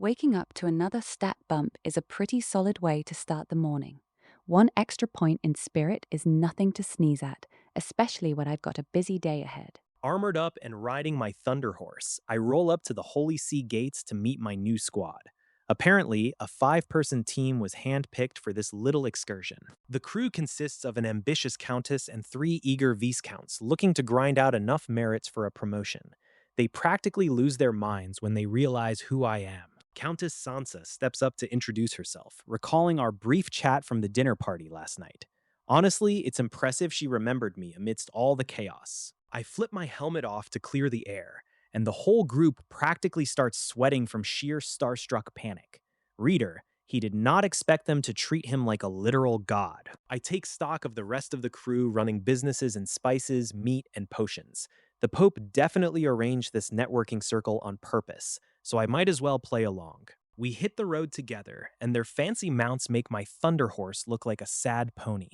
Waking up to another stat bump is a pretty solid way to start the morning. One extra point in spirit is nothing to sneeze at, especially when I've got a busy day ahead. Armored up and riding my Thunder Horse, I roll up to the Holy See gates to meet my new squad. Apparently, a 5 person team was handpicked for this little excursion. The crew consists of an ambitious countess and 3 eager viscounts looking to grind out enough merits for a promotion. They practically lose their minds when they realize who I am. Countess Sansa steps up to introduce herself, recalling our brief chat from the dinner party last night. Honestly, it's impressive she remembered me amidst all the chaos. I flip my helmet off to clear the air, and the whole group practically starts sweating from sheer starstruck panic. Reader, he did not expect them to treat him like a literal god. I take stock of the rest of the crew running businesses in spices, meat, and potions. The Pope definitely arranged this networking circle on purpose, so I might as well play along. We hit the road together, and their fancy mounts make my Thunder Horse look like a sad pony.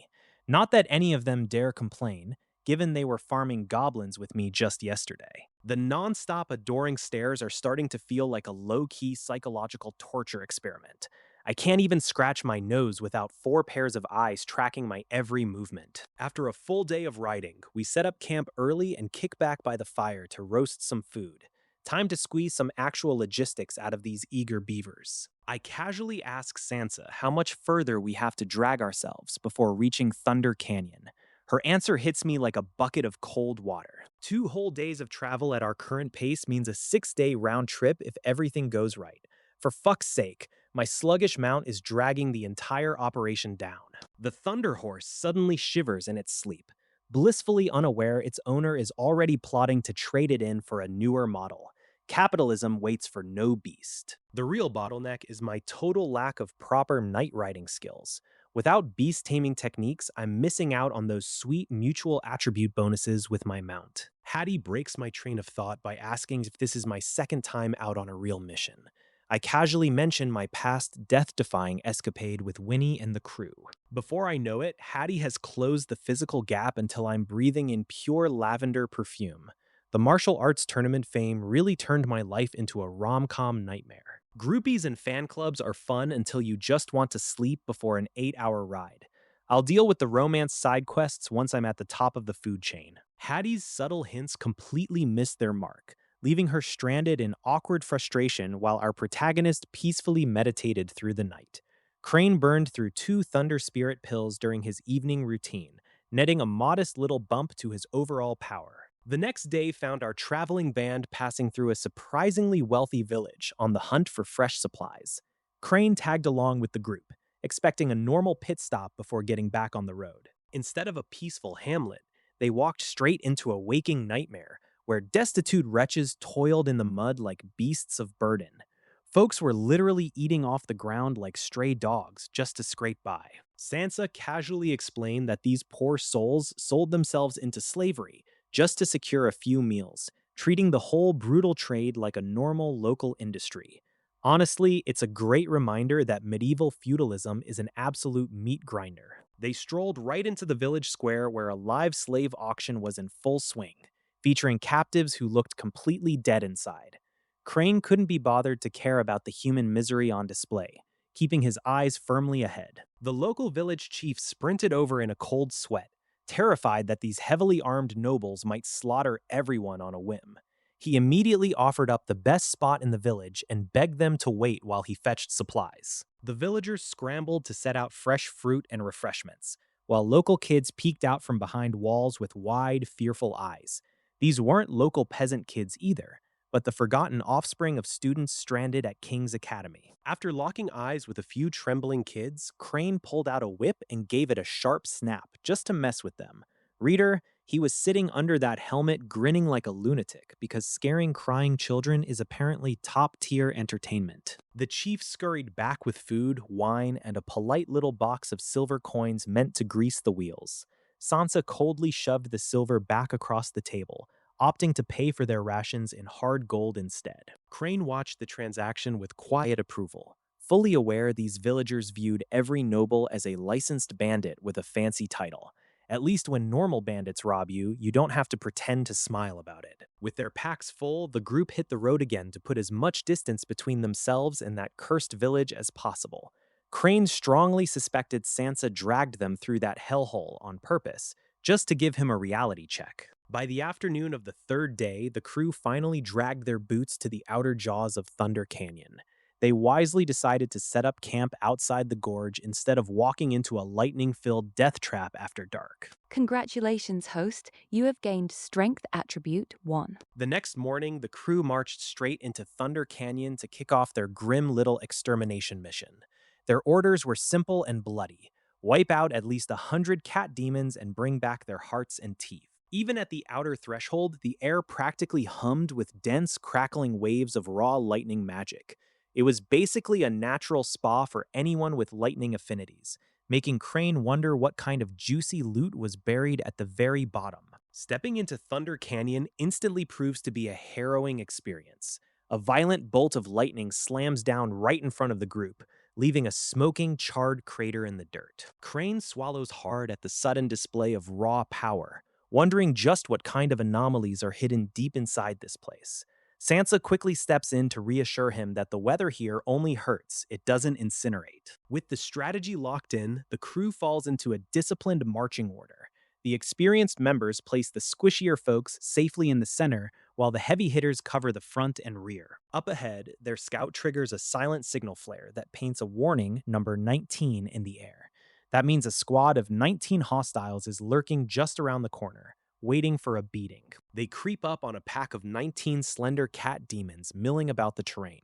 Not that any of them dare complain, given they were farming goblins with me just yesterday. The non-stop adoring stares are starting to feel like a low-key psychological torture experiment. I can't even scratch my nose without 4 pairs of eyes tracking my every movement. After a full day of riding, we set up camp early and kick back by the fire to roast some food. Time to squeeze some actual logistics out of these eager beavers. I casually ask Sansa how much further we have to drag ourselves before reaching Thunder Canyon. Her answer hits me like a bucket of cold water. 2 whole days of travel at our current pace means a 6 day round trip if everything goes right. For fuck's sake, my sluggish mount is dragging the entire operation down. The Thunder Horse suddenly shivers in its sleep, blissfully unaware its owner is already plotting to trade it in for a newer model. Capitalism waits for no beast. The real bottleneck is my total lack of proper night riding skills. Without beast taming techniques, I'm missing out on those sweet mutual attribute bonuses with my mount. Hattie breaks my train of thought by asking if this is my second time out on a real mission. I casually mention my past death-defying escapade with Winnie and the crew. Before I know it, Hattie has closed the physical gap until I'm breathing in pure lavender perfume. The martial arts tournament fame really turned my life into a rom-com nightmare. Groupies and fan clubs are fun until you just want to sleep before an 8 hour ride. I'll deal with the romance side quests once I'm at the top of the food chain. Hattie's subtle hints completely missed their mark, leaving her stranded in awkward frustration while our protagonist peacefully meditated through the night. Crane burned through 2 Thunder Spirit pills during his evening routine, netting a modest little bump to his overall power. The next day found our traveling band passing through a surprisingly wealthy village on the hunt for fresh supplies. Crane tagged along with the group, expecting a normal pit stop before getting back on the road. Instead of a peaceful hamlet, they walked straight into a waking nightmare where destitute wretches toiled in the mud like beasts of burden. Folks were literally eating off the ground like stray dogs just to scrape by. Sansa casually explained that these poor souls sold themselves into slavery just to secure a few meals, treating the whole brutal trade like a normal local industry. Honestly, it's a great reminder that medieval feudalism is an absolute meat grinder. They strolled right into the village square where a live slave auction was in full swing, featuring captives who looked completely dead inside. Crane couldn't be bothered to care about the human misery on display, keeping his eyes firmly ahead. The local village chief sprinted over in a cold sweat, terrified that these heavily armed nobles might slaughter everyone on a whim. He immediately offered up the best spot in the village and begged them to wait while he fetched supplies. The villagers scrambled to set out fresh fruit and refreshments, while local kids peeked out from behind walls with wide, fearful eyes. These weren't local peasant kids either, but the forgotten offspring of students stranded at King's Academy. After locking eyes with a few trembling kids, Crane pulled out a whip and gave it a sharp snap just to mess with them. Reader, he was sitting under that helmet grinning like a lunatic because scaring crying children is apparently top-tier entertainment. The chief scurried back with food, wine, and a polite little box of silver coins meant to grease the wheels. Sansa coldly shoved the silver back across the table, opting to pay for their rations in hard gold instead. Crane watched the transaction with quiet approval, fully aware these villagers viewed every noble as a licensed bandit with a fancy title. At least when normal bandits rob you, you don't have to pretend to smile about it. With their packs full, the group hit the road again to put as much distance between themselves and that cursed village as possible. Crane strongly suspected Sansa dragged them through that hellhole on purpose, just to give him a reality check. By the afternoon of the third day, the crew finally dragged their boots to the outer jaws of Thunder Canyon. They wisely decided to set up camp outside the gorge instead of walking into a lightning-filled death trap after dark. Congratulations, host. You have gained Strength Attribute 1. The next morning, the crew marched straight into Thunder Canyon to kick off their grim little extermination mission. Their orders were simple and bloody: wipe out at least 100 cat demons and bring back their hearts and teeth. Even at the outer threshold, the air practically hummed with dense, crackling waves of raw lightning magic. It was basically a natural spa for anyone with lightning affinities, making Crane wonder what kind of juicy loot was buried at the very bottom. Stepping into Thunder Canyon instantly proves to be a harrowing experience. A violent bolt of lightning slams down right in front of the group, leaving a smoking, charred crater in the dirt. Crane swallows hard at the sudden display of raw power, wondering just what kind of anomalies are hidden deep inside this place. Sansa quickly steps in to reassure him that the weather here only hurts, it doesn't incinerate. With the strategy locked in, the crew falls into a disciplined marching order. The experienced members place the squishier folks safely in the center, while the heavy hitters cover the front and rear. Up ahead, their scout triggers a silent signal flare that paints a warning, number 19, in the air. That means a squad of 19 hostiles is lurking just around the corner, waiting for a beating. They creep up on a pack of 19 slender cat demons milling about the terrain.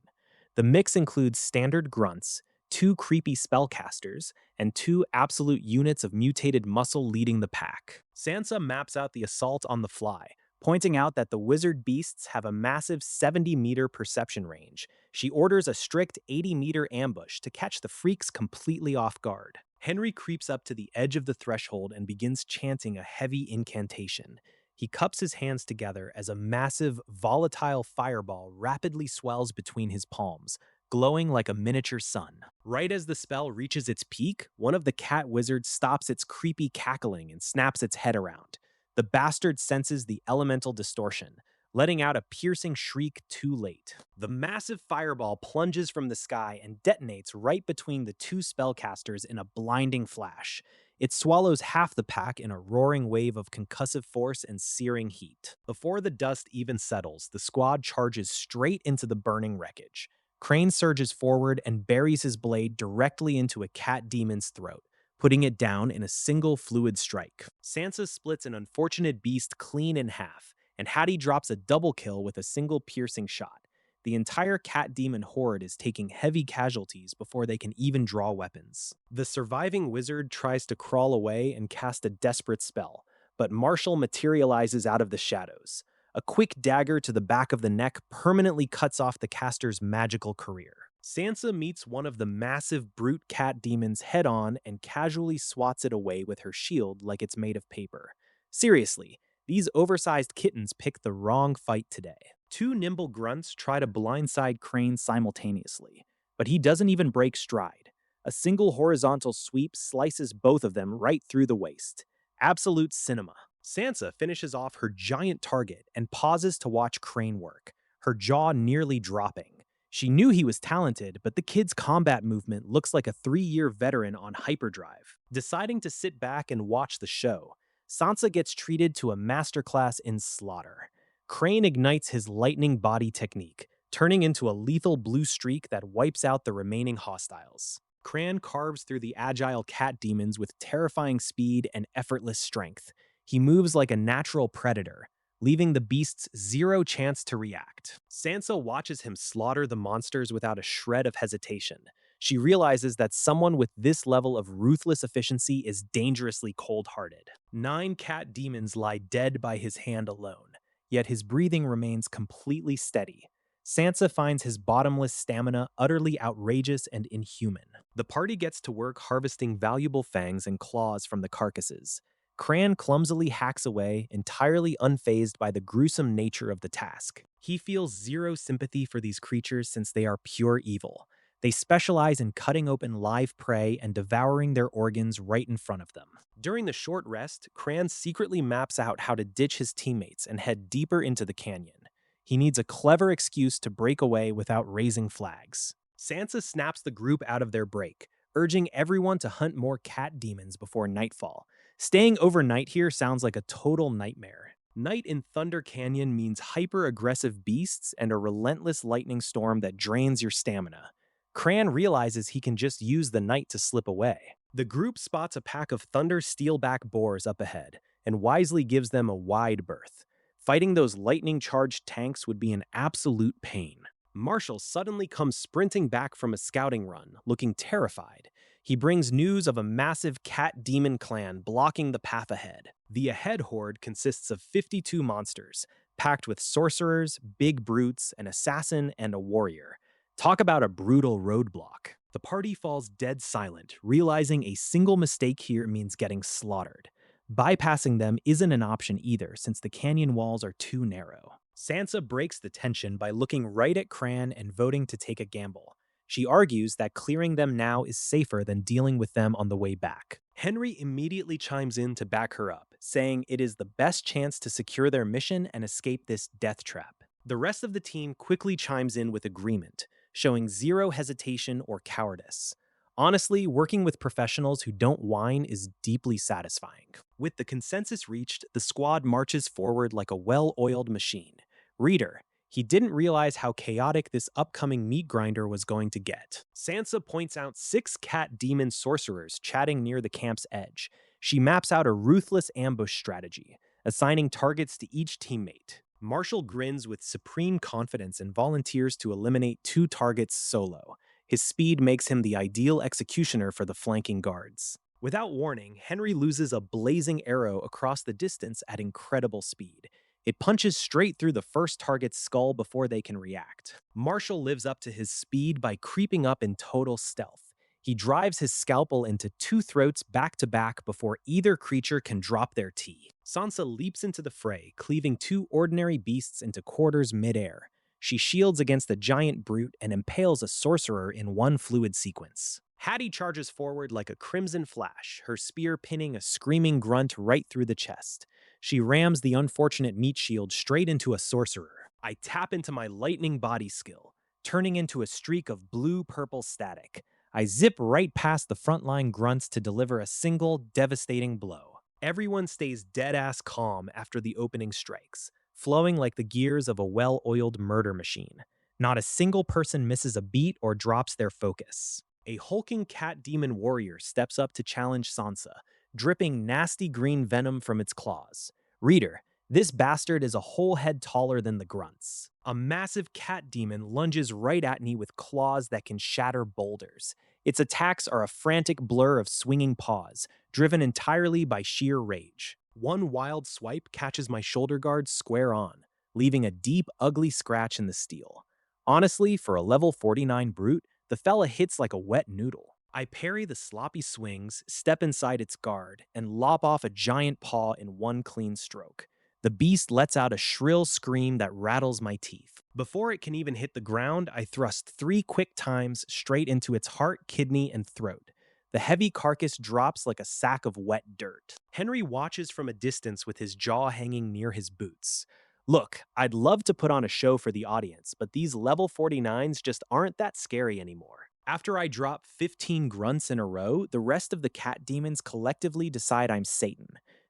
The mix includes standard grunts, 2 creepy spellcasters, and 2 absolute units of mutated muscle leading the pack. Sansa maps out the assault on the fly, pointing out that the wizard beasts have a massive 70-meter perception range. She orders a strict 80-meter ambush to catch the freaks completely off guard. Henry creeps up to the edge of the threshold and begins chanting a heavy incantation. He cups his hands together as a massive, volatile fireball rapidly swells between his palms, glowing like a miniature sun. Right as the spell reaches its peak, one of the cat wizards stops its creepy cackling and snaps its head around. The bastard senses the elemental distortion, letting out a piercing shriek too late. The massive fireball plunges from the sky and detonates right between the 2 spellcasters in a blinding flash. It swallows half the pack in a roaring wave of concussive force and searing heat. Before the dust even settles, the squad charges straight into the burning wreckage. Crane surges forward and buries his blade directly into a cat demon's throat, putting it down in a single fluid strike. Sansa splits an unfortunate beast clean in half, and Hattie drops a double kill with a single piercing shot. The entire cat demon horde is taking heavy casualties before they can even draw weapons. The surviving wizard tries to crawl away and cast a desperate spell, but Marshall materializes out of the shadows. A quick dagger to the back of the neck permanently cuts off the caster's magical career. Sansa meets one of the massive brute cat demons head-on and casually swats it away with her shield like it's made of paper. Seriously, these oversized kittens picked the wrong fight today. 2 nimble grunts try to blindside Crane simultaneously, but he doesn't even break stride. A single horizontal sweep slices both of them right through the waist. Absolute cinema. Sansa finishes off her giant target and pauses to watch Crane work, her jaw nearly dropping. She knew he was talented, but the kid's combat movement looks like a 3-year veteran on hyperdrive. Deciding to sit back and watch the show, Sansa gets treated to a masterclass in slaughter. Crane ignites his lightning body technique, turning into a lethal blue streak that wipes out the remaining hostiles. Crane carves through the agile cat demons with terrifying speed and effortless strength. He moves like a natural predator, leaving the beasts zero chance to react. Sansa watches him slaughter the monsters without a shred of hesitation. She realizes that someone with this level of ruthless efficiency is dangerously cold-hearted. 9 cat demons lie dead by his hand alone, yet his breathing remains completely steady. Sansa finds his bottomless stamina utterly outrageous and inhuman. The party gets to work harvesting valuable fangs and claws from the carcasses. Cran clumsily hacks away, entirely unfazed by the gruesome nature of the task. He feels zero sympathy for these creatures since they are pure evil. They specialize in cutting open live prey and devouring their organs right in front of them. During the short rest, Cran secretly maps out how to ditch his teammates and head deeper into the canyon. He needs a clever excuse to break away without raising flags. Sansa snaps the group out of their break, urging everyone to hunt more cat demons before nightfall. Staying overnight here sounds like a total nightmare. Night in Thunder Canyon means hyper-aggressive beasts and a relentless lightning storm that drains your stamina. Cran realizes he can just use the night to slip away. The group spots a pack of Thunder steelback boars up ahead, and wisely gives them a wide berth. Fighting those lightning-charged tanks would be an absolute pain. Marshall suddenly comes sprinting back from a scouting run, looking terrified. He brings news of a massive cat demon clan blocking the path ahead. The Ahead Horde consists of 52 monsters, packed with sorcerers, big brutes, an assassin, and a warrior. Talk about a brutal roadblock. The party falls dead silent, realizing a single mistake here means getting slaughtered. Bypassing them isn't an option either, since the canyon walls are too narrow. Sansa breaks the tension by looking right at Cran and voting to take a gamble. She argues that clearing them now is safer than dealing with them on the way back. Henry immediately chimes in to back her up, saying it is the best chance to secure their mission and escape this death trap. The rest of the team quickly chimes in with agreement, showing zero hesitation or cowardice. Honestly, working with professionals who don't whine is deeply satisfying. With the consensus reached, the squad marches forward like a well-oiled machine. Reader, he didn't realize how chaotic this upcoming meat grinder was going to get. Sansa points out 6 cat demon sorcerers chatting near the camp's edge. She maps out a ruthless ambush strategy, assigning targets to each teammate. Marshall grins with supreme confidence and volunteers to eliminate 2 targets solo. His speed makes him the ideal executioner for the flanking guards. Without warning, Henry loses a blazing arrow across the distance at incredible speed. It punches straight through the first target's skull before they can react. Marshall lives up to his speed by creeping up in total stealth. He drives his scalpel into 2 throats back to back before either creature can drop their tea. Sansa leaps into the fray, cleaving 2 ordinary beasts into quarters midair. She shields against the giant brute and impales a sorcerer in one fluid sequence. Hattie charges forward like a crimson flash, her spear pinning a screaming grunt right through the chest. She rams the unfortunate meat shield straight into a sorcerer. I tap into my lightning body skill, turning into a streak of blue-purple static. I zip right past the frontline grunts to deliver a single, devastating blow. Everyone stays dead-ass calm after the opening strikes, flowing like the gears of a well-oiled murder machine. Not a single person misses a beat or drops their focus. A hulking cat demon warrior steps up to challenge Sansa, dripping nasty green venom from its claws. Reader, this bastard is a whole head taller than the grunts. A massive cat demon lunges right at me with claws that can shatter boulders. Its attacks are a frantic blur of swinging paws, driven entirely by sheer rage. One wild swipe catches my shoulder guard square on, leaving a deep, ugly scratch in the steel. Honestly, for a level 49 brute, the fella hits like a wet noodle. I parry the sloppy swings, step inside its guard, and lop off a giant paw in one clean stroke. The beast lets out a shrill scream that rattles my teeth. Before it can even hit the ground, I thrust 3 quick times straight into its heart, kidney, and throat. The heavy carcass drops like a sack of wet dirt. Henry watches from a distance with his jaw hanging near his boots. Look, I'd love to put on a show for the audience, but these level 49s just aren't that scary anymore. After I drop 15 grunts in a row, the rest of the cat demons collectively decide I'm Satan.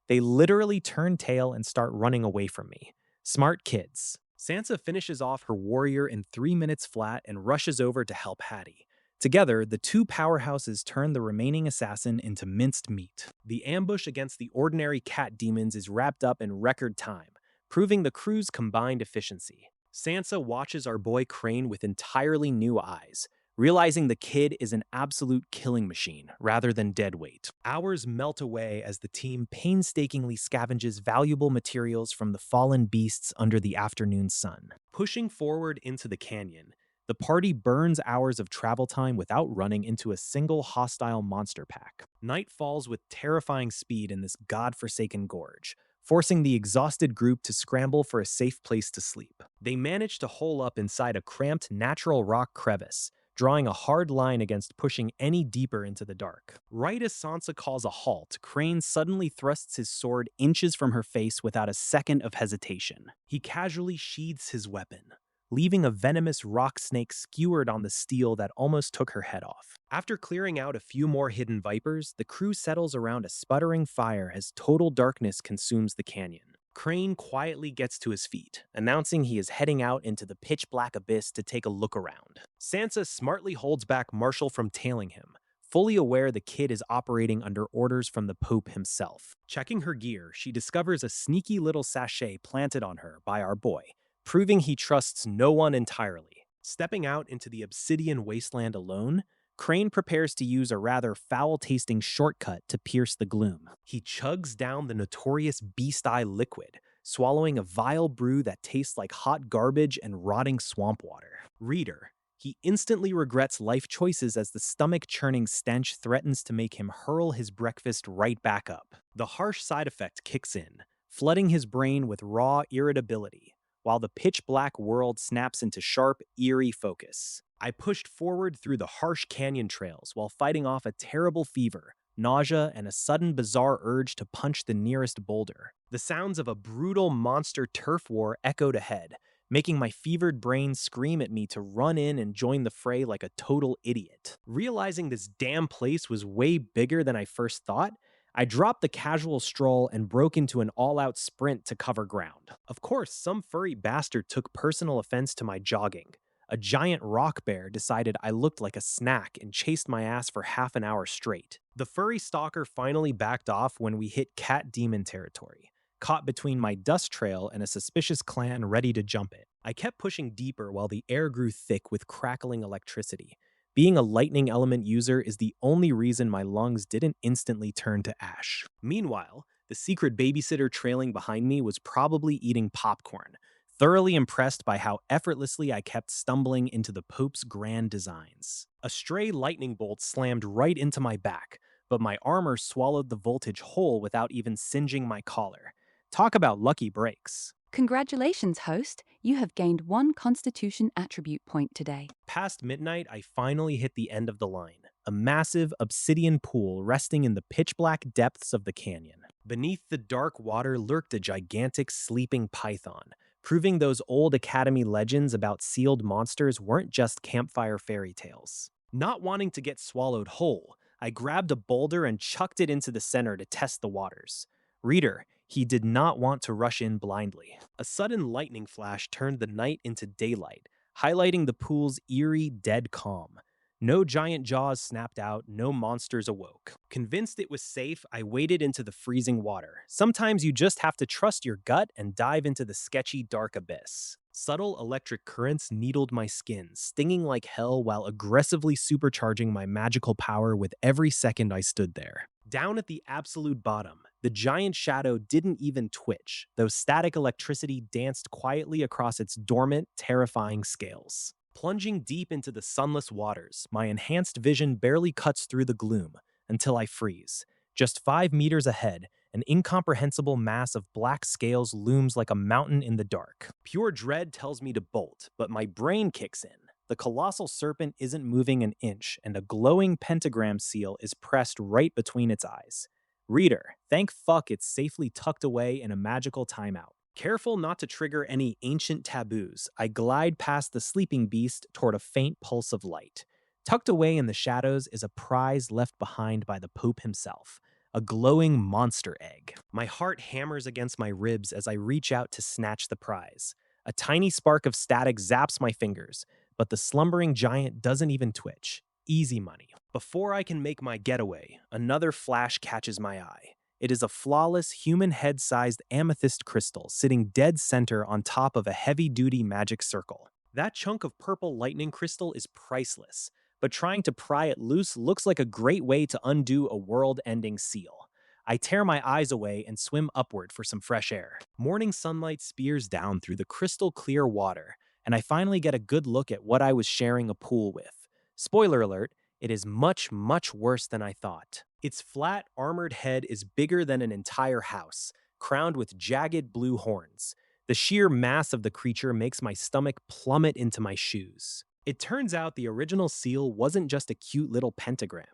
They literally turn tail and start running away from me. Smart kids. Sansa finishes off her warrior in 3 minutes flat and rushes over to help Hattie. Together, the 2 powerhouses turn the remaining assassin into minced meat. The ambush against the ordinary cat demons is wrapped up in record time, proving the crew's combined efficiency. Sansa watches our boy Crane with entirely new eyes, realizing the kid is an absolute killing machine rather than deadweight. Hours melt away as the team painstakingly scavenges valuable materials from the fallen beasts under the afternoon sun. Pushing forward into the canyon, the party burns hours of travel time without running into a single hostile monster pack. Night falls with terrifying speed in this godforsaken gorge, forcing the exhausted group to scramble for a safe place to sleep. They manage to hole up inside a cramped natural rock crevice, drawing a hard line against pushing any deeper into the dark. Right as Sansa calls a halt, Crane suddenly thrusts his sword inches from her face without a second of hesitation. He casually sheathes his weapon, leaving a venomous rock snake skewered on the steel that almost took her head off. After clearing out a few more hidden vipers, the crew settles around a sputtering fire as total darkness consumes the canyon. Crane quietly gets to his feet, announcing he is heading out into the pitch-black abyss to take a look around. Sansa smartly holds back Marshall from tailing him, fully aware the kid is operating under orders from the Pope himself. Checking her gear, she discovers a sneaky little sachet planted on her by our boy, proving he trusts no one entirely. Stepping out into the obsidian wasteland alone, Crane prepares to use a rather foul-tasting shortcut to pierce the gloom. He chugs down the notorious Beast Eye liquid, swallowing a vile brew that tastes like hot garbage and rotting swamp water. Reader, he instantly regrets life choices as the stomach-churning stench threatens to make him hurl his breakfast right back up. The harsh side effect kicks in, flooding his brain with raw irritability, while the pitch-black world snaps into sharp, eerie focus. I pushed forward through the harsh canyon trails while fighting off a terrible fever, nausea, and a sudden bizarre urge to punch the nearest boulder. The sounds of a brutal monster turf war echoed ahead, making my fevered brain scream at me to run in and join the fray like a total idiot. Realizing this damn place was way bigger than I first thought, I dropped the casual stroll and broke into an all-out sprint to cover ground. Of course, some furry bastard took personal offense to my jogging. A giant rock bear decided I looked like a snack and chased my ass for half an hour straight. The furry stalker finally backed off when we hit cat demon territory, caught between my dust trail and a suspicious clan ready to jump it. I kept pushing deeper while the air grew thick with crackling electricity. Being a lightning element user is the only reason my lungs didn't instantly turn to ash. Meanwhile, the secret babysitter trailing behind me was probably eating popcorn, thoroughly impressed by how effortlessly I kept stumbling into the Pope's grand designs. A stray lightning bolt slammed right into my back, but my armor swallowed the voltage whole without even singeing my collar. Talk about lucky breaks. Congratulations, host. You have gained 1 Constitution attribute point today. Past midnight, I finally hit the end of the line, a massive obsidian pool resting in the pitch-black depths of the canyon. Beneath the dark water lurked a gigantic sleeping python, proving those old Academy legends about sealed monsters weren't just campfire fairy tales. Not wanting to get swallowed whole, I grabbed a boulder and chucked it into the center to test the waters. Reader, he did not want to rush in blindly. A sudden lightning flash turned the night into daylight, highlighting the pool's eerie, dead calm. No giant jaws snapped out, no monsters awoke. Convinced it was safe, I waded into the freezing water. Sometimes you just have to trust your gut and dive into the sketchy, dark abyss. Subtle electric currents needled my skin, stinging like hell while aggressively supercharging my magical power with every second I stood there. Down at the absolute bottom, the giant shadow didn't even twitch, though static electricity danced quietly across its dormant, terrifying scales. Plunging deep into the sunless waters, my enhanced vision barely cuts through the gloom until I freeze. Just 5 meters ahead, an incomprehensible mass of black scales looms like a mountain in the dark. Pure dread tells me to bolt, but my brain kicks in. The colossal serpent isn't moving an inch, and a glowing pentagram seal is pressed right between its eyes. Reader, thank fuck it's safely tucked away in a magical timeout. Careful not to trigger any ancient taboos, I glide past the sleeping beast toward a faint pulse of light. Tucked away in the shadows is a prize left behind by the Pope himself, a glowing monster egg. My heart hammers against my ribs as I reach out to snatch the prize. A tiny spark of static zaps my fingers, but the slumbering giant doesn't even twitch. Easy money. Before I can make my getaway, another flash catches my eye. It is a flawless, human head-sized amethyst crystal sitting dead center on top of a heavy-duty magic circle. That chunk of purple lightning crystal is priceless, but trying to pry it loose looks like a great way to undo a world-ending seal. I tear my eyes away and swim upward for some fresh air. Morning sunlight spears down through the crystal-clear water, and I finally get a good look at what I was sharing a pool with. Spoiler alert, it is much, much worse than I thought. Its flat, armored head is bigger than an entire house, crowned with jagged blue horns. The sheer mass of the creature makes my stomach plummet into my shoes. It turns out the original seal wasn't just a cute little pentagram.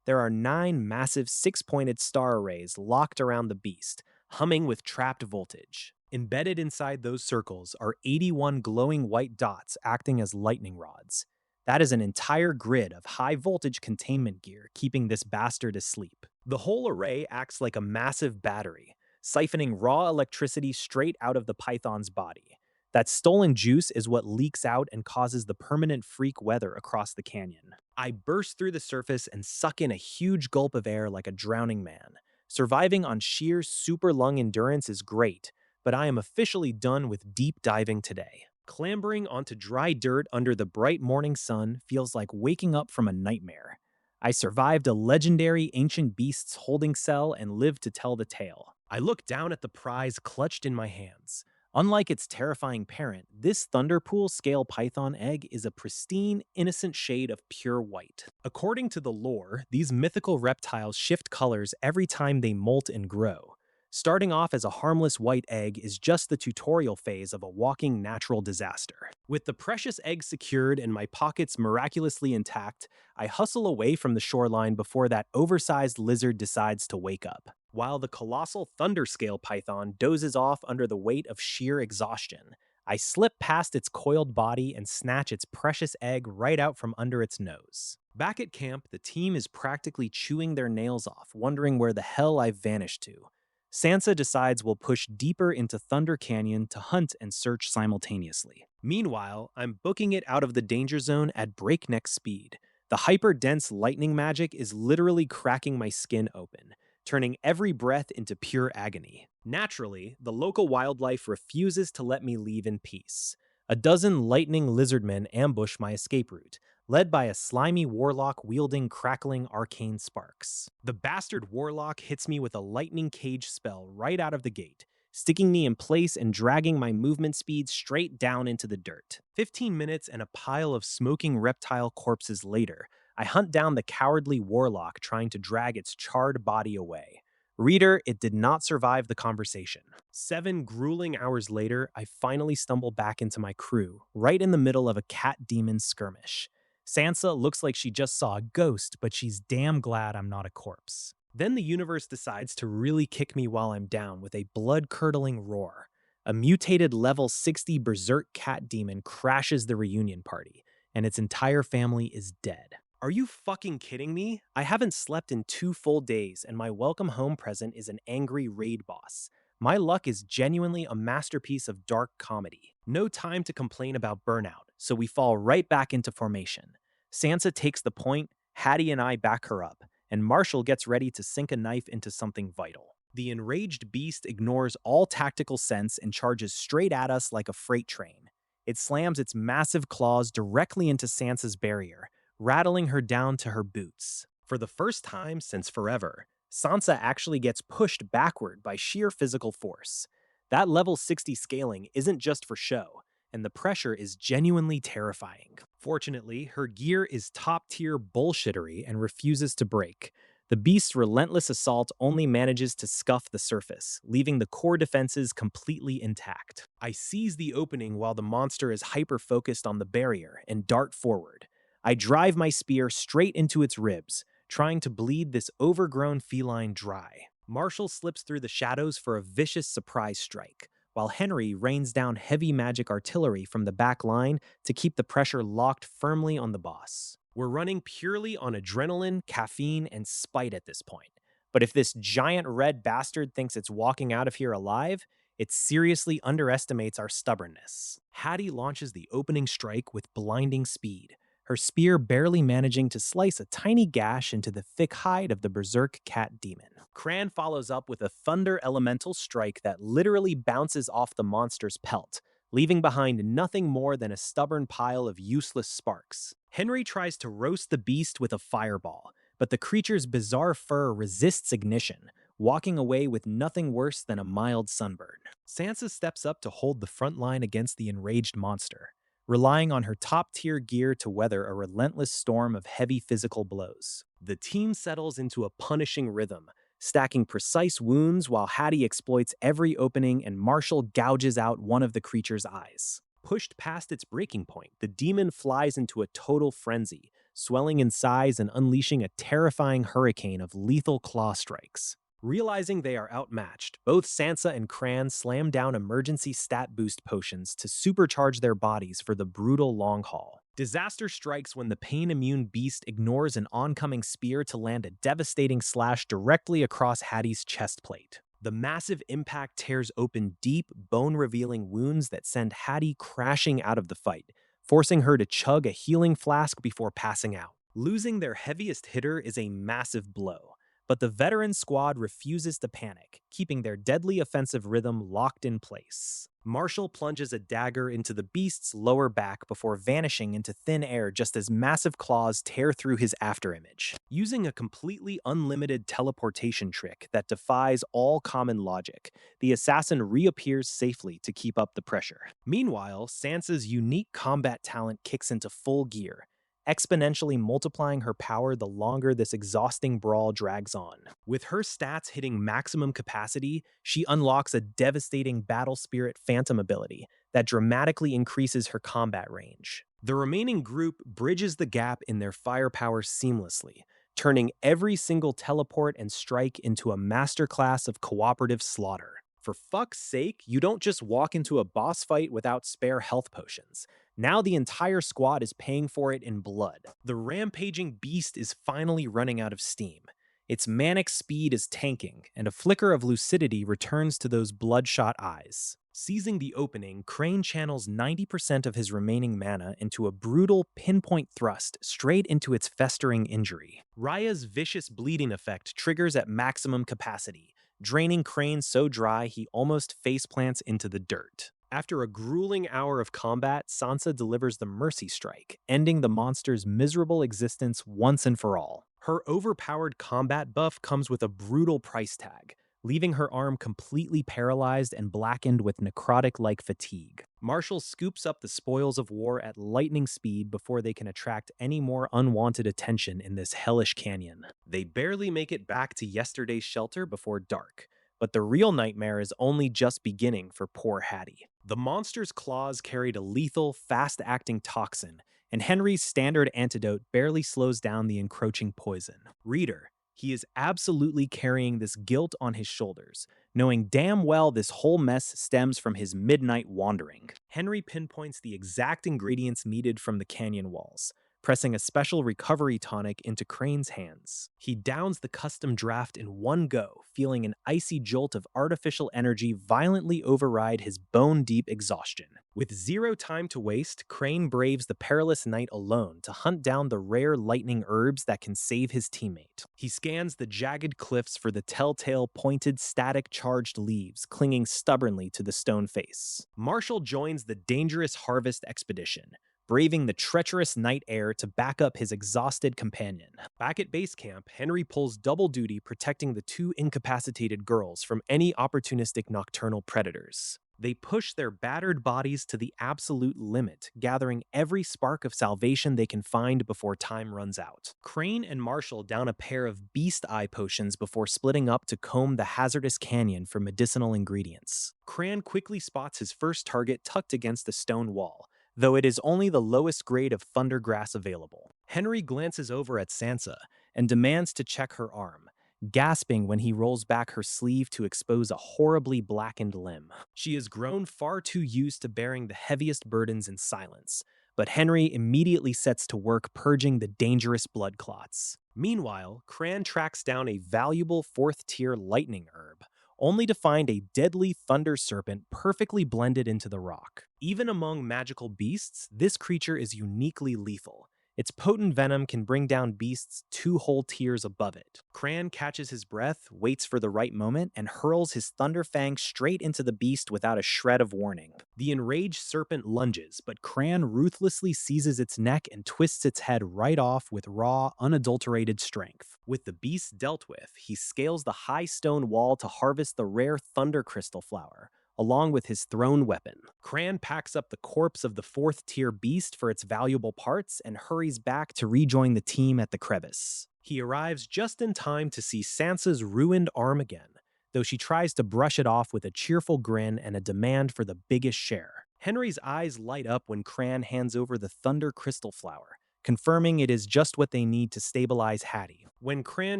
There are 9 massive 6 pointed star arrays locked around the beast, humming with trapped voltage. Embedded inside those circles are 81 glowing white dots acting as lightning rods. That is an entire grid of high voltage containment gear keeping this bastard asleep. The whole array acts like a massive battery, siphoning raw electricity straight out of the python's body. That stolen juice is what leaks out and causes the permanent freak weather across the canyon. I burst through the surface and suck in a huge gulp of air like a drowning man. Surviving on sheer super lung endurance is great, but I am officially done with deep diving today. Clambering onto dry dirt under the bright morning sun feels like waking up from a nightmare. I survived a legendary ancient beast's holding cell and lived to tell the tale. I look down at the prize clutched in my hands. Unlike its terrifying parent, this Thunderpool scale python egg is a pristine, innocent shade of pure white. According to the lore, these mythical reptiles shift colors every time they molt and grow. Starting off as a harmless white egg is just the tutorial phase of a walking natural disaster. With the precious egg secured and my pockets miraculously intact, I hustle away from the shoreline before that oversized lizard decides to wake up. While the colossal thunderscale python dozes off under the weight of sheer exhaustion, I slip past its coiled body and snatch its precious egg right out from under its nose. Back at camp, the team is practically chewing their nails off, wondering where the hell I've vanished to. Sansa decides we'll push deeper into Thunder Canyon to hunt and search simultaneously. Meanwhile, I'm booking it out of the danger zone at breakneck speed. The hyper-dense lightning magic is literally cracking my skin open, turning every breath into pure agony. Naturally, the local wildlife refuses to let me leave in peace. A dozen lightning lizardmen ambush my escape route, led by a slimy warlock wielding crackling arcane sparks. The bastard warlock hits me with a lightning cage spell right out of the gate, sticking me in place and dragging my movement speed straight down into the dirt. 15 minutes and a pile of smoking reptile corpses later, I hunt down the cowardly warlock trying to drag its charred body away. Reader, it did not survive the conversation. 7 grueling hours later, I finally stumble back into my crew, right in the middle of a cat-demon skirmish. Sansa looks like she just saw a ghost, but she's damn glad I'm not a corpse. Then the universe decides to really kick me while I'm down with a blood-curdling roar. A mutated level 60 berserk cat demon crashes the reunion party, and its entire family is dead. Are you fucking kidding me? I haven't slept in 2 full days, and my welcome home present is an angry raid boss. My luck is genuinely a masterpiece of dark comedy. No time to complain about burnout, so we fall right back into formation. Sansa takes the point, Hattie and I back her up, and Marshall gets ready to sink a knife into something vital. The enraged beast ignores all tactical sense and charges straight at us like a freight train. It slams its massive claws directly into Sansa's barrier, rattling her down to her boots. For the first time since forever, Sansa actually gets pushed backward by sheer physical force. That level 60 scaling isn't just for show, and the pressure is genuinely terrifying. Fortunately, her gear is top-tier bullshittery and refuses to break. The beast's relentless assault only manages to scuff the surface, leaving the core defenses completely intact. I seize the opening while the monster is hyper-focused on the barrier and dart forward. I drive my spear straight into its ribs, trying to bleed this overgrown feline dry. Marshall slips through the shadows for a vicious surprise strike, while Henry rains down heavy magic artillery from the back line to keep the pressure locked firmly on the boss. We're running purely on adrenaline, caffeine, and spite at this point. But if this giant red bastard thinks it's walking out of here alive, it seriously underestimates our stubbornness. Hattie launches the opening strike with blinding speed, her spear barely managing to slice a tiny gash into the thick hide of the berserk cat demon. Cran follows up with a thunder elemental strike that literally bounces off the monster's pelt, leaving behind nothing more than a stubborn pile of useless sparks. Henry tries to roast the beast with a fireball, but the creature's bizarre fur resists ignition, walking away with nothing worse than a mild sunburn. Sansa steps up to hold the front line against the enraged monster, relying on her top-tier gear to weather a relentless storm of heavy physical blows. The team settles into a punishing rhythm, stacking precise wounds while Hattie exploits every opening and Marshall gouges out one of the creature's eyes. Pushed past its breaking point, the demon flies into a total frenzy, swelling in size and unleashing a terrifying hurricane of lethal claw strikes. Realizing they are outmatched, both Sansa and Cran slam down emergency stat boost potions to supercharge their bodies for the brutal long haul. Disaster strikes when the pain-immune beast ignores an oncoming spear to land a devastating slash directly across Hattie's chest plate. The massive impact tears open deep, bone-revealing wounds that send Hattie crashing out of the fight, forcing her to chug a healing flask before passing out. Losing their heaviest hitter is a massive blow, but the veteran squad refuses to panic, keeping their deadly offensive rhythm locked in place. Marshall plunges a dagger into the beast's lower back before vanishing into thin air just as massive claws tear through his afterimage. Using a completely unlimited teleportation trick that defies all common logic, the assassin reappears safely to keep up the pressure. Meanwhile, Sansa's unique combat talent kicks into full gear, exponentially multiplying her power the longer this exhausting brawl drags on. With her stats hitting maximum capacity, she unlocks a devastating Battle Spirit Phantom ability that dramatically increases her combat range. The remaining group bridges the gap in their firepower seamlessly, turning every single teleport and strike into a masterclass of cooperative slaughter. For fuck's sake, you don't just walk into a boss fight without spare health potions. Now the entire squad is paying for it in blood. The rampaging beast is finally running out of steam. Its manic speed is tanking, and a flicker of lucidity returns to those bloodshot eyes. Seizing the opening, Crane channels 90% of his remaining mana into a brutal pinpoint thrust straight into its festering injury. Raya's vicious bleeding effect triggers at maximum capacity, draining Crane so dry he almost faceplants into the dirt. After a grueling hour of combat, Sansa delivers the Mercy Strike, ending the monster's miserable existence once and for all. Her overpowered combat buff comes with a brutal price tag, leaving her arm completely paralyzed and blackened with necrotic-like fatigue. Marshall scoops up the spoils of war at lightning speed before they can attract any more unwanted attention in this hellish canyon. They barely make it back to yesterday's shelter before dark, but the real nightmare is only just beginning for poor Hattie. The monster's claws carried a lethal, fast-acting toxin, and Henry's standard antidote barely slows down the encroaching poison. Reader, he is absolutely carrying this guilt on his shoulders, knowing damn well this whole mess stems from his midnight wandering. Henry pinpoints the exact ingredients needed from the canyon walls, pressing a special recovery tonic into Crane's hands. He downs the custom draft in one go, feeling an icy jolt of artificial energy violently override his bone-deep exhaustion. With zero time to waste, Crane braves the perilous night alone to hunt down the rare lightning herbs that can save his teammate. He scans the jagged cliffs for the telltale pointed static-charged leaves clinging stubbornly to the stone face. Marshall joins the dangerous harvest expedition, braving the treacherous night air to back up his exhausted companion. Back at base camp, Henry pulls double duty protecting the two incapacitated girls from any opportunistic nocturnal predators. They push their battered bodies to the absolute limit, gathering every spark of salvation they can find before time runs out. Crane and Marshall down a pair of beast eye potions before splitting up to comb the hazardous canyon for medicinal ingredients. Cran quickly spots his first target tucked against a stone wall, though it is only the lowest grade of thundergrass available. Henry glances over at Sansa and demands to check her arm, gasping when he rolls back her sleeve to expose a horribly blackened limb. She has grown far too used to bearing the heaviest burdens in silence, but Henry immediately sets to work purging the dangerous blood clots. Meanwhile, Cran tracks down a valuable 4th-tier lightning herb, only to find a deadly thunder serpent perfectly blended into the rock. Even among magical beasts, this creature is uniquely lethal. Its potent venom can bring down beasts 2 whole tiers above it. Cran catches his breath, waits for the right moment, and hurls his thunder fang straight into the beast without a shred of warning. The enraged serpent lunges, but Cran ruthlessly seizes its neck and twists its head right off with raw, unadulterated strength. With the beast dealt with, he scales the high stone wall to harvest the rare thunder crystal flower, along with his thrown weapon. Cran packs up the corpse of the 4th-tier beast for its valuable parts and hurries back to rejoin the team at the crevice. He arrives just in time to see Sansa's ruined arm again, though she tries to brush it off with a cheerful grin and a demand for the biggest share. Henry's eyes light up when Cran hands over the Thunder Crystal Flower, confirming it is just what they need to stabilize Hattie. When Cran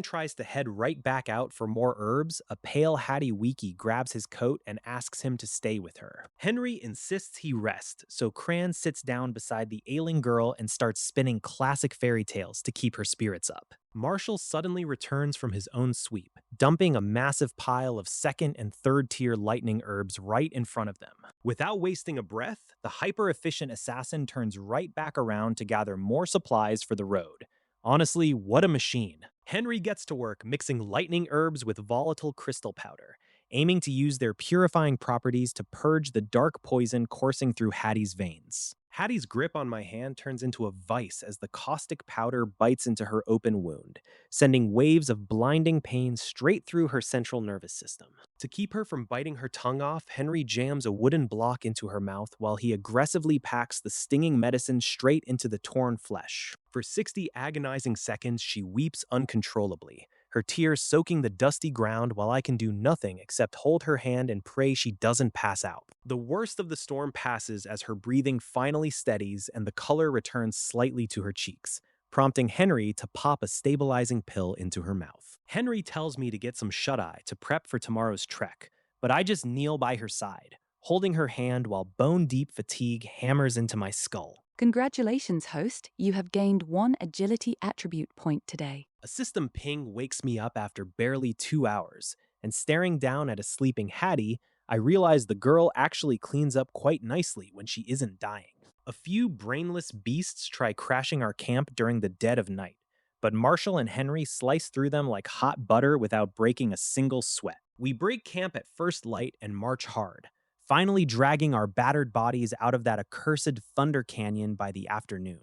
tries to head right back out for more herbs, a pale Hattie Wiki grabs his coat and asks him to stay with her. Henry insists he rest, so Cran sits down beside the ailing girl and starts spinning classic fairy tales to keep her spirits up. Marshall suddenly returns from his own sweep, dumping a massive pile of second and third tier lightning herbs right in front of them. Without wasting a breath, the hyper-efficient assassin turns right back around to gather more supplies for the road. Honestly, what a machine. Henry gets to work mixing lightning herbs with volatile crystal powder, aiming to use their purifying properties to purge the dark poison coursing through Hattie's veins. Hattie's grip on my hand turns into a vice as the caustic powder bites into her open wound, sending waves of blinding pain straight through her central nervous system. To keep her from biting her tongue off, Henry jams a wooden block into her mouth while he aggressively packs the stinging medicine straight into the torn flesh. For 60 agonizing seconds, she weeps uncontrollably, her tears soaking the dusty ground while I can do nothing except hold her hand and pray she doesn't pass out. The worst of the storm passes as her breathing finally steadies and the color returns slightly to her cheeks, prompting Henry to pop a stabilizing pill into her mouth. Henry tells me to get some shut-eye to prep for tomorrow's trek, but I just kneel by her side, holding her hand while bone-deep fatigue hammers into my skull. Congratulations, host. You have gained 1 agility attribute point today. A system ping wakes me up after barely 2 hours, and staring down at a sleeping Hattie, I realize the girl actually cleans up quite nicely when she isn't dying. A few brainless beasts try crashing our camp during the dead of night, but Marshall and Henry slice through them like hot butter without breaking a single sweat. We break camp at first light and march hard, finally dragging our battered bodies out of that accursed Thunder Canyon by the afternoon.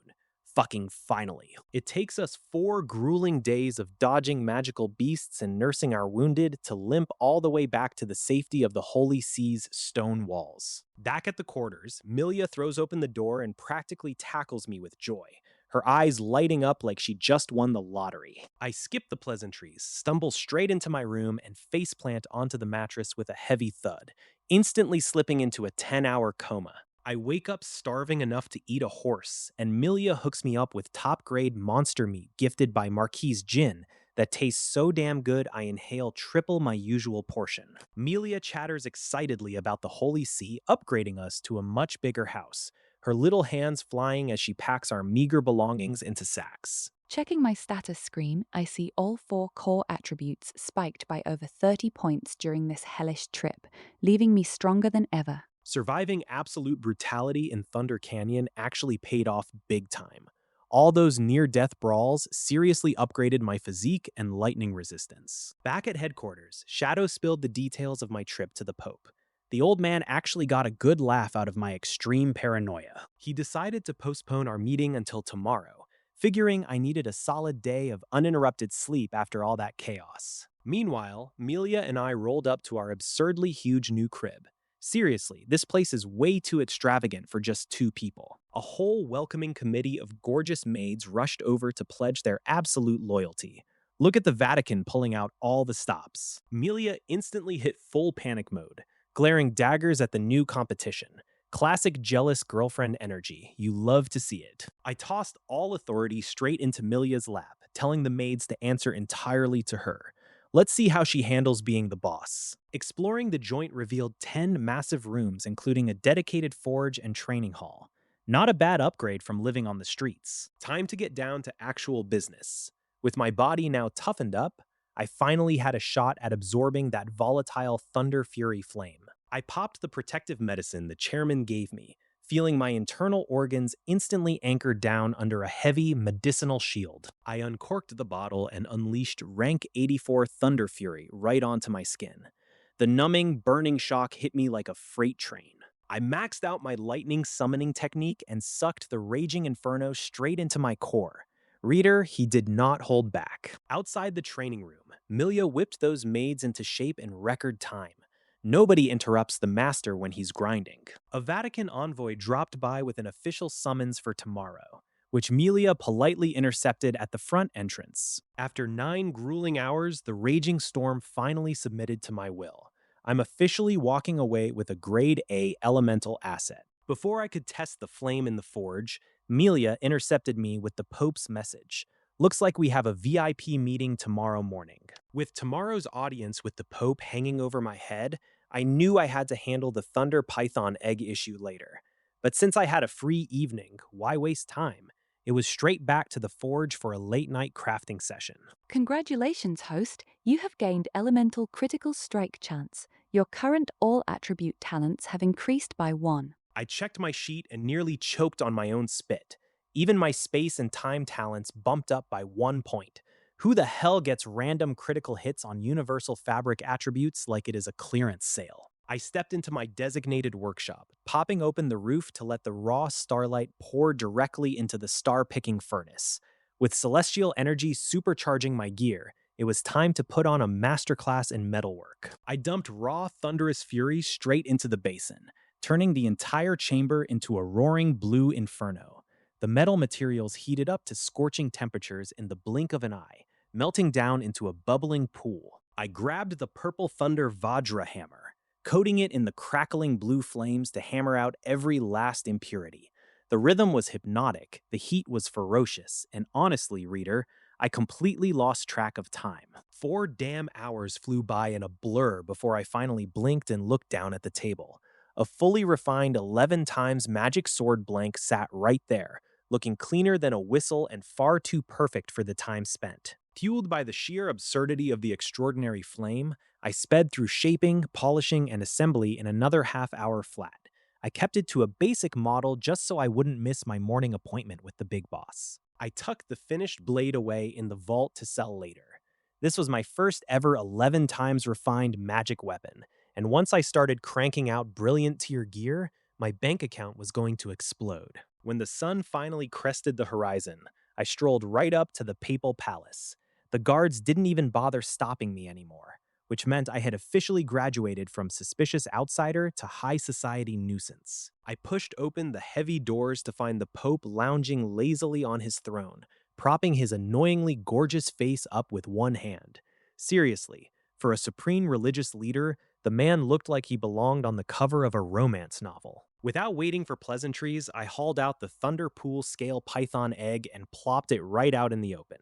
Fucking finally. It takes us 4 grueling days of dodging magical beasts and nursing our wounded to limp all the way back to the safety of the Holy Sea's stone walls. Back at the quarters, Milia throws open the door and practically tackles me with joy, her eyes lighting up like she just won the lottery. I skip the pleasantries, stumble straight into my room, and faceplant onto the mattress with a heavy thud, instantly slipping into a 10-hour coma. I wake up starving enough to eat a horse, and Milia hooks me up with top-grade monster meat gifted by Marquise Gin that tastes so damn good I inhale triple my usual portion. Milia chatters excitedly about the Holy See upgrading us to a much bigger house, her little hands flying as she packs our meager belongings into sacks. Checking my status screen, I see all 4 core attributes spiked by over 30 points during this hellish trip, leaving me stronger than ever. Surviving absolute brutality in Thunder Canyon actually paid off big time. All those near-death brawls seriously upgraded my physique and lightning resistance. Back at headquarters, Shadow spilled the details of my trip to the Pope. The old man actually got a good laugh out of my extreme paranoia. He decided to postpone our meeting until tomorrow, figuring I needed a solid day of uninterrupted sleep after all that chaos. Meanwhile, Melia and I rolled up to our absurdly huge new crib. Seriously, this place is way too extravagant for just 2 people. A whole welcoming committee of gorgeous maids rushed over to pledge their absolute loyalty. Look at the Vatican pulling out all the stops. Melia instantly hit full panic mode, glaring daggers at the new competition. Classic jealous girlfriend energy. You love to see it. I tossed all authority straight into Milia's lap, telling the maids to answer entirely to her. Let's see how she handles being the boss. Exploring the joint revealed 10 massive rooms, including a dedicated forge and training hall. Not a bad upgrade from living on the streets. Time to get down to actual business. With my body now toughened up, I finally had a shot at absorbing that volatile Thunder Fury flame. I popped the protective medicine the chairman gave me, feeling my internal organs instantly anchored down under a heavy medicinal shield. I uncorked the bottle and unleashed rank 84 Thunder Fury right onto my skin. The numbing, burning shock hit me like a freight train. I maxed out my lightning summoning technique and sucked the raging inferno straight into my core. Reader, he did not hold back. Outside the training room, Milia whipped those maids into shape in record time. Nobody interrupts the master when he's grinding. A Vatican envoy dropped by with an official summons for tomorrow, which Melia politely intercepted at the front entrance. After 9 grueling hours, the raging storm finally submitted to my will. I'm officially walking away with a grade A elemental asset. Before I could test the flame in the forge, Melia intercepted me with the Pope's message. Looks like we have a VIP meeting tomorrow morning. With tomorrow's audience with the Pope hanging over my head, I knew I had to handle the Thunder Python egg issue later. But since I had a free evening, why waste time? It was straight back to the forge for a late night crafting session. Congratulations, host. You have gained Elemental Critical Strike Chance. Your current all attribute talents have increased by 1. I checked my sheet and nearly choked on my own spit. Even my space and time talents bumped up by 1 point. Who the hell gets random critical hits on universal fabric attributes like it is a clearance sale? I stepped into my designated workshop, popping open the roof to let the raw starlight pour directly into the star-picking furnace. With celestial energy supercharging my gear, it was time to put on a masterclass in metalwork. I dumped raw thunderous fury straight into the basin, turning the entire chamber into a roaring blue inferno. The metal materials heated up to scorching temperatures in the blink of an eye, melting down into a bubbling pool. I grabbed the purple thunder Vajra hammer, coating it in the crackling blue flames to hammer out every last impurity. The rhythm was hypnotic, the heat was ferocious, and honestly, reader, I completely lost track of time. 4 damn hours flew by in a blur before I finally blinked and looked down at the table. A fully refined 11 times magic sword blank sat right there, looking cleaner than a whistle and far too perfect for the time spent. Fueled by the sheer absurdity of the extraordinary flame, I sped through shaping, polishing, and assembly in another half-hour flat. I kept it to a basic model just so I wouldn't miss my morning appointment with the big boss. I tucked the finished blade away in the vault to sell later. This was my first ever 11 times refined magic weapon, and once I started cranking out brilliant tier gear, my bank account was going to explode. When the sun finally crested the horizon, I strolled right up to the Papal Palace. The guards didn't even bother stopping me anymore, which meant I had officially graduated from suspicious outsider to high society nuisance. I pushed open the heavy doors to find the Pope lounging lazily on his throne, propping his annoyingly gorgeous face up with one hand. Seriously, for a supreme religious leader, the man looked like he belonged on the cover of a romance novel. Without waiting for pleasantries, I hauled out the Thunderpool scale python egg and plopped it right out in the open.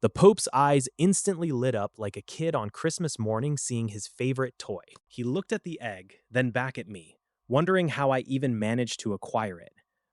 The Pope's eyes instantly lit up like a kid on Christmas morning seeing his favorite toy. He looked at the egg, then back at me, wondering how I even managed to acquire it.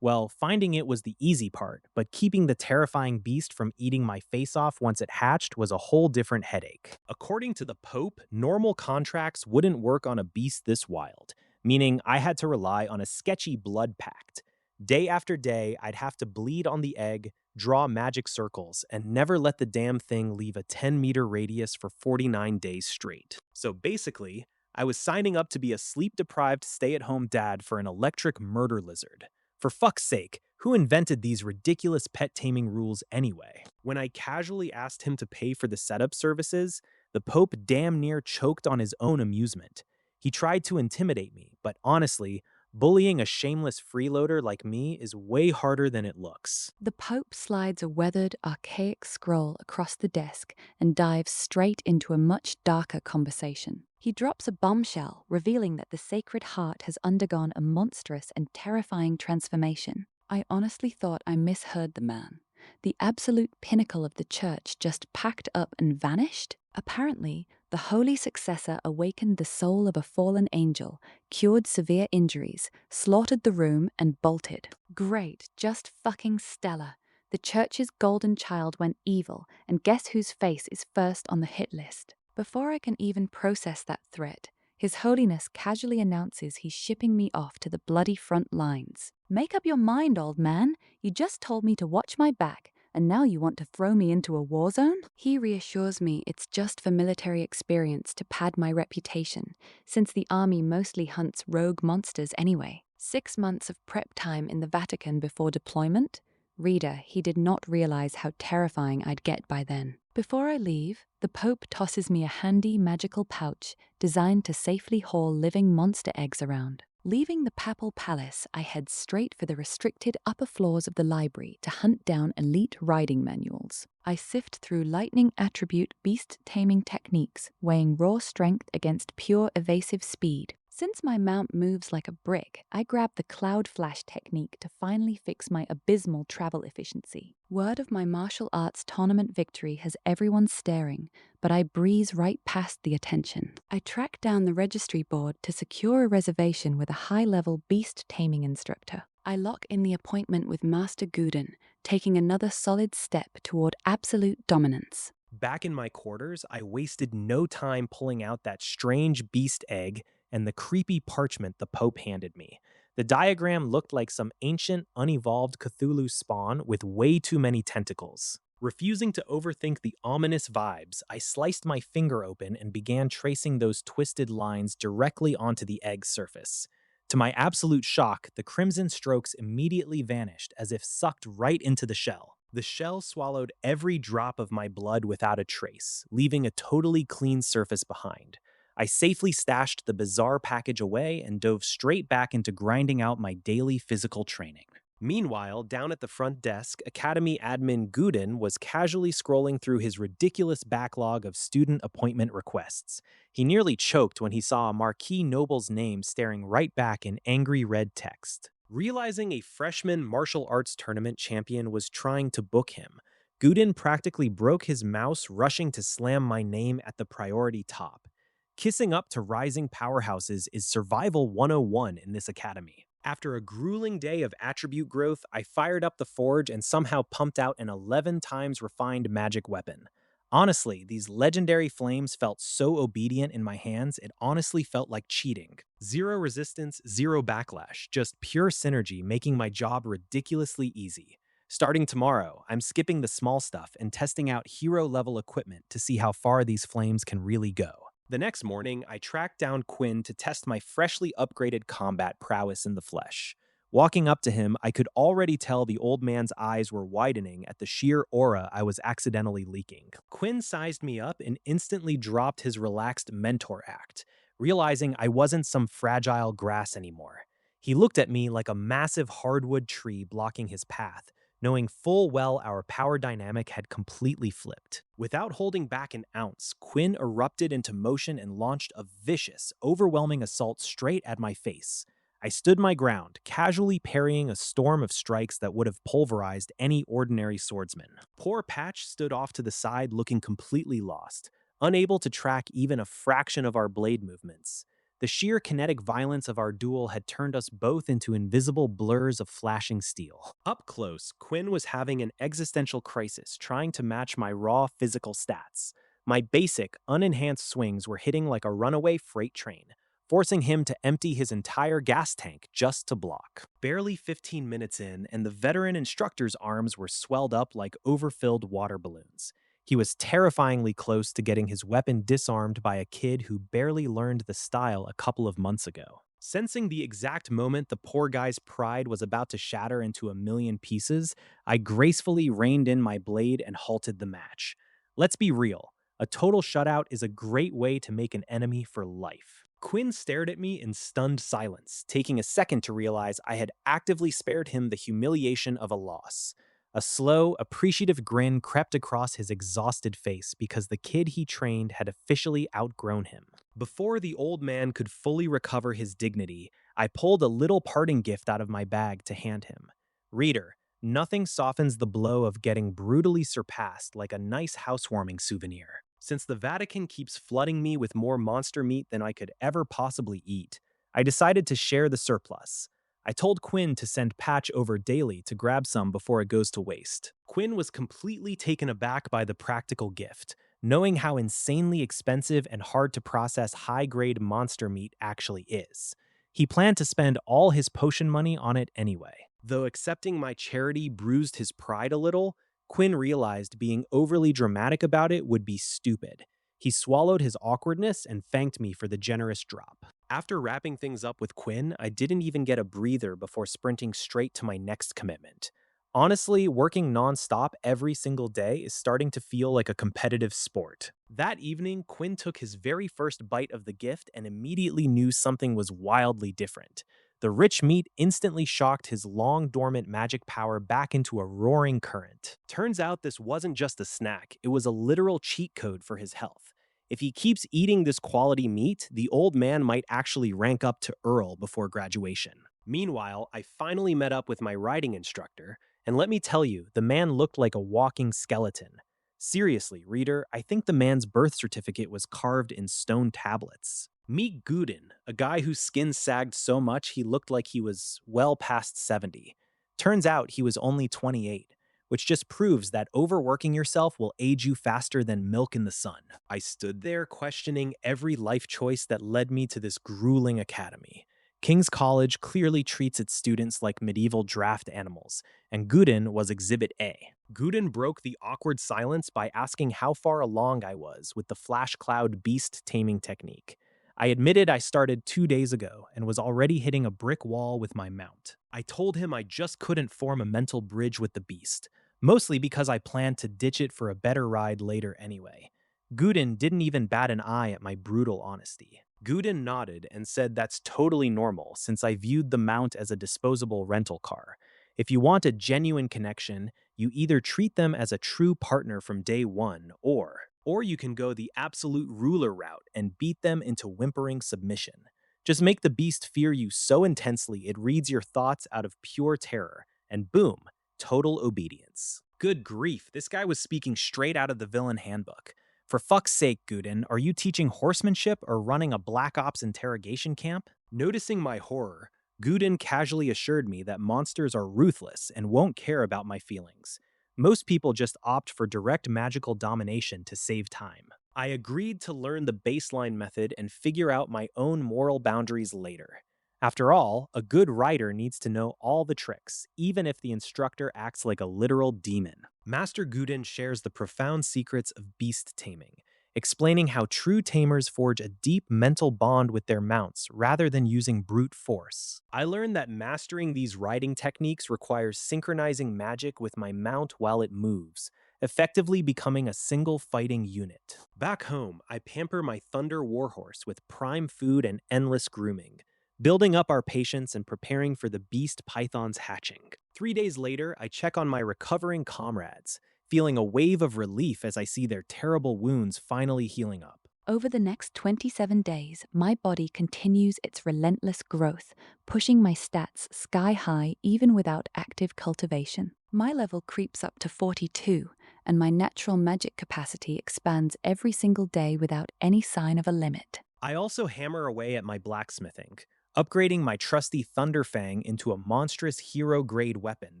Well, finding it was the easy part, but keeping the terrifying beast from eating my face off once it hatched was a whole different headache. According to the Pope, normal contracts wouldn't work on a beast this wild, meaning I had to rely on a sketchy blood pact. Day after day, I'd have to bleed on the egg, draw magic circles, and never let the damn thing leave a 10-meter radius for 49 days straight. So basically, I was signing up to be a sleep-deprived stay-at-home dad for an electric murder lizard. For fuck's sake, who invented these ridiculous pet taming rules anyway? When I casually asked him to pay for the setup services, the Pope damn near choked on his own amusement. He tried to intimidate me, but honestly, bullying a shameless freeloader like me is way harder than it looks. The Pope slides a weathered, archaic scroll across the desk and dives straight into a much darker conversation. He drops a bombshell, revealing that the Sacred Heart has undergone a monstrous and terrifying transformation. I honestly thought I misheard the man. The absolute pinnacle of the church just packed up and vanished? Apparently, the holy successor awakened the soul of a fallen angel, cured severe injuries, slaughtered the room, and bolted. Great, just fucking stellar. The church's golden child went evil, and guess whose face is first on the hit list? Before I can even process that threat, His Holiness casually announces he's shipping me off to the bloody front lines. Make up your mind, old man. You just told me to watch my back, and now you want to throw me into a war zone? He reassures me it's just for military experience to pad my reputation, since the army mostly hunts rogue monsters anyway. 6 months of prep time in the Vatican before deployment? Reader, he did not realize how terrifying I'd get by then. Before I leave, the Pope tosses me a handy magical pouch designed to safely haul living monster eggs around. Leaving the Papal Palace, I head straight for the restricted upper floors of the library to hunt down elite riding manuals. I sift through lightning attribute beast taming techniques, weighing raw strength against pure evasive speed. Since my mount moves like a brick, I grab the cloud flash technique to finally fix my abysmal travel efficiency. Word of my martial arts tournament victory has everyone staring, but I breeze right past the attention. I track down the registry board to secure a reservation with a high-level beast taming instructor. I lock in the appointment with Master Guden, taking another solid step toward absolute dominance. Back in my quarters, I wasted no time pulling out that strange beast egg and the creepy parchment the Pope handed me. The diagram looked like some ancient, unevolved Cthulhu spawn with way too many tentacles. Refusing to overthink the ominous vibes, I sliced my finger open and began tracing those twisted lines directly onto the egg's surface. To my absolute shock, the crimson strokes immediately vanished as if sucked right into the shell. The shell swallowed every drop of my blood without a trace, leaving a totally clean surface behind. I safely stashed the bizarre package away and dove straight back into grinding out my daily physical training. Meanwhile, down at the front desk, Academy admin Guden was casually scrolling through his ridiculous backlog of student appointment requests. He nearly choked when he saw a marquee noble's name staring right back in angry red text. Realizing a freshman martial arts tournament champion was trying to book him, Guden practically broke his mouse rushing to slam my name at the priority top. Kissing up to rising powerhouses is survival 101 in this academy. After a grueling day of attribute growth, I fired up the forge and somehow pumped out an 11 times refined magic weapon. Honestly, these legendary flames felt so obedient in my hands, it honestly felt like cheating. Zero resistance, zero backlash, just pure synergy, making my job ridiculously easy. Starting tomorrow, I'm skipping the small stuff and testing out hero-level equipment to see how far these flames can really go. The next morning, I tracked down Quinn to test my freshly upgraded combat prowess in the flesh. Walking up to him, I could already tell the old man's eyes were widening at the sheer aura I was accidentally leaking. Quinn sized me up and instantly dropped his relaxed mentor act, realizing I wasn't some fragile grass anymore. He looked at me like a massive hardwood tree blocking his path, knowing full well our power dynamic had completely flipped. Without holding back an ounce, Quinn erupted into motion and launched a vicious, overwhelming assault straight at my face. I stood my ground, casually parrying a storm of strikes that would have pulverized any ordinary swordsman. Poor Patch stood off to the side looking completely lost, unable to track even a fraction of our blade movements. The sheer kinetic violence of our duel had turned us both into invisible blurs of flashing steel. Up close, Quinn was having an existential crisis trying to match my raw physical stats. My basic, unenhanced swings were hitting like a runaway freight train, forcing him to empty his entire gas tank just to block. Barely 15 minutes in, and the veteran instructor's arms were swelled up like overfilled water balloons. He was terrifyingly close to getting his weapon disarmed by a kid who barely learned the style a couple of months ago. Sensing the exact moment the poor guy's pride was about to shatter into a million pieces, I gracefully reined in my blade and halted the match. Let's be real, a total shutout is a great way to make an enemy for life. Quinn stared at me in stunned silence, taking a second to realize I had actively spared him the humiliation of a loss. A slow, appreciative grin crept across his exhausted face because the kid he trained had officially outgrown him. Before the old man could fully recover his dignity, I pulled a little parting gift out of my bag to hand him. Reader, nothing softens the blow of getting brutally surpassed like a nice housewarming souvenir. Since the Vatican keeps flooding me with more monster meat than I could ever possibly eat, I decided to share the surplus. I told Quinn to send Patch over daily to grab some before it goes to waste. Quinn was completely taken aback by the practical gift, knowing how insanely expensive and hard to process high-grade monster meat actually is. He planned to spend all his potion money on it anyway. Though accepting my charity bruised his pride a little, Quinn realized being overly dramatic about it would be stupid. He swallowed his awkwardness and thanked me for the generous drop. After wrapping things up with Quinn, I didn't even get a breather before sprinting straight to my next commitment. Honestly, working non-stop every single day is starting to feel like a competitive sport. That evening, Quinn took his very first bite of the gift and immediately knew something was wildly different. The rich meat instantly shocked his long-dormant magic power back into a roaring current. Turns out this wasn't just a snack, it was a literal cheat code for his health. If he keeps eating this quality meat, the old man might actually rank up to Earl before graduation. Meanwhile, I finally met up with my riding instructor, and let me tell you, the man looked like a walking skeleton. Seriously, reader, I think the man's birth certificate was carved in stone tablets. Meet Gudin, a guy whose skin sagged so much he looked like he was well past 70. Turns out he was only 28, which just proves that overworking yourself will age you faster than milk in the sun. I stood there questioning every life choice that led me to this grueling academy. King's College clearly treats its students like medieval draft animals, and Gudin was Exhibit A. Gudin broke the awkward silence by asking how far along I was with the flash cloud beast taming technique. I admitted I started 2 days ago and was already hitting a brick wall with my mount. I told him I just couldn't form a mental bridge with the beast, mostly because I planned to ditch it for a better ride later anyway. Gudin didn't even bat an eye at my brutal honesty. Gudin nodded and said that's totally normal since I viewed the mount as a disposable rental car. If you want a genuine connection, you either treat them as a true partner from day one, or you can go the absolute ruler route and beat them into whimpering submission. Just make the beast fear you so intensely it reads your thoughts out of pure terror, and boom, total obedience. Good grief, this guy was speaking straight out of the villain handbook. For fuck's sake, Gudin, are you teaching horsemanship or running a Black Ops interrogation camp? Noticing my horror, Gudin casually assured me that monsters are ruthless and won't care about my feelings. Most people just opt for direct magical domination to save time. I agreed to learn the baseline method and figure out my own moral boundaries later. After all, a good rider needs to know all the tricks, even if the instructor acts like a literal demon. Master Gudin shares the profound secrets of beast taming, explaining how true tamers forge a deep mental bond with their mounts rather than using brute force. I learned that mastering these riding techniques requires synchronizing magic with my mount while it moves, effectively becoming a single fighting unit. Back home, I pamper my Thunder Warhorse with prime food and endless grooming, building up our patience and preparing for the beast python's hatching. 3 days later, I check on my recovering comrades, feeling a wave of relief as I see their terrible wounds finally healing up. Over the next 27 days, my body continues its relentless growth, pushing my stats sky high even without active cultivation. My level creeps up to 42, and my natural magic capacity expands every single day without any sign of a limit. I also hammer away at my blacksmithing, upgrading my trusty Thunderfang into a monstrous hero-grade weapon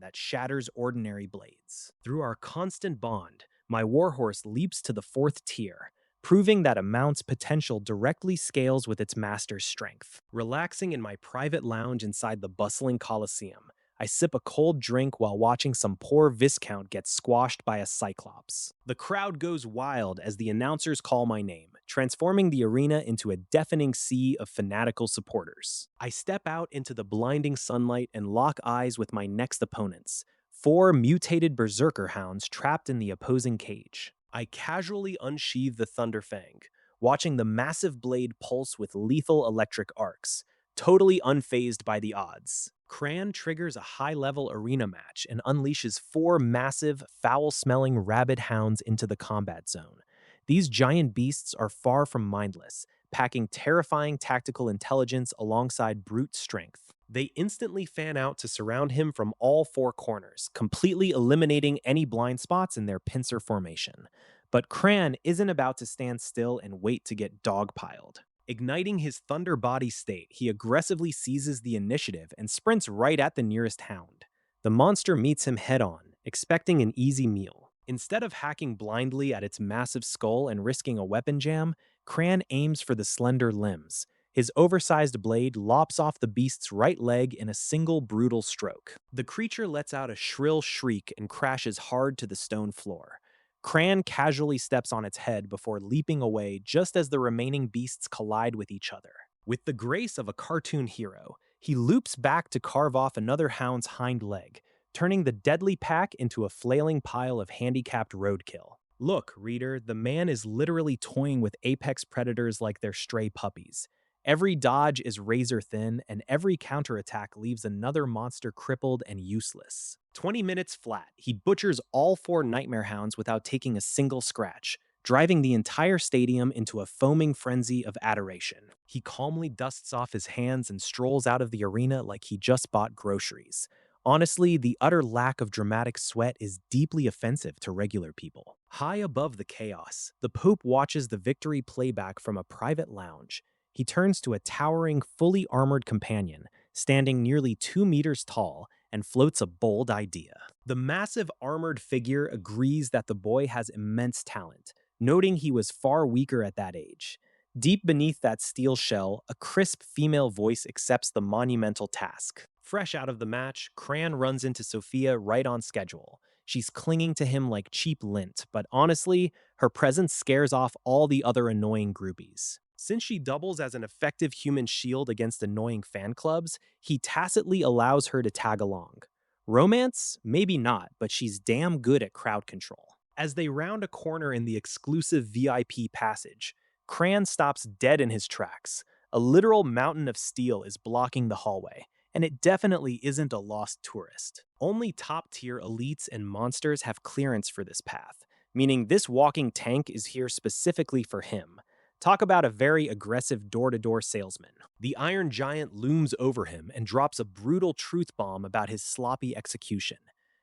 that shatters ordinary blades. Through our constant bond, my warhorse leaps to the 4th tier, proving that a mount's potential directly scales with its master's strength. Relaxing in my private lounge inside the bustling Colosseum, I sip a cold drink while watching some poor Viscount get squashed by a Cyclops. The crowd goes wild as the announcers call my name, transforming the arena into a deafening sea of fanatical supporters. I step out into the blinding sunlight and lock eyes with my next opponents, 4 mutated berserker hounds trapped in the opposing cage. I casually unsheathe the Thunderfang, watching the massive blade pulse with lethal electric arcs, totally unfazed by the odds. Cran triggers a high-level arena match and unleashes 4 massive, foul-smelling rabid hounds into the combat zone. These giant beasts are far from mindless, packing terrifying tactical intelligence alongside brute strength. They instantly fan out to surround him from all 4 corners, completely eliminating any blind spots in their pincer formation. But Cran isn't about to stand still and wait to get dogpiled. Igniting his thunder body state, he aggressively seizes the initiative and sprints right at the nearest hound. The monster meets him head-on, expecting an easy meal. Instead of hacking blindly at its massive skull and risking a weapon jam, Cran aims for the slender limbs. His oversized blade lops off the beast's right leg in a single brutal stroke. The creature lets out a shrill shriek and crashes hard to the stone floor. Cran casually steps on its head before leaping away just as the remaining beasts collide with each other. With the grace of a cartoon hero, he loops back to carve off another hound's hind leg, turning the deadly pack into a flailing pile of handicapped roadkill. Look, reader, the man is literally toying with apex predators like they're stray puppies. Every dodge is razor thin, and every counterattack leaves another monster crippled and useless. 20 minutes flat, he butchers all 4 nightmare hounds without taking a single scratch, driving the entire stadium into a foaming frenzy of adoration. He calmly dusts off his hands and strolls out of the arena like he just bought groceries. Honestly, the utter lack of dramatic sweat is deeply offensive to regular people. High above the chaos, the Pope watches the victory playback from a private lounge. He turns to a towering, fully armored companion, standing nearly 2 meters tall, and floats a bold idea. The massive armored figure agrees that the boy has immense talent, noting he was far weaker at that age. Deep beneath that steel shell, a crisp female voice accepts the monumental task. Fresh out of the match, Cran runs into Sophia right on schedule. She's clinging to him like cheap lint, but honestly, her presence scares off all the other annoying groupies. Since she doubles as an effective human shield against annoying fan clubs, he tacitly allows her to tag along. Romance? Maybe not, but she's damn good at crowd control. As they round a corner in the exclusive VIP passage, Cran stops dead in his tracks. A literal mountain of steel is blocking the hallway, and it definitely isn't a lost tourist. Only top-tier elites and monsters have clearance for this path, meaning this walking tank is here specifically for him. Talk about a very aggressive door-to-door salesman. The Iron Giant looms over him and drops a brutal truth bomb about his sloppy execution.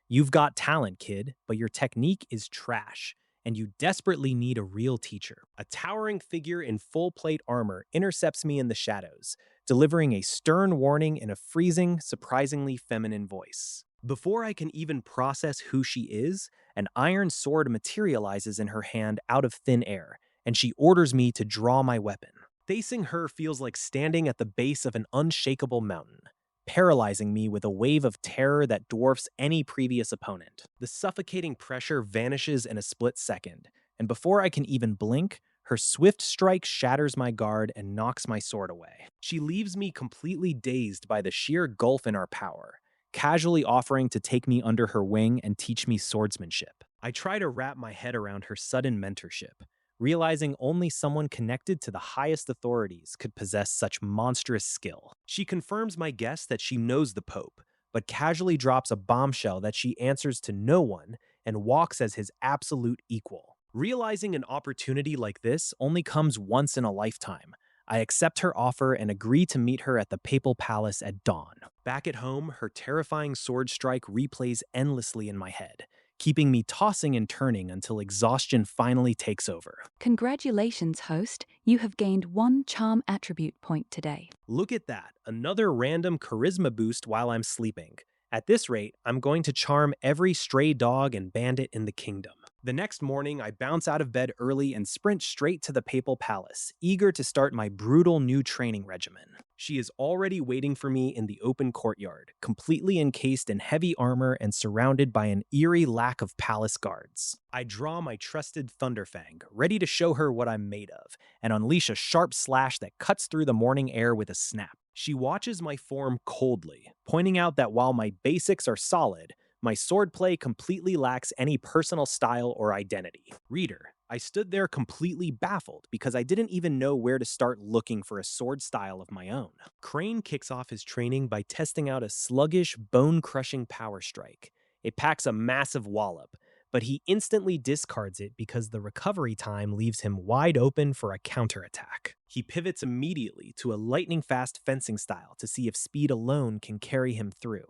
You've got talent, kid, but your technique is trash, and you desperately need a real teacher. A towering figure in full plate armor intercepts me in the shadows, delivering a stern warning in a freezing, surprisingly feminine voice. Before I can even process who she is, an iron sword materializes in her hand out of thin air, and she orders me to draw my weapon. Facing her feels like standing at the base of an unshakable mountain, paralyzing me with a wave of terror that dwarfs any previous opponent. The suffocating pressure vanishes in a split second, and before I can even blink, her swift strike shatters my guard and knocks my sword away. She leaves me completely dazed by the sheer gulf in our power, casually offering to take me under her wing and teach me swordsmanship. I try to wrap my head around her sudden mentorship, realizing only someone connected to the highest authorities could possess such monstrous skill. She confirms my guess that she knows the Pope, but casually drops a bombshell that she answers to no one and walks as his absolute equal. Realizing an opportunity like this only comes once in a lifetime, I accept her offer and agree to meet her at the Papal Palace at dawn. Back at home, her terrifying sword strike replays endlessly in my head, keeping me tossing and turning until exhaustion finally takes over. Congratulations, host. You have gained 1 charm attribute point today. Look at that, another random charisma boost while I'm sleeping. At this rate, I'm going to charm every stray dog and bandit in the kingdom. The next morning, I bounce out of bed early and sprint straight to the Papal Palace, eager to start my brutal new training regimen. She is already waiting for me in the open courtyard, completely encased in heavy armor and surrounded by an eerie lack of palace guards. I draw my trusted Thunderfang, ready to show her what I'm made of, and unleash a sharp slash that cuts through the morning air with a snap. She watches my form coldly, pointing out that while my basics are solid, my swordplay completely lacks any personal style or identity. Reader, I stood there completely baffled because I didn't even know where to start looking for a sword style of my own. Crane kicks off his training by testing out a sluggish, bone-crushing power strike. It packs a massive wallop, but he instantly discards it because the recovery time leaves him wide open for a counterattack. He pivots immediately to a lightning-fast fencing style to see if speed alone can carry him through.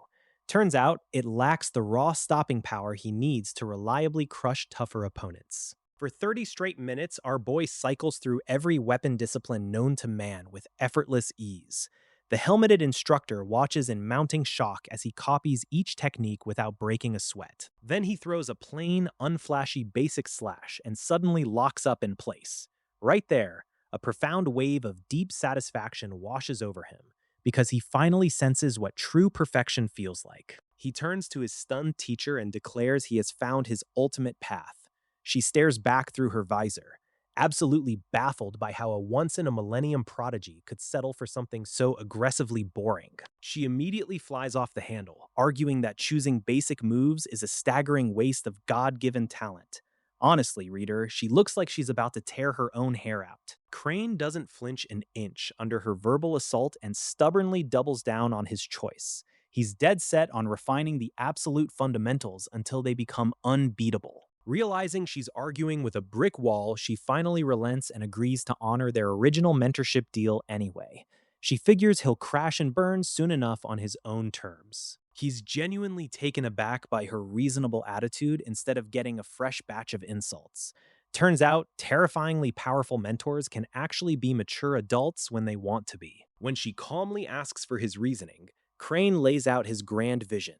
Turns out, it lacks the raw stopping power he needs to reliably crush tougher opponents. For 30 straight minutes, our boy cycles through every weapon discipline known to man with effortless ease. The helmeted instructor watches in mounting shock as he copies each technique without breaking a sweat. Then he throws a plain, unflashy basic slash and suddenly locks up in place. Right there, a profound wave of deep satisfaction washes over him, because he finally senses what true perfection feels like. He turns to his stunned teacher and declares he has found his ultimate path. She stares back through her visor, absolutely baffled by how a once-in-a-millennium prodigy could settle for something so aggressively boring. She immediately flies off the handle, arguing that choosing basic moves is a staggering waste of God-given talent. Honestly, reader, she looks like she's about to tear her own hair out. Crane doesn't flinch an inch under her verbal assault and stubbornly doubles down on his choice. He's dead set on refining the absolute fundamentals until they become unbeatable. Realizing she's arguing with a brick wall, she finally relents and agrees to honor their original mentorship deal anyway. She figures he'll crash and burn soon enough on his own terms. He's genuinely taken aback by her reasonable attitude instead of getting a fresh batch of insults. Turns out, terrifyingly powerful mentors can actually be mature adults when they want to be. When she calmly asks for his reasoning, Crane lays out his grand vision.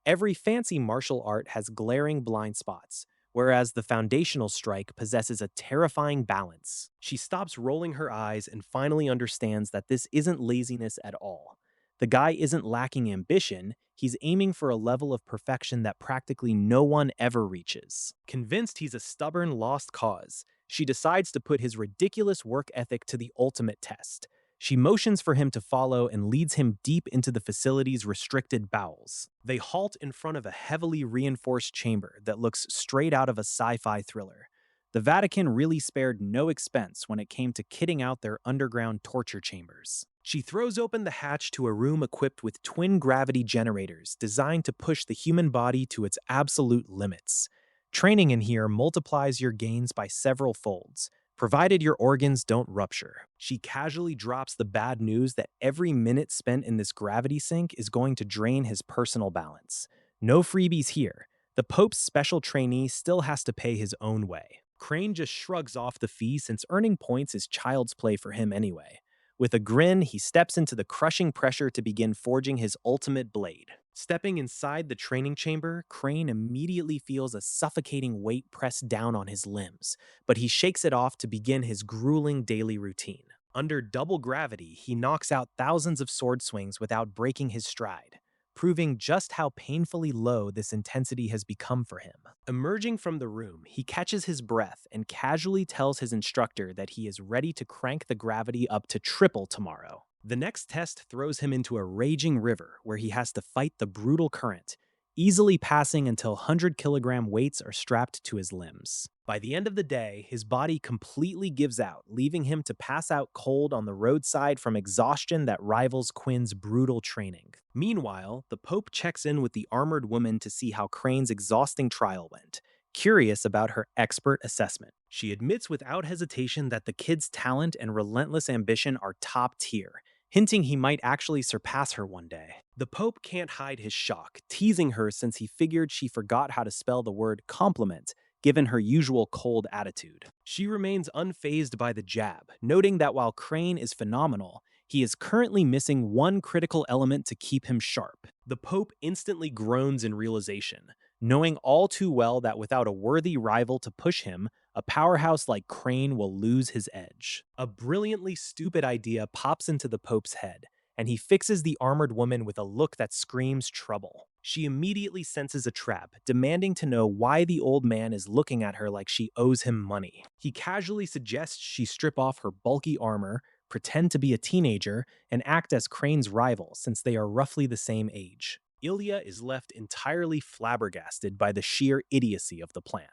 Every fancy martial art has glaring blind spots, whereas the foundational strike possesses a terrifying balance. She stops rolling her eyes and finally understands that this isn't laziness at all. The guy isn't lacking ambition, he's aiming for a level of perfection that practically no one ever reaches. Convinced he's a stubborn, lost cause, she decides to put his ridiculous work ethic to the ultimate test. She motions for him to follow and leads him deep into the facility's restricted bowels. They halt in front of a heavily reinforced chamber that looks straight out of a sci-fi thriller. The Vatican really spared no expense when it came to kitting out their underground torture chambers. She throws open the hatch to a room equipped with twin gravity generators designed to push the human body to its absolute limits. Training in here multiplies your gains by several folds, provided your organs don't rupture. She casually drops the bad news that every minute spent in this gravity sink is going to drain his personal balance. No freebies here. The Pope's special trainee still has to pay his own way. Crane just shrugs off the fee since earning points is child's play for him anyway. With a grin, he steps into the crushing pressure to begin forging his ultimate blade. Stepping inside the training chamber, Crane immediately feels a suffocating weight press down on his limbs, but he shakes it off to begin his grueling daily routine. Under double gravity, he knocks out thousands of sword swings without breaking his stride, proving just how painfully low this intensity has become for him. Emerging from the room, he catches his breath and casually tells his instructor that he is ready to crank the gravity up to triple tomorrow. The next test throws him into a raging river where he has to fight the brutal current, easily passing until 100-kilogram weights are strapped to his limbs. By the end of the day, his body completely gives out, leaving him to pass out cold on the roadside from exhaustion that rivals Quinn's brutal training. Meanwhile, the Pope checks in with the armored woman to see how Crane's exhausting trial went, curious about her expert assessment. She admits without hesitation that the kid's talent and relentless ambition are top tier, hinting he might actually surpass her one day. The Pope can't hide his shock, teasing her since he figured she forgot how to spell the word compliment, given her usual cold attitude. She remains unfazed by the jab, noting that while Crane is phenomenal, he is currently missing one critical element to keep him sharp. The Pope instantly groans in realization, knowing all too well that without a worthy rival to push him, a powerhouse like Crane will lose his edge. A brilliantly stupid idea pops into the Pope's head, and he fixes the armored woman with a look that screams trouble. She immediately senses a trap, demanding to know why the old man is looking at her like she owes him money. He casually suggests she strip off her bulky armor, pretend to be a teenager, and act as Crane's rival since they are roughly the same age. Ilya is left entirely flabbergasted by the sheer idiocy of the plan,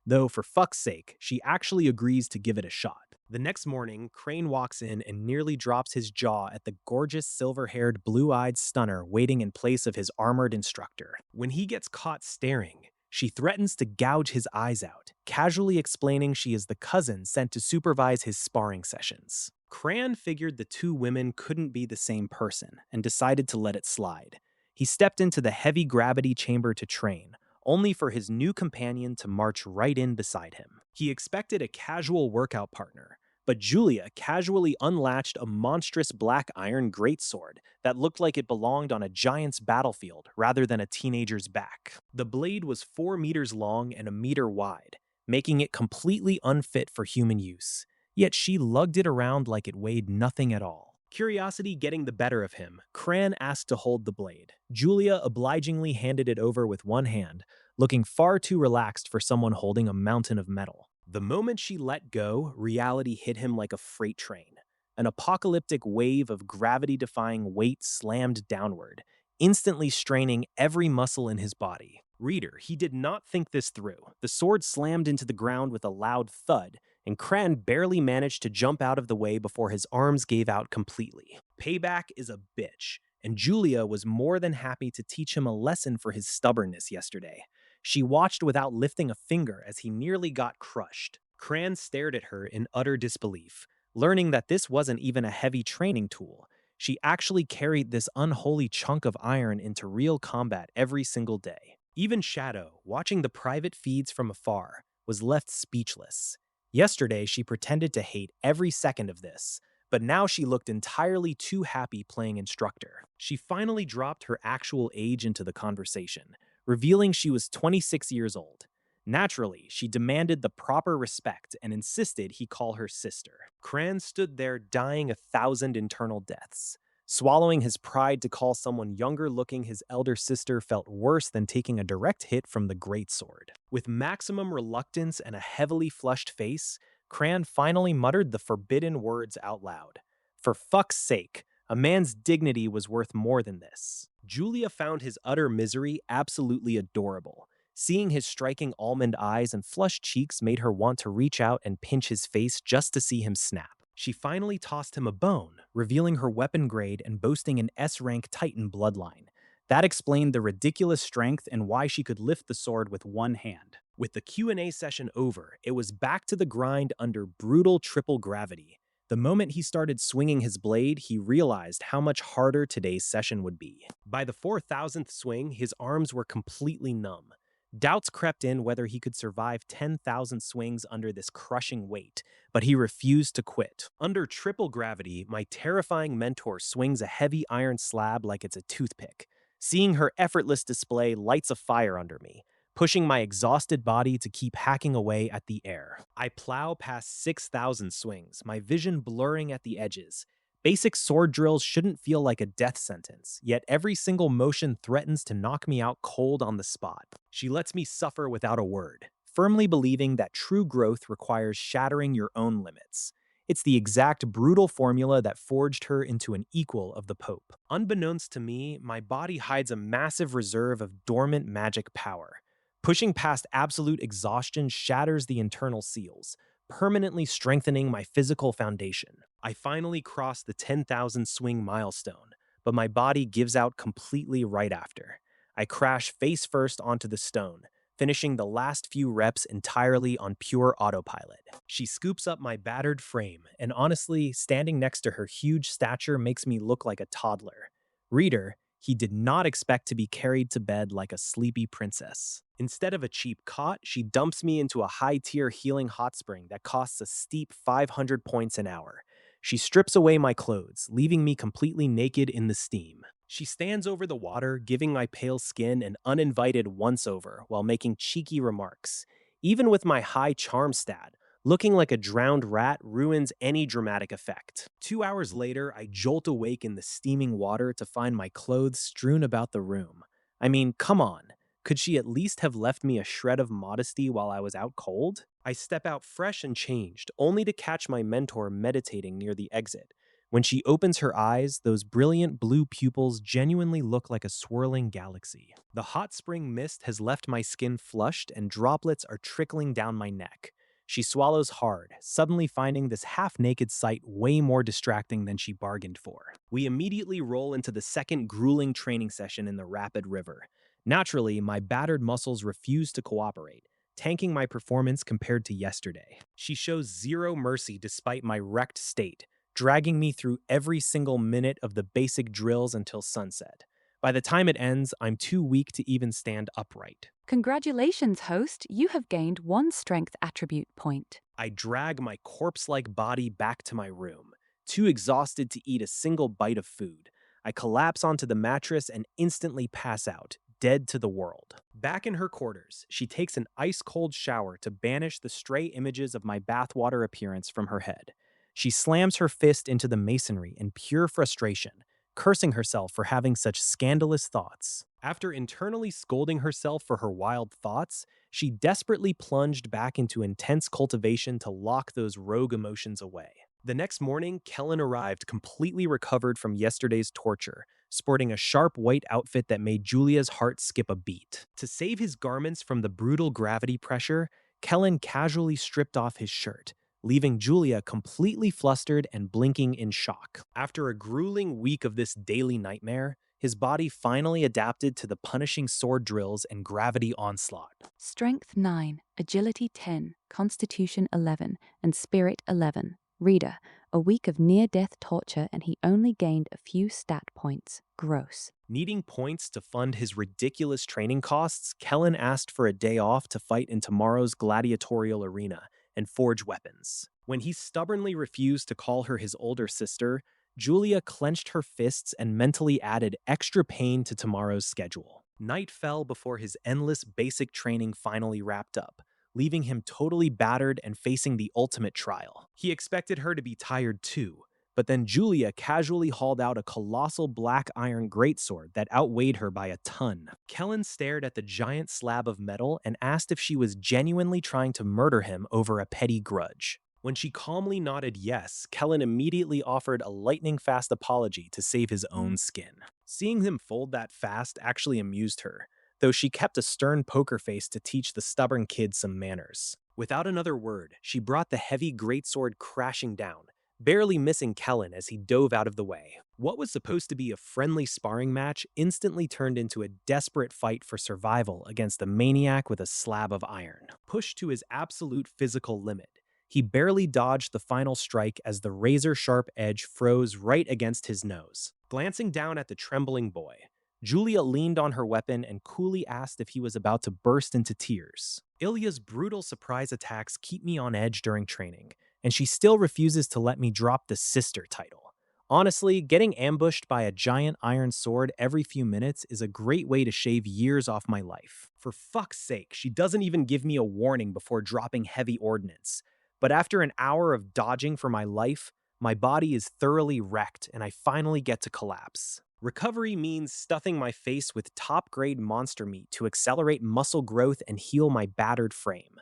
though for fuck's sake, she actually agrees to give it a shot. The next morning, Crane walks in and nearly drops his jaw at the gorgeous silver-haired, blue-eyed stunner waiting in place of his armored instructor. When he gets caught staring, she threatens to gouge his eyes out, casually explaining she is the cousin sent to supervise his sparring sessions. Cran figured the two women couldn't be the same person and decided to let it slide. He stepped into the heavy gravity chamber to train, only for his new companion to march right in beside him. He expected a casual workout partner, but Julia casually unlatched a monstrous black iron greatsword that looked like it belonged on a giant's battlefield rather than a teenager's back. The blade was 4 meters long and a meter wide, making it completely unfit for human use. Yet she lugged it around like it weighed nothing at all. Curiosity getting the better of him, Cran asked to hold the blade. Julia obligingly handed it over with one hand, looking far too relaxed for someone holding a mountain of metal. The moment she let go, reality hit him like a freight train. An apocalyptic wave of gravity-defying weight slammed downward, instantly straining every muscle in his body. Reader, he did not think this through. The sword slammed into the ground with a loud thud, and Cran barely managed to jump out of the way before his arms gave out completely. Payback is a bitch, and Julia was more than happy to teach him a lesson for his stubbornness yesterday. She watched without lifting a finger as he nearly got crushed. Cran stared at her in utter disbelief, learning that this wasn't even a heavy training tool. She actually carried this unholy chunk of iron into real combat every single day. Even Shadow, watching the private feeds from afar, was left speechless. Yesterday, she pretended to hate every second of this, but now she looked entirely too happy playing instructor. She finally dropped her actual age into the conversation, revealing she was 26 years old. Naturally, she demanded the proper respect and insisted he call her sister. Cran stood there dying 1,000 internal deaths. Swallowing his pride to call someone younger looking his elder sister felt worse than taking a direct hit from the greatsword. With maximum reluctance and a heavily flushed face, Cran finally muttered the forbidden words out loud. For fuck's sake, a man's dignity was worth more than this. Julia found his utter misery absolutely adorable. Seeing his striking almond eyes and flushed cheeks made her want to reach out and pinch his face just to see him snap. She finally tossed him a bone, revealing her weapon grade and boasting an S-rank Titan bloodline. That explained the ridiculous strength and why she could lift the sword with one hand. With the Q&A session over, it was back to the grind under brutal triple gravity. The moment he started swinging his blade, he realized how much harder today's session would be. By the 4,000th swing, his arms were completely numb. Doubts crept in whether he could survive 10,000 swings under this crushing weight, but he refused to quit. Under triple gravity, my terrifying mentor swings a heavy iron slab like it's a toothpick. Seeing her effortless display lights a fire under me, pushing my exhausted body to keep hacking away at the air. I plow past 6,000 swings, my vision blurring at the edges. Basic sword drills shouldn't feel like a death sentence, yet every single motion threatens to knock me out cold on the spot. She lets me suffer without a word, firmly believing that true growth requires shattering your own limits. It's the exact brutal formula that forged her into an equal of the Pope. Unbeknownst to me, my body hides a massive reserve of dormant magic power. Pushing past absolute exhaustion shatters the internal seals, permanently strengthening my physical foundation. I finally cross the 10,000 swing milestone, but my body gives out completely right after. I crash face first onto the stone, finishing the last few reps entirely on pure autopilot. She scoops up my battered frame, and honestly, standing next to her huge stature makes me look like a toddler. Reader, he did not expect to be carried to bed like a sleepy princess. Instead of a cheap cot, she dumps me into a high-tier healing hot spring that costs a steep 500 points an hour. She strips away my clothes, leaving me completely naked in the steam. She stands over the water, giving my pale skin an uninvited once-over while making cheeky remarks. Even with my high charm stat, looking like a drowned rat ruins any dramatic effect. 2 hours later, I jolt awake in the steaming water to find my clothes strewn about the room. I mean, come on. Could she at least have left me a shred of modesty while I was out cold? I step out fresh and changed, only to catch my mentor meditating near the exit. When she opens her eyes, those brilliant blue pupils genuinely look like a swirling galaxy. The hot spring mist has left my skin flushed and droplets are trickling down my neck. She swallows hard, suddenly finding this half-naked sight way more distracting than she bargained for. We immediately roll into the second grueling training session in the rapid river. Naturally, my battered muscles refuse to cooperate, tanking my performance compared to yesterday. She shows zero mercy despite my wrecked state, dragging me through every single minute of the basic drills until sunset. By the time it ends, I'm too weak to even stand upright. Congratulations, host. You have gained 1 strength attribute point. I drag my corpse-like body back to my room, too exhausted to eat a single bite of food. I collapse onto the mattress and instantly pass out, dead to the world. Back in her quarters, she takes an ice-cold shower to banish the stray images of my bathwater appearance from her head. She slams her fist into the masonry in pure frustration, cursing herself for having such scandalous thoughts. After internally scolding herself for her wild thoughts, she desperately plunged back into intense cultivation to lock those rogue emotions away. The next morning, Kellen arrived completely recovered from yesterday's torture, sporting a sharp white outfit that made Julia's heart skip a beat. To save his garments from the brutal gravity pressure, Kellen casually stripped off his shirt, leaving Julia completely flustered and blinking in shock. After a grueling week of this daily nightmare, His body finally adapted to the punishing sword drills and gravity onslaught. Strength 9, Agility 10, Constitution 11, and Spirit 11. Reader, a week of near-death torture and he only gained a few stat points. Gross. Needing points to fund his ridiculous training costs, Kellen asked for a day off to fight in tomorrow's gladiatorial arena and forge weapons. When he stubbornly refused to call her his older sister, Julia clenched her fists and mentally added extra pain to tomorrow's schedule. Night fell before his endless basic training finally wrapped up, leaving him totally battered and facing the ultimate trial. He expected her to be tired too, but then Julia casually hauled out a colossal black iron greatsword that outweighed her by a ton. Kellen stared at the giant slab of metal and asked if she was genuinely trying to murder him over a petty grudge. When she calmly nodded yes, Kellen immediately offered a lightning-fast apology to save his own skin. Seeing him fold that fast actually amused her, though she kept a stern poker face to teach the stubborn kid some manners. Without another word, she brought the heavy greatsword crashing down, barely missing Kellen as he dove out of the way. What was supposed to be a friendly sparring match instantly turned into a desperate fight for survival against a maniac with a slab of iron. Pushed to his absolute physical limit, he barely dodged the final strike as the razor-sharp edge froze right against his nose. Glancing down at the trembling boy, Julia leaned on her weapon and coolly asked if he was about to burst into tears. Ilya's brutal surprise attacks keep me on edge during training, and she still refuses to let me drop the sister title. Honestly, getting ambushed by a giant iron sword every few minutes is a great way to shave years off my life. For fuck's sake, she doesn't even give me a warning before dropping heavy ordnance. But after an hour of dodging for my life, my body is thoroughly wrecked and I finally get to collapse. Recovery means stuffing my face with top-grade monster meat to accelerate muscle growth and heal my battered frame.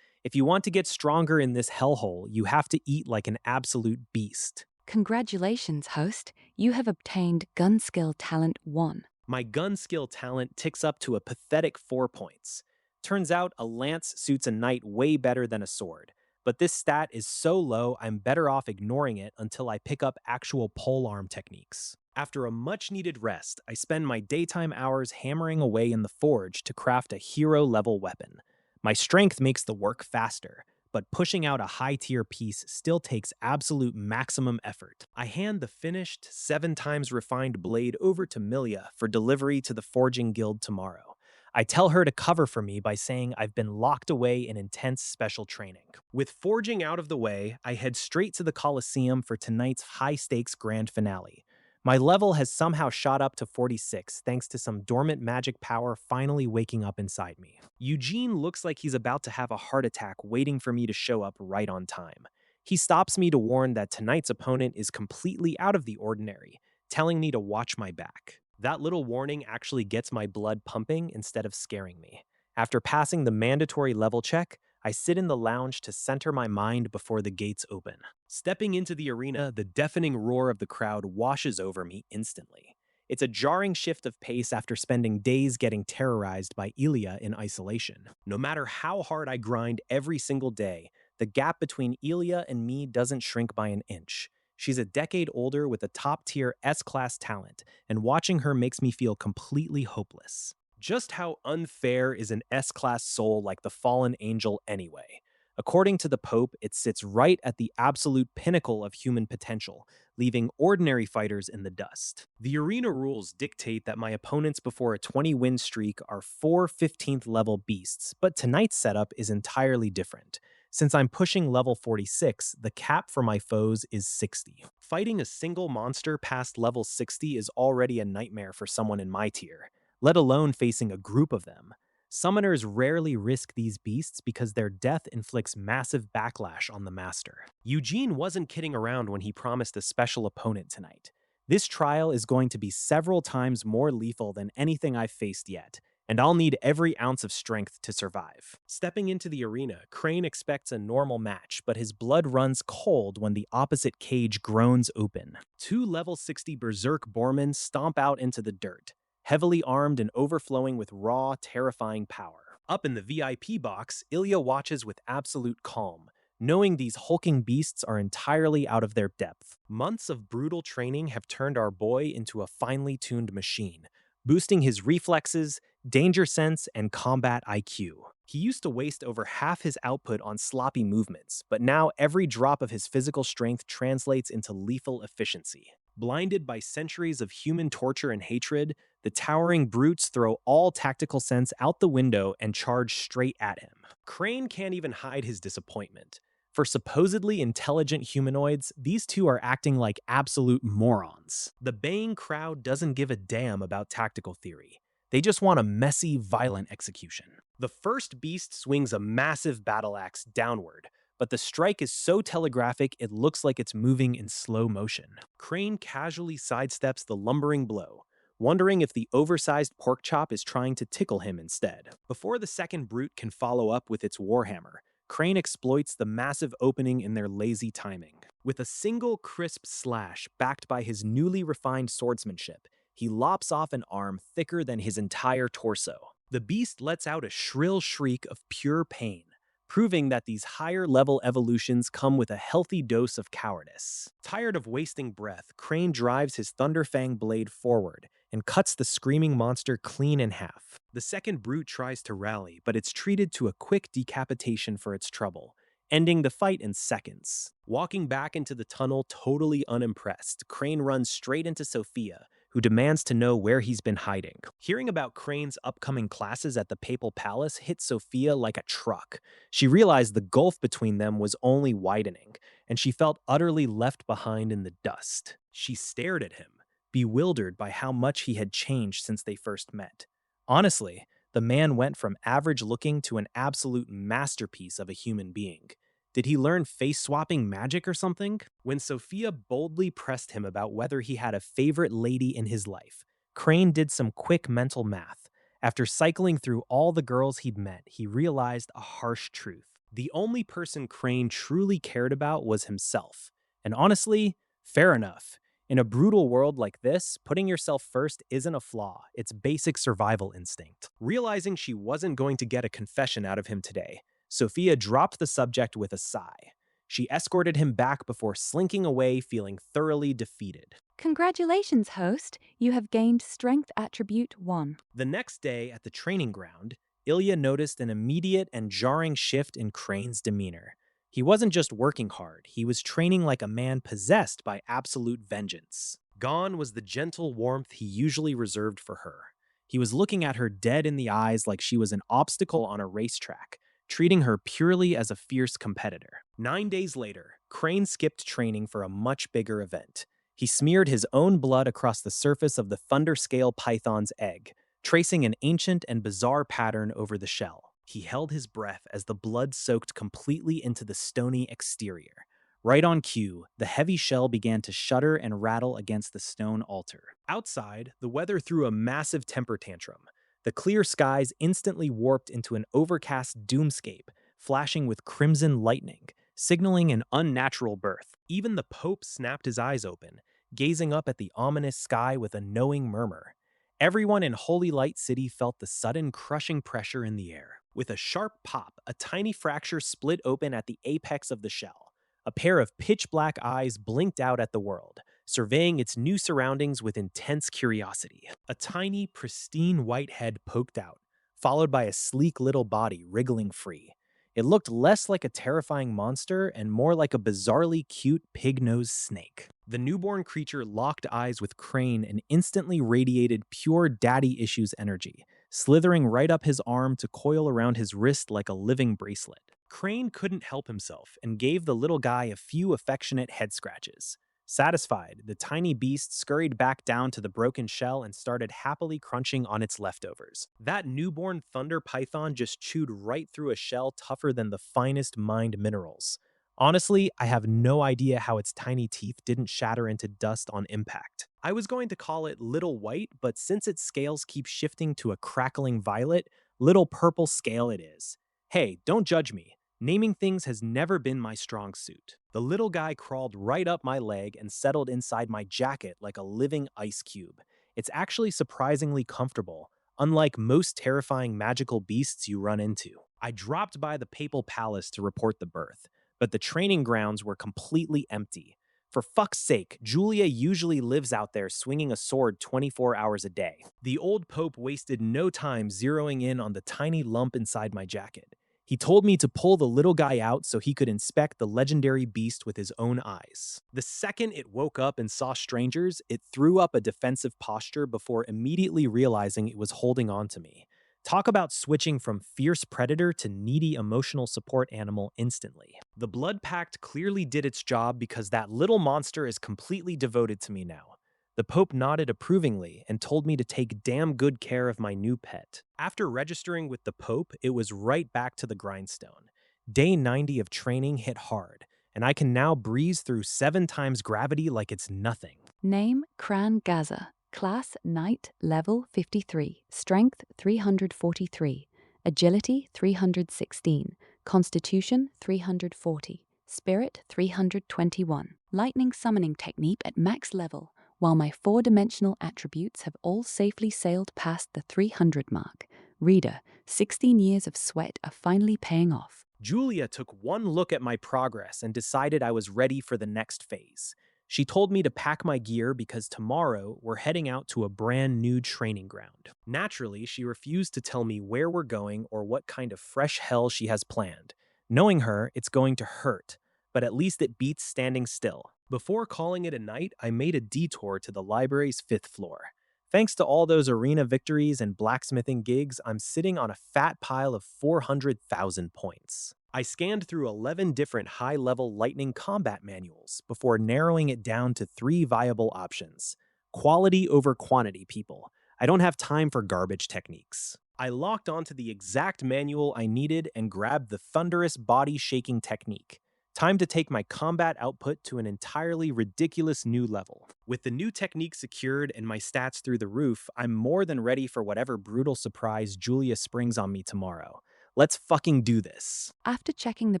If you want to get stronger in this hellhole, you have to eat like an absolute beast. Congratulations, host. You have obtained Gun Skill Talent 1. My gun skill talent ticks up to a pathetic 4 points. Turns out a lance suits a knight way better than a sword, but this stat is so low I'm better off ignoring it until I pick up actual polearm techniques. After a much-needed rest, I spend my daytime hours hammering away in the forge to craft a hero-level weapon. My strength makes the work faster, but pushing out a high-tier piece still takes absolute maximum effort. I hand the finished, 7 times refined blade over to Milia for delivery to the Forging Guild tomorrow. I tell her to cover for me by saying I've been locked away in intense special training. With forging out of the way, I head straight to the Colosseum for tonight's high-stakes grand finale. My level has somehow shot up to 46 thanks to some dormant magic power finally waking up inside me. Eugene looks like he's about to have a heart attack waiting for me to show up right on time. He stops me to warn that tonight's opponent is completely out of the ordinary, telling me to watch my back. That little warning actually gets my blood pumping instead of scaring me. After passing the mandatory level check, I sit in the lounge to center my mind before the gates open. Stepping into the arena, the deafening roar of the crowd washes over me instantly. It's a jarring shift of pace after spending days getting terrorized by Ilya in isolation. No matter how hard I grind every single day, the gap between Ilya and me doesn't shrink by an inch. She's a decade older with a top-tier S-class talent, and watching her makes me feel completely hopeless. Just how unfair is an S-class soul like the fallen angel anyway? According to the Pope, it sits right at the absolute pinnacle of human potential, leaving ordinary fighters in the dust. The arena rules dictate that my opponents before a 20-win streak are 4 15th level beasts, but tonight's setup is entirely different. Since I'm pushing level 46, the cap for my foes is 60. Fighting a single monster past level 60 is already a nightmare for someone in my tier, let alone facing a group of them. Summoners rarely risk these beasts because their death inflicts massive backlash on the master. Eugene wasn't kidding around when he promised a special opponent tonight. This trial is going to be several times more lethal than anything I've faced yet, and I'll need every ounce of strength to survive. Stepping into the arena, Crane expects a normal match, but his blood runs cold when the opposite cage groans open. 2 level 60 Berserk Bohrmen stomp out into the dirt, heavily armed and overflowing with raw, terrifying power. Up in the VIP box, Ilya watches with absolute calm, knowing these hulking beasts are entirely out of their depth. Months of brutal training have turned our boy into a finely tuned machine, boosting his reflexes, danger sense, and combat IQ. He used to waste over half his output on sloppy movements, but now every drop of his physical strength translates into lethal efficiency. Blinded by centuries of human torture and hatred, the towering brutes throw all tactical sense out the window and charge straight at him. Crane can't even hide his disappointment. For supposedly intelligent humanoids, these two are acting like absolute morons. The baying crowd doesn't give a damn about tactical theory. They just want a messy, violent execution. The first beast swings a massive battle axe downward, but the strike is so telegraphic it looks like it's moving in slow motion. Crane casually sidesteps the lumbering blow, wondering if the oversized pork chop is trying to tickle him instead. Before the second brute can follow up with its warhammer, Crane exploits the massive opening in their lazy timing. With a single crisp slash backed by his newly refined swordsmanship, he lops off an arm thicker than his entire torso. The beast lets out a shrill shriek of pure pain, proving that these higher-level evolutions come with a healthy dose of cowardice. Tired of wasting breath, Crane drives his Thunderfang blade forward and cuts the screaming monster clean in half. The second brute tries to rally, but it's treated to a quick decapitation for its trouble, ending the fight in seconds. Walking back into the tunnel totally unimpressed, Crane runs straight into Sophia, who demands to know where he's been hiding. Hearing about Crane's upcoming classes at the Papal Palace hit Sophia like a truck. She realized the gulf between them was only widening, and she felt utterly left behind in the dust. She stared at him, bewildered by how much he had changed since they first met. Honestly, the man went from average-looking to an absolute masterpiece of a human being. Did he learn face-swapping magic or something? When Sophia boldly pressed him about whether he had a favorite lady in his life, Crane did some quick mental math. After cycling through all the girls he'd met, he realized a harsh truth. The only person Crane truly cared about was himself. And honestly, fair enough. In a brutal world like this, putting yourself first isn't a flaw, it's basic survival instinct. Realizing she wasn't going to get a confession out of him today, Sophia dropped the subject with a sigh. She escorted him back before slinking away, feeling thoroughly defeated. Congratulations, host. You have gained Strength Attribute 1. The next day at the training ground, Ilya noticed an immediate and jarring shift in Crane's demeanor. He wasn't just working hard, he was training like a man possessed by absolute vengeance. Gone was the gentle warmth he usually reserved for her. He was looking at her dead in the eyes like she was an obstacle on a racetrack, treating her purely as a fierce competitor. 9 days later, Crane skipped training for a much bigger event. He smeared his own blood across the surface of the Thunderscale python's egg, tracing an ancient and bizarre pattern over the shell. He held his breath as the blood soaked completely into the stony exterior. Right on cue, the heavy shell began to shudder and rattle against the stone altar. Outside, the weather threw a massive temper tantrum. The clear skies instantly warped into an overcast doomscape, flashing with crimson lightning, signaling an unnatural birth. Even the Pope snapped his eyes open, gazing up at the ominous sky with a knowing murmur. Everyone in Holy Light City felt the sudden crushing pressure in the air. With a sharp pop, a tiny fracture split open at the apex of the shell. A pair of pitch-black eyes blinked out at the world, surveying its new surroundings with intense curiosity. A tiny, pristine white head poked out, followed by a sleek little body wriggling free. It looked less like a terrifying monster and more like a bizarrely cute pig-nosed snake. The newborn creature locked eyes with Crane and instantly radiated pure daddy issues energy, slithering right up his arm to coil around his wrist like a living bracelet. Crane couldn't help himself and gave the little guy a few affectionate head scratches. Satisfied, the tiny beast scurried back down to the broken shell and started happily crunching on its leftovers. That newborn thunder python just chewed right through a shell tougher than the finest mined minerals. Honestly, I have no idea how its tiny teeth didn't shatter into dust on impact. I was going to call it Little White, but since its scales keep shifting to a crackling violet, Little Purple Scale it is. Hey, don't judge me. Naming things has never been my strong suit. The little guy crawled right up my leg and settled inside my jacket like a living ice cube. It's actually surprisingly comfortable, unlike most terrifying magical beasts you run into. I dropped by the Papal Palace to report the birth. but the training grounds were completely empty. For fuck's sake, Julia usually lives out there swinging a sword 24 hours a day. The old pope wasted no time zeroing in on the tiny lump inside my jacket. He told me to pull the little guy out so he could inspect the legendary beast with his own eyes. The second it woke up and saw strangers, it threw up a defensive posture before immediately realizing it was holding on to me. Talk about switching from fierce predator to needy emotional support animal instantly. The Blood Pact clearly did its job because that little monster is completely devoted to me now. The Pope nodded approvingly and told me to take damn good care of my new pet. After registering with the Pope, it was right back to the grindstone. Day 90 of training hit hard, and I can now breeze through 7 times gravity like it's nothing. Name Kran Gaza. Class Knight Level 53. Strength 343. Agility 316. Constitution 340. Spirit 321. Lightning summoning technique at max level. While my 4-dimensional attributes have all safely sailed past the 300 mark. Reader, 16 years of sweat are finally paying off. Julia took one look at my progress and decided I was ready for the next phase. She told me to pack my gear because tomorrow we're heading out to a brand new training ground. Naturally, she refused to tell me where we're going or what kind of fresh hell she has planned. Knowing her, it's going to hurt, but at least it beats standing still. Before calling it a night, I made a detour to the library's 5th floor. Thanks to all those arena victories and blacksmithing gigs, I'm sitting on a fat pile of 400,000 points. I scanned through 11 different high-level lightning combat manuals before narrowing it down to 3 viable options. Quality over quantity, people. I don't have time for garbage techniques. I locked onto the exact manual I needed and grabbed the thunderous body-shaking technique. Time to take my combat output to an entirely ridiculous new level. With the new technique secured and my stats through the roof, I'm more than ready for whatever brutal surprise Julia springs on me tomorrow. Let's fucking do this. After checking the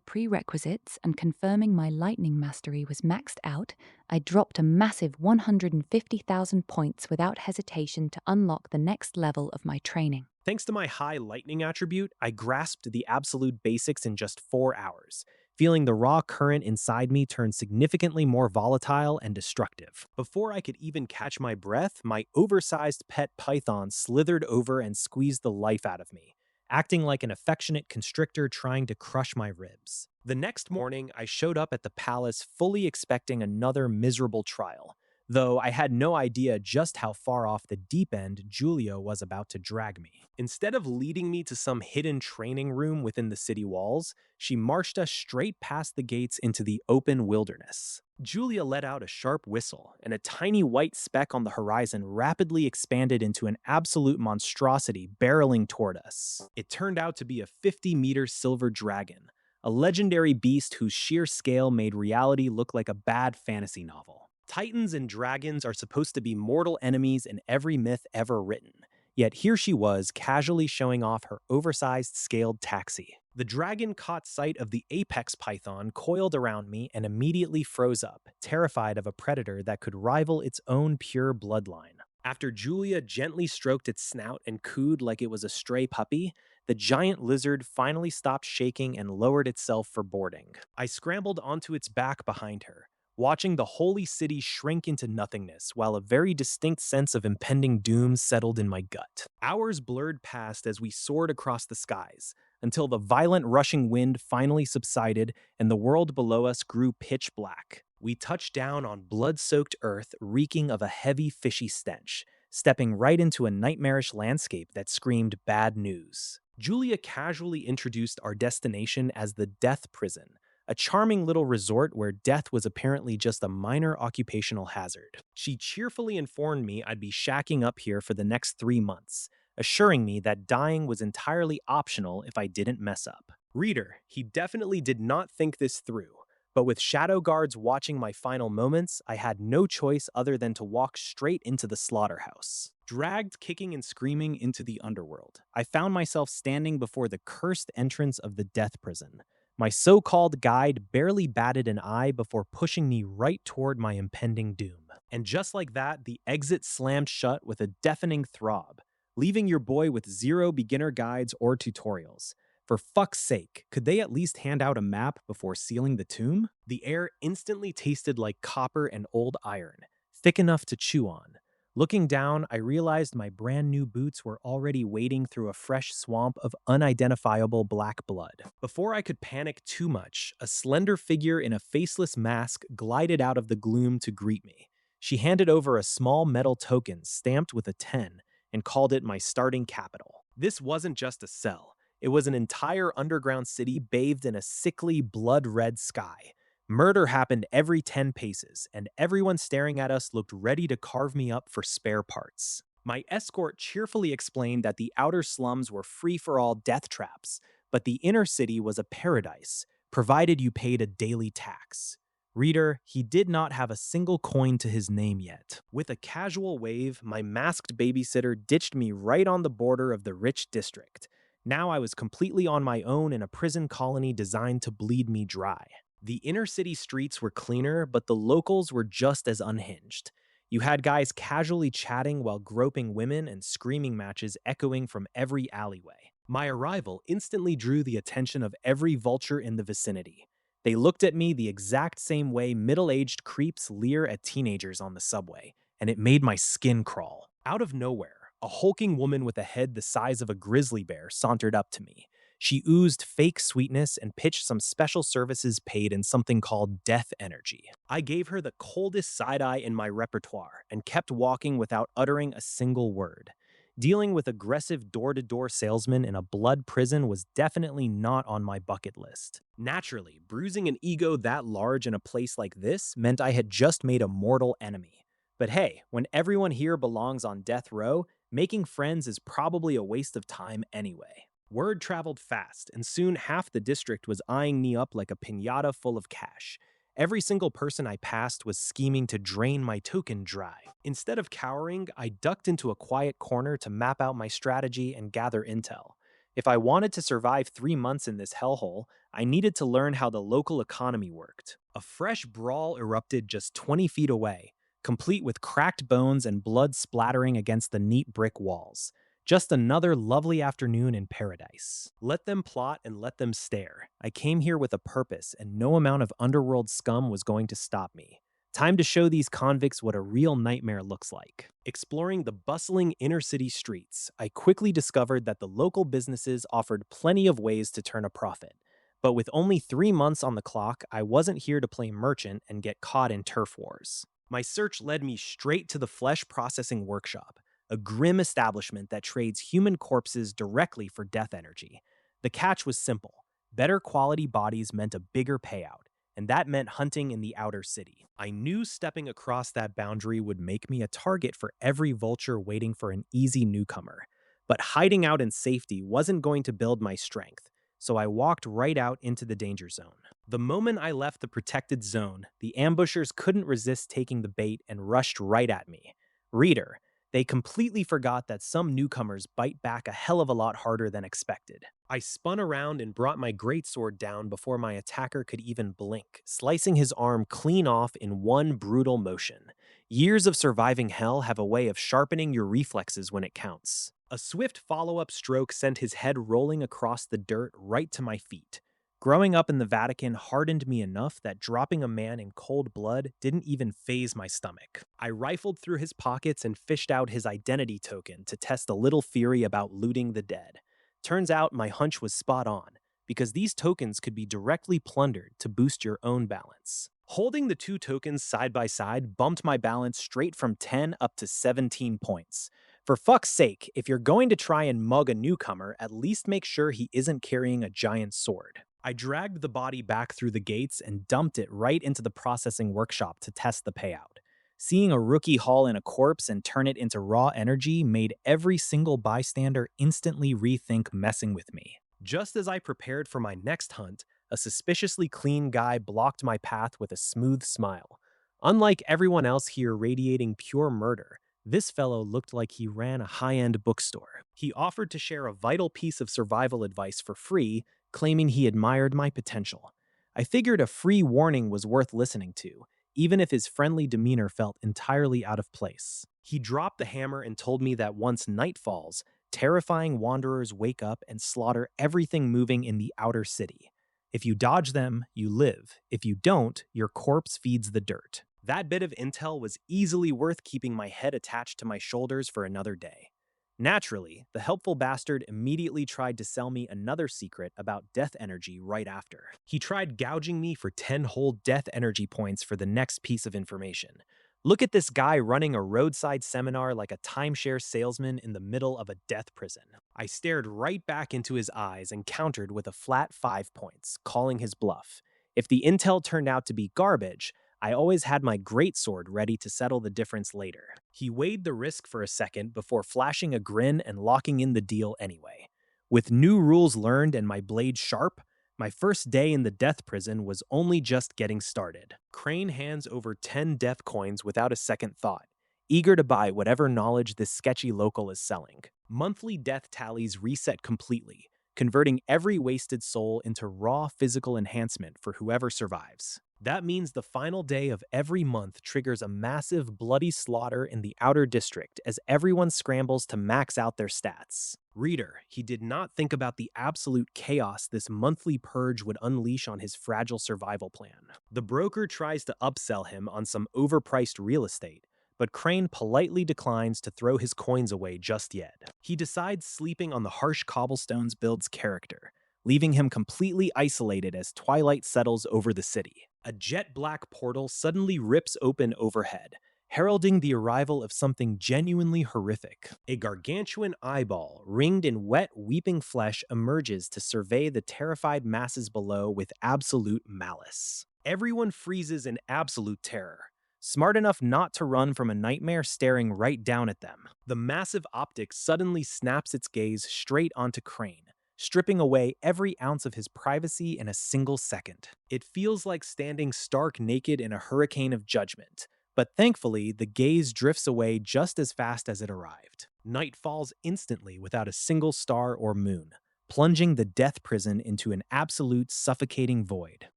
prerequisites and confirming my lightning mastery was maxed out, I dropped a massive 150,000 points without hesitation to unlock the next level of my training. Thanks to my high lightning attribute, I grasped the absolute basics in just 4 hours, feeling the raw current inside me turn significantly more volatile and destructive. Before I could even catch my breath, my oversized pet python slithered over and squeezed the life out of me, acting like an affectionate constrictor trying to crush my ribs. The next morning, I showed up at the palace fully expecting another miserable trial, though I had no idea just how far off the deep end Julia was about to drag me. Instead of leading me to some hidden training room within the city walls, she marched us straight past the gates into the open wilderness. Julia let out a sharp whistle, and a tiny white speck on the horizon rapidly expanded into an absolute monstrosity barreling toward us. It turned out to be a 50-meter silver dragon, a legendary beast whose sheer scale made reality look like a bad fantasy novel. Titans and dragons are supposed to be mortal enemies in every myth ever written, yet here she was casually showing off her oversized scaled taxi. The dragon caught sight of the apex python coiled around me and immediately froze up, terrified of a predator that could rival its own pure bloodline. After Julia gently stroked its snout and cooed like it was a stray puppy, the giant lizard finally stopped shaking and lowered itself for boarding. I scrambled onto its back behind her, watching the holy city shrink into nothingness while a very distinct sense of impending doom settled in my gut. Hours blurred past as we soared across the skies, until the violent rushing wind finally subsided and the world below us grew pitch black. We touched down on blood-soaked earth reeking of a heavy fishy stench, stepping right into a nightmarish landscape that screamed bad news. Julia casually introduced our destination as the Death Prison, a charming little resort where death was apparently just a minor occupational hazard. She cheerfully informed me I'd be shacking up here for the next 3 months, assuring me that dying was entirely optional if I didn't mess up. Reader, he definitely did not think this through, but with shadow guards watching my final moments, I had no choice other than to walk straight into the slaughterhouse. Dragged kicking and screaming into the underworld, I found myself standing before the cursed entrance of the death prison. My so-called guide barely batted an eye before pushing me right toward my impending doom. And just like that, the exit slammed shut with a deafening throb, leaving your boy with 0 beginner guides or tutorials. For fuck's sake, could they at least hand out a map before sealing the tomb? The air instantly tasted like copper and old iron, thick enough to chew on. Looking down, I realized my brand new boots were already wading through a fresh swamp of unidentifiable black blood. Before I could panic too much, a slender figure in a faceless mask glided out of the gloom to greet me. She handed over a small metal token stamped with a 10 and called it my starting capital. This wasn't just a cell. It was an entire underground city bathed in a sickly, blood-red sky. Murder happened every 10 paces, and everyone staring at us looked ready to carve me up for spare parts. My escort cheerfully explained that the outer slums were free-for-all death traps, but the inner city was a paradise, provided you paid a daily tax. Reader, he did not have a single coin to his name yet. With a casual wave, my masked babysitter ditched me right on the border of the rich district. Now I was completely on my own in a prison colony designed to bleed me dry. The inner city streets were cleaner, but the locals were just as unhinged. You had guys casually chatting while groping women and screaming matches echoing from every alleyway. My arrival instantly drew the attention of every vulture in the vicinity. They looked at me the exact same way middle-aged creeps leer at teenagers on the subway, and it made my skin crawl. Out of nowhere, a hulking woman with a head the size of a grizzly bear sauntered up to me. She oozed fake sweetness and pitched some special services paid in something called death energy. I gave her the coldest side-eye in my repertoire and kept walking without uttering a single word. Dealing with aggressive door-to-door salesmen in a blood prison was definitely not on my bucket list. Naturally, bruising an ego that large in a place like this meant I had just made a mortal enemy. But hey, when everyone here belongs on death row, making friends is probably a waste of time anyway. Word traveled fast, and soon half the district was eyeing me up like a piñata full of cash. Every single person I passed was scheming to drain my token dry. Instead of cowering, I ducked into a quiet corner to map out my strategy and gather intel. If I wanted to survive 3 months in this hellhole, I needed to learn how the local economy worked. A fresh brawl erupted just 20 feet away, complete with cracked bones and blood splattering against the neat brick walls. Just another lovely afternoon in paradise. Let them plot and let them stare. I came here with a purpose, and no amount of underworld scum was going to stop me. Time to show these convicts what a real nightmare looks like. Exploring the bustling inner city streets, I quickly discovered that the local businesses offered plenty of ways to turn a profit. But with only 3 months on the clock, I wasn't here to play merchant and get caught in turf wars. My search led me straight to the flesh processing workshop, a grim establishment that trades human corpses directly for death energy. The catch was simple. Better quality bodies meant a bigger payout, and that meant hunting in the outer city. I knew stepping across that boundary would make me a target for every vulture waiting for an easy newcomer. But hiding out in safety wasn't going to build my strength, so I walked right out into the danger zone. The moment I left the protected zone, the ambushers couldn't resist taking the bait and rushed right at me. Reader, they completely forgot that some newcomers bite back a hell of a lot harder than expected. I spun around and brought my greatsword down before my attacker could even blink, slicing his arm clean off in one brutal motion. Years of surviving hell have a way of sharpening your reflexes when it counts. A swift follow-up stroke sent his head rolling across the dirt right to my feet. Growing up in the Vatican hardened me enough that dropping a man in cold blood didn't even faze my stomach. I rifled through his pockets and fished out his identity token to test a little theory about looting the dead. Turns out my hunch was spot on, because these tokens could be directly plundered to boost your own balance. Holding the two tokens side by side bumped my balance straight from 10 up to 17 points. For fuck's sake, if you're going to try and mug a newcomer, at least make sure he isn't carrying a giant sword. I dragged the body back through the gates and dumped it right into the processing workshop to test the payout. Seeing a rookie haul in a corpse and turn it into raw energy made every single bystander instantly rethink messing with me. Just as I prepared for my next hunt, a suspiciously clean guy blocked my path with a smooth smile. Unlike everyone else here radiating pure murder, this fellow looked like he ran a high-end bookstore. He offered to share a vital piece of survival advice for free, claiming he admired my potential. I figured a free warning was worth listening to, even if his friendly demeanor felt entirely out of place. He dropped the hammer and told me that once night falls, terrifying wanderers wake up and slaughter everything moving in the outer city. If you dodge them, you live. If you don't, your corpse feeds the dirt. That bit of intel was easily worth keeping my head attached to my shoulders for another day. Naturally, the helpful bastard immediately tried to sell me another secret about death energy right after. He tried gouging me for 10 whole death energy points for the next piece of information. Look at this guy running a roadside seminar like a timeshare salesman in the middle of a death prison. I stared right back into his eyes and countered with a flat 5 points, calling his bluff. If the intel turned out to be garbage, I always had my greatsword ready to settle the difference later. He weighed the risk for a second before flashing a grin and locking in the deal anyway. With new rules learned and my blade sharp, my first day in the death prison was only just getting started. Crane hands over 10 death coins without a second thought, eager to buy whatever knowledge this sketchy local is selling. Monthly death tallies reset completely, converting every wasted soul into raw physical enhancement for whoever survives. That means the final day of every month triggers a massive bloody slaughter in the outer district as everyone scrambles to max out their stats. Reader, he did not think about the absolute chaos this monthly purge would unleash on his fragile survival plan. The broker tries to upsell him on some overpriced real estate, but Crane politely declines to throw his coins away just yet. He decides sleeping on the harsh cobblestones builds character, leaving him completely isolated as twilight settles over the city. A jet-black portal suddenly rips open overhead, heralding the arrival of something genuinely horrific. A gargantuan eyeball, ringed in wet, weeping flesh, emerges to survey the terrified masses below with absolute malice. Everyone freezes in absolute terror, smart enough not to run from a nightmare staring right down at them. The massive optics suddenly snaps its gaze straight onto Crane, stripping away every ounce of his privacy in a single second. It feels like standing stark naked in a hurricane of judgment, but thankfully, the gaze drifts away just as fast as it arrived. Night falls instantly without a single star or moon, plunging the death prison into an absolute suffocating void.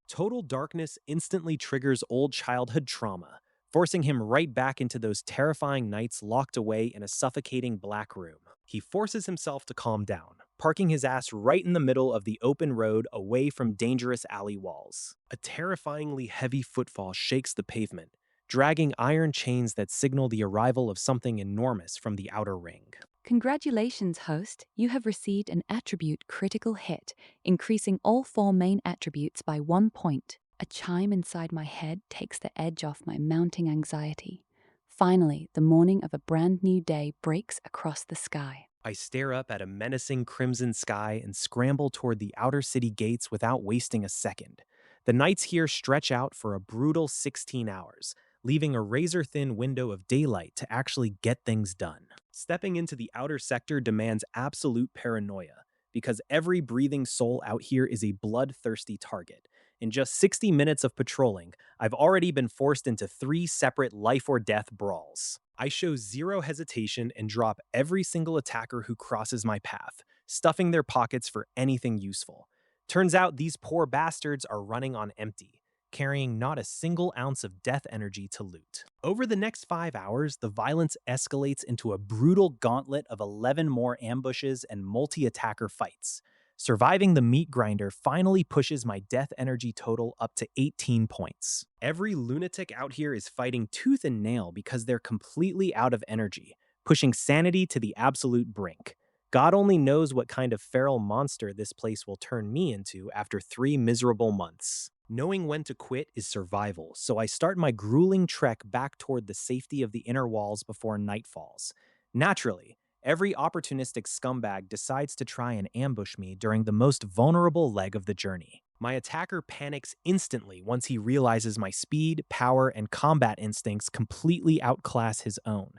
Total darkness instantly triggers old childhood trauma, forcing him right back into those terrifying nights locked away in a suffocating black room. He forces himself to calm down, parking his ass right in the middle of the open road away from dangerous alley walls. A terrifyingly heavy footfall shakes the pavement, dragging iron chains that signal the arrival of something enormous from the outer ring. Congratulations, host. You have received an attribute critical hit, increasing all 4 main attributes by 1 point. A chime inside my head takes the edge off my mounting anxiety. Finally, the morning of a brand new day breaks across the sky. I stare up at a menacing crimson sky and scramble toward the outer city gates without wasting a second. The nights here stretch out for a brutal 16 hours, leaving a razor-thin window of daylight to actually get things done. Stepping into the outer sector demands absolute paranoia, because every breathing soul out here is a bloodthirsty target. In just 60 minutes of patrolling, I've already been forced into 3 separate life-or-death brawls. I show zero hesitation and drop every single attacker who crosses my path, stuffing their pockets for anything useful. Turns out these poor bastards are running on empty, carrying not a single ounce of death energy to loot. Over the next 5 hours, the violence escalates into a brutal gauntlet of 11 more ambushes and multi-attacker fights. Surviving the meat grinder finally pushes my death energy total up to 18 points. Every lunatic out here is fighting tooth and nail because they're completely out of energy, pushing sanity to the absolute brink. God only knows what kind of feral monster this place will turn me into after 3 miserable months. Knowing when to quit is survival, so I start my grueling trek back toward the safety of the inner walls before night falls. Naturally, every opportunistic scumbag decides to try and ambush me during the most vulnerable leg of the journey. My attacker panics instantly once he realizes my speed, power, and combat instincts completely outclass his own.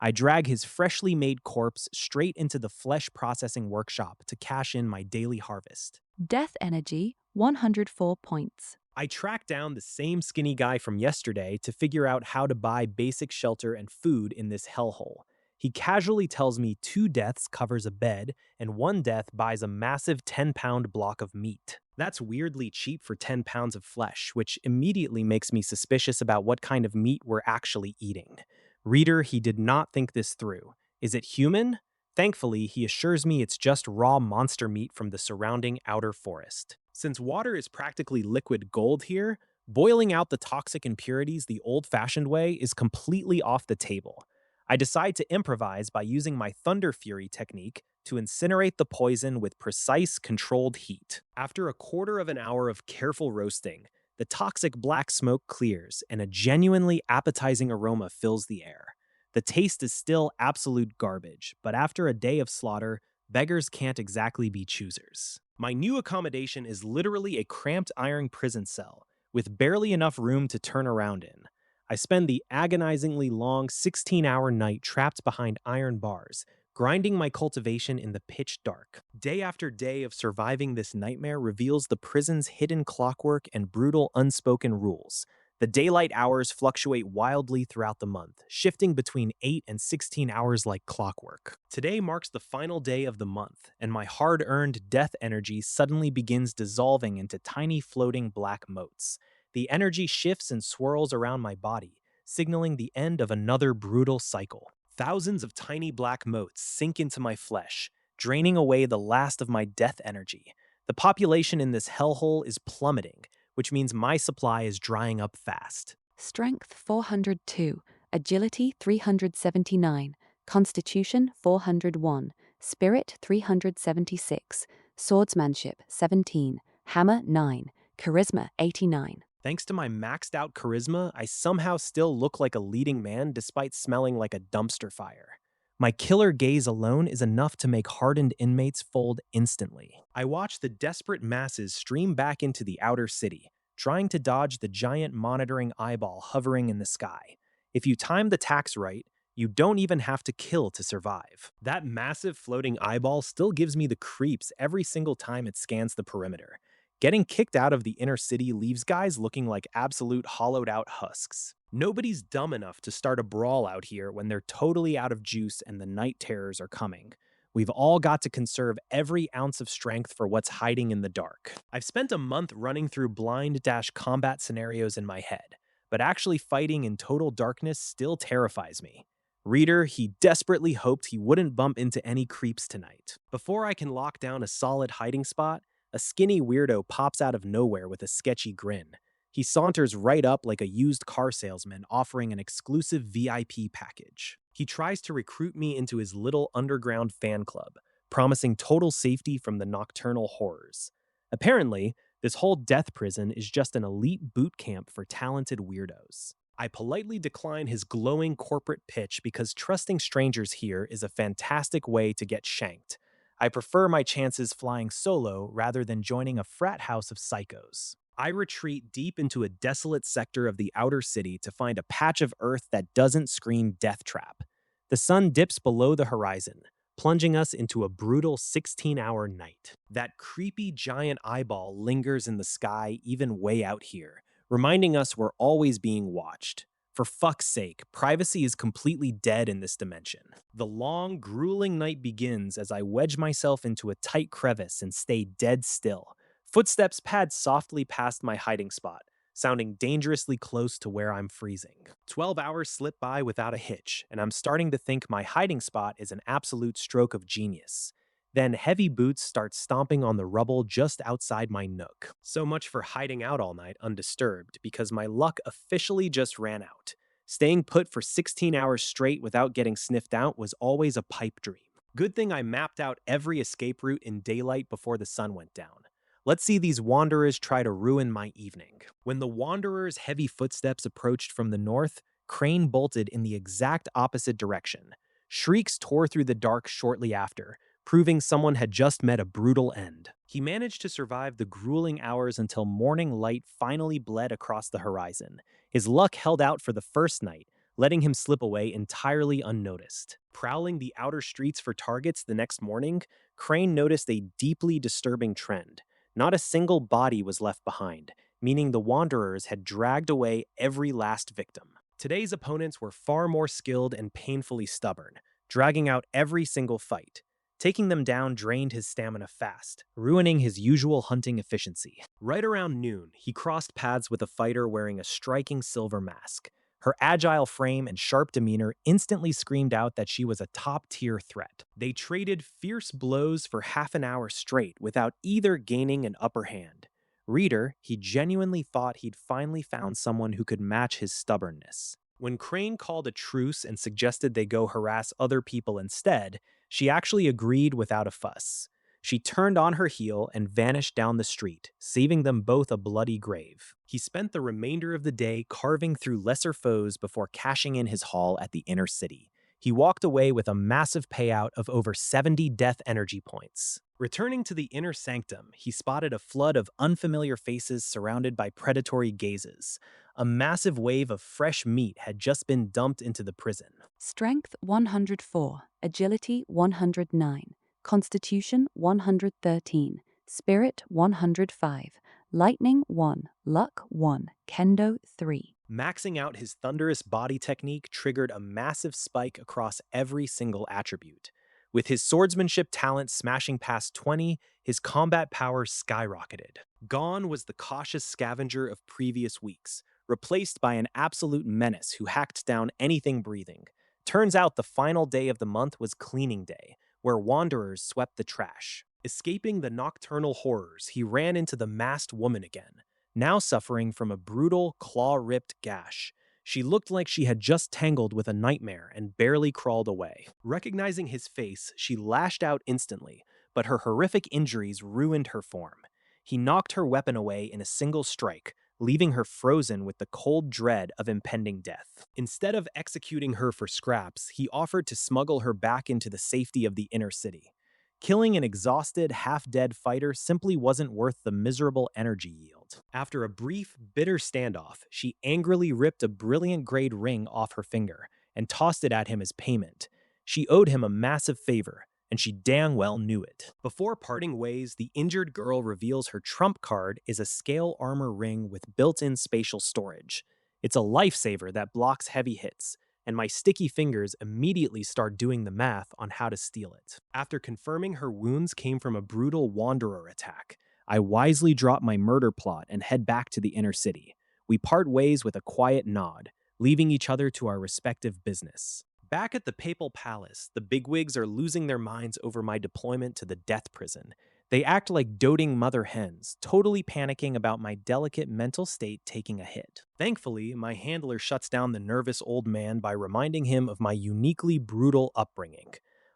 I drag his freshly made corpse straight into the flesh processing workshop to cash in my daily harvest. Death energy, 104 points. I track down the same skinny guy from yesterday to figure out how to buy basic shelter and food in this hellhole. He casually tells me 2 deaths covers a bed, and 1 death buys a massive 10-pound block of meat. That's weirdly cheap for 10 pounds of flesh, which immediately makes me suspicious about what kind of meat we're actually eating. Reader, he did not think this through. Is it human? Thankfully, he assures me it's just raw monster meat from the surrounding outer forest. Since water is practically liquid gold here, boiling out the toxic impurities the old fashioned way is completely off the table. I decide to improvise by using my Thunder Fury technique to incinerate the poison with precise, controlled heat. After a quarter of an hour of careful roasting, the toxic black smoke clears and a genuinely appetizing aroma fills the air. The taste is still absolute garbage, but after a day of slaughter, beggars can't exactly be choosers. My new accommodation is literally a cramped iron prison cell, with barely enough room to turn around in. I spend the agonizingly long 16-hour night trapped behind iron bars, grinding my cultivation in the pitch dark. Day after day of surviving this nightmare reveals the prison's hidden clockwork and brutal unspoken rules. The daylight hours fluctuate wildly throughout the month, shifting between 8 and 16 hours like clockwork. Today marks the final day of the month, and my hard-earned death energy suddenly begins dissolving into tiny floating black motes. The energy shifts and swirls around my body, signaling the end of another brutal cycle. Thousands of tiny black motes sink into my flesh, draining away the last of my death energy. The population in this hellhole is plummeting, which means my supply is drying up fast. Strength 402, Agility 379, Constitution 401, Spirit 376, Swordsmanship 17, Hammer 9, Charisma 89. Thanks to my maxed out charisma, I somehow still look like a leading man despite smelling like a dumpster fire. My killer gaze alone is enough to make hardened inmates fold instantly. I watch the desperate masses stream back into the outer city, trying to dodge the giant monitoring eyeball hovering in the sky. If you time the tax right, you don't even have to kill to survive. That massive floating eyeball still gives me the creeps every single time it scans the perimeter. Getting kicked out of the inner city leaves guys looking like absolute hollowed out husks. Nobody's dumb enough to start a brawl out here when they're totally out of juice and the night terrors are coming. We've all got to conserve every ounce of strength for what's hiding in the dark. I've spent a month running through blind-combat scenarios in my head, but actually fighting in total darkness still terrifies me. Reader, he desperately hoped he wouldn't bump into any creeps tonight. Before I can lock down a solid hiding spot, a skinny weirdo pops out of nowhere with a sketchy grin. He saunters right up like a used car salesman offering an exclusive VIP package. He tries to recruit me into his little underground fan club, promising total safety from the nocturnal horrors. Apparently, this whole death prison is just an elite boot camp for talented weirdos. I politely decline his glowing corporate pitch because trusting strangers here is a fantastic way to get shanked. I prefer my chances flying solo rather than joining a frat house of psychos. I retreat deep into a desolate sector of the outer city to find a patch of earth that doesn't scream death trap. The sun dips below the horizon, plunging us into a brutal 16-hour night. That creepy giant eyeball lingers in the sky even way out here, reminding us we're always being watched. For fuck's sake, privacy is completely dead in this dimension. The long, grueling night begins as I wedge myself into a tight crevice and stay dead still. Footsteps pad softly past my hiding spot, sounding dangerously close to where I'm freezing. 12 hours slip by without a hitch, and I'm starting to think my hiding spot is an absolute stroke of genius. Then heavy boots start stomping on the rubble just outside my nook. So much for hiding out all night undisturbed, because my luck officially just ran out. Staying put for 16 hours straight without getting sniffed out was always a pipe dream. Good thing I mapped out every escape route in daylight before the sun went down. Let's see these wanderers try to ruin my evening. When the wanderers' heavy footsteps approached from the north, Crane bolted in the exact opposite direction. Shrieks tore through the dark shortly after, proving someone had just met a brutal end. He managed to survive the grueling hours until morning light finally bled across the horizon. His luck held out for the first night, letting him slip away entirely unnoticed. Prowling the outer streets for targets the next morning, Crane noticed a deeply disturbing trend. Not a single body was left behind, meaning the Wanderers had dragged away every last victim. Today's opponents were far more skilled and painfully stubborn, dragging out every single fight. Taking them down drained his stamina fast, ruining his usual hunting efficiency. Right around noon, he crossed paths with a fighter wearing a striking silver mask. Her agile frame and sharp demeanor instantly screamed out that she was a top-tier threat. They traded fierce blows for half an hour straight without either gaining an upper hand. Reader, he genuinely thought he'd finally found someone who could match his stubbornness. When Crane called a truce and suggested they go harass other people instead, she actually agreed without a fuss. She turned on her heel and vanished down the street, saving them both a bloody grave. He spent the remainder of the day carving through lesser foes before cashing in his haul at the inner city. He walked away with a massive payout of over 70 death energy points. Returning to the inner sanctum, he spotted a flood of unfamiliar faces surrounded by predatory gazes. A massive wave of fresh meat had just been dumped into the prison. Strength 104, Agility 109, Constitution 113, Spirit 105, Lightning 1, Luck 1, Kendo 3. Maxing out his thunderous body technique triggered a massive spike across every single attribute. With his swordsmanship talent smashing past 20, his combat power skyrocketed. Gone was the cautious scavenger of previous weeks, replaced by an absolute menace who hacked down anything breathing. Turns out the final day of the month was cleaning day, where wanderers swept the trash. Escaping the nocturnal horrors, he ran into the masked woman again, now suffering from a brutal, claw-ripped gash. She looked like she had just tangled with a nightmare and barely crawled away. Recognizing his face, she lashed out instantly, but her horrific injuries ruined her form. He knocked her weapon away in a single strike, leaving her frozen with the cold dread of impending death. Instead of executing her for scraps, he offered to smuggle her back into the safety of the inner city. Killing an exhausted, half-dead fighter simply wasn't worth the miserable energy yield. After a brief, bitter standoff, she angrily ripped a brilliant-grade ring off her finger and tossed it at him as payment. She owed him a massive favor, and she dang well knew it. Before parting ways, the injured girl reveals her trump card is a scale armor ring with built-in spatial storage. It's a lifesaver that blocks heavy hits, and my sticky fingers immediately start doing the math on how to steal it. After confirming her wounds came from a brutal wanderer attack, I wisely drop my murder plot and head back to the inner city. We part ways with a quiet nod, leaving each other to our respective business. Back at the Papal Palace, the bigwigs are losing their minds over my deployment to the death prison. They act like doting mother hens, totally panicking about my delicate mental state taking a hit. Thankfully, my handler shuts down the nervous old man by reminding him of my uniquely brutal upbringing.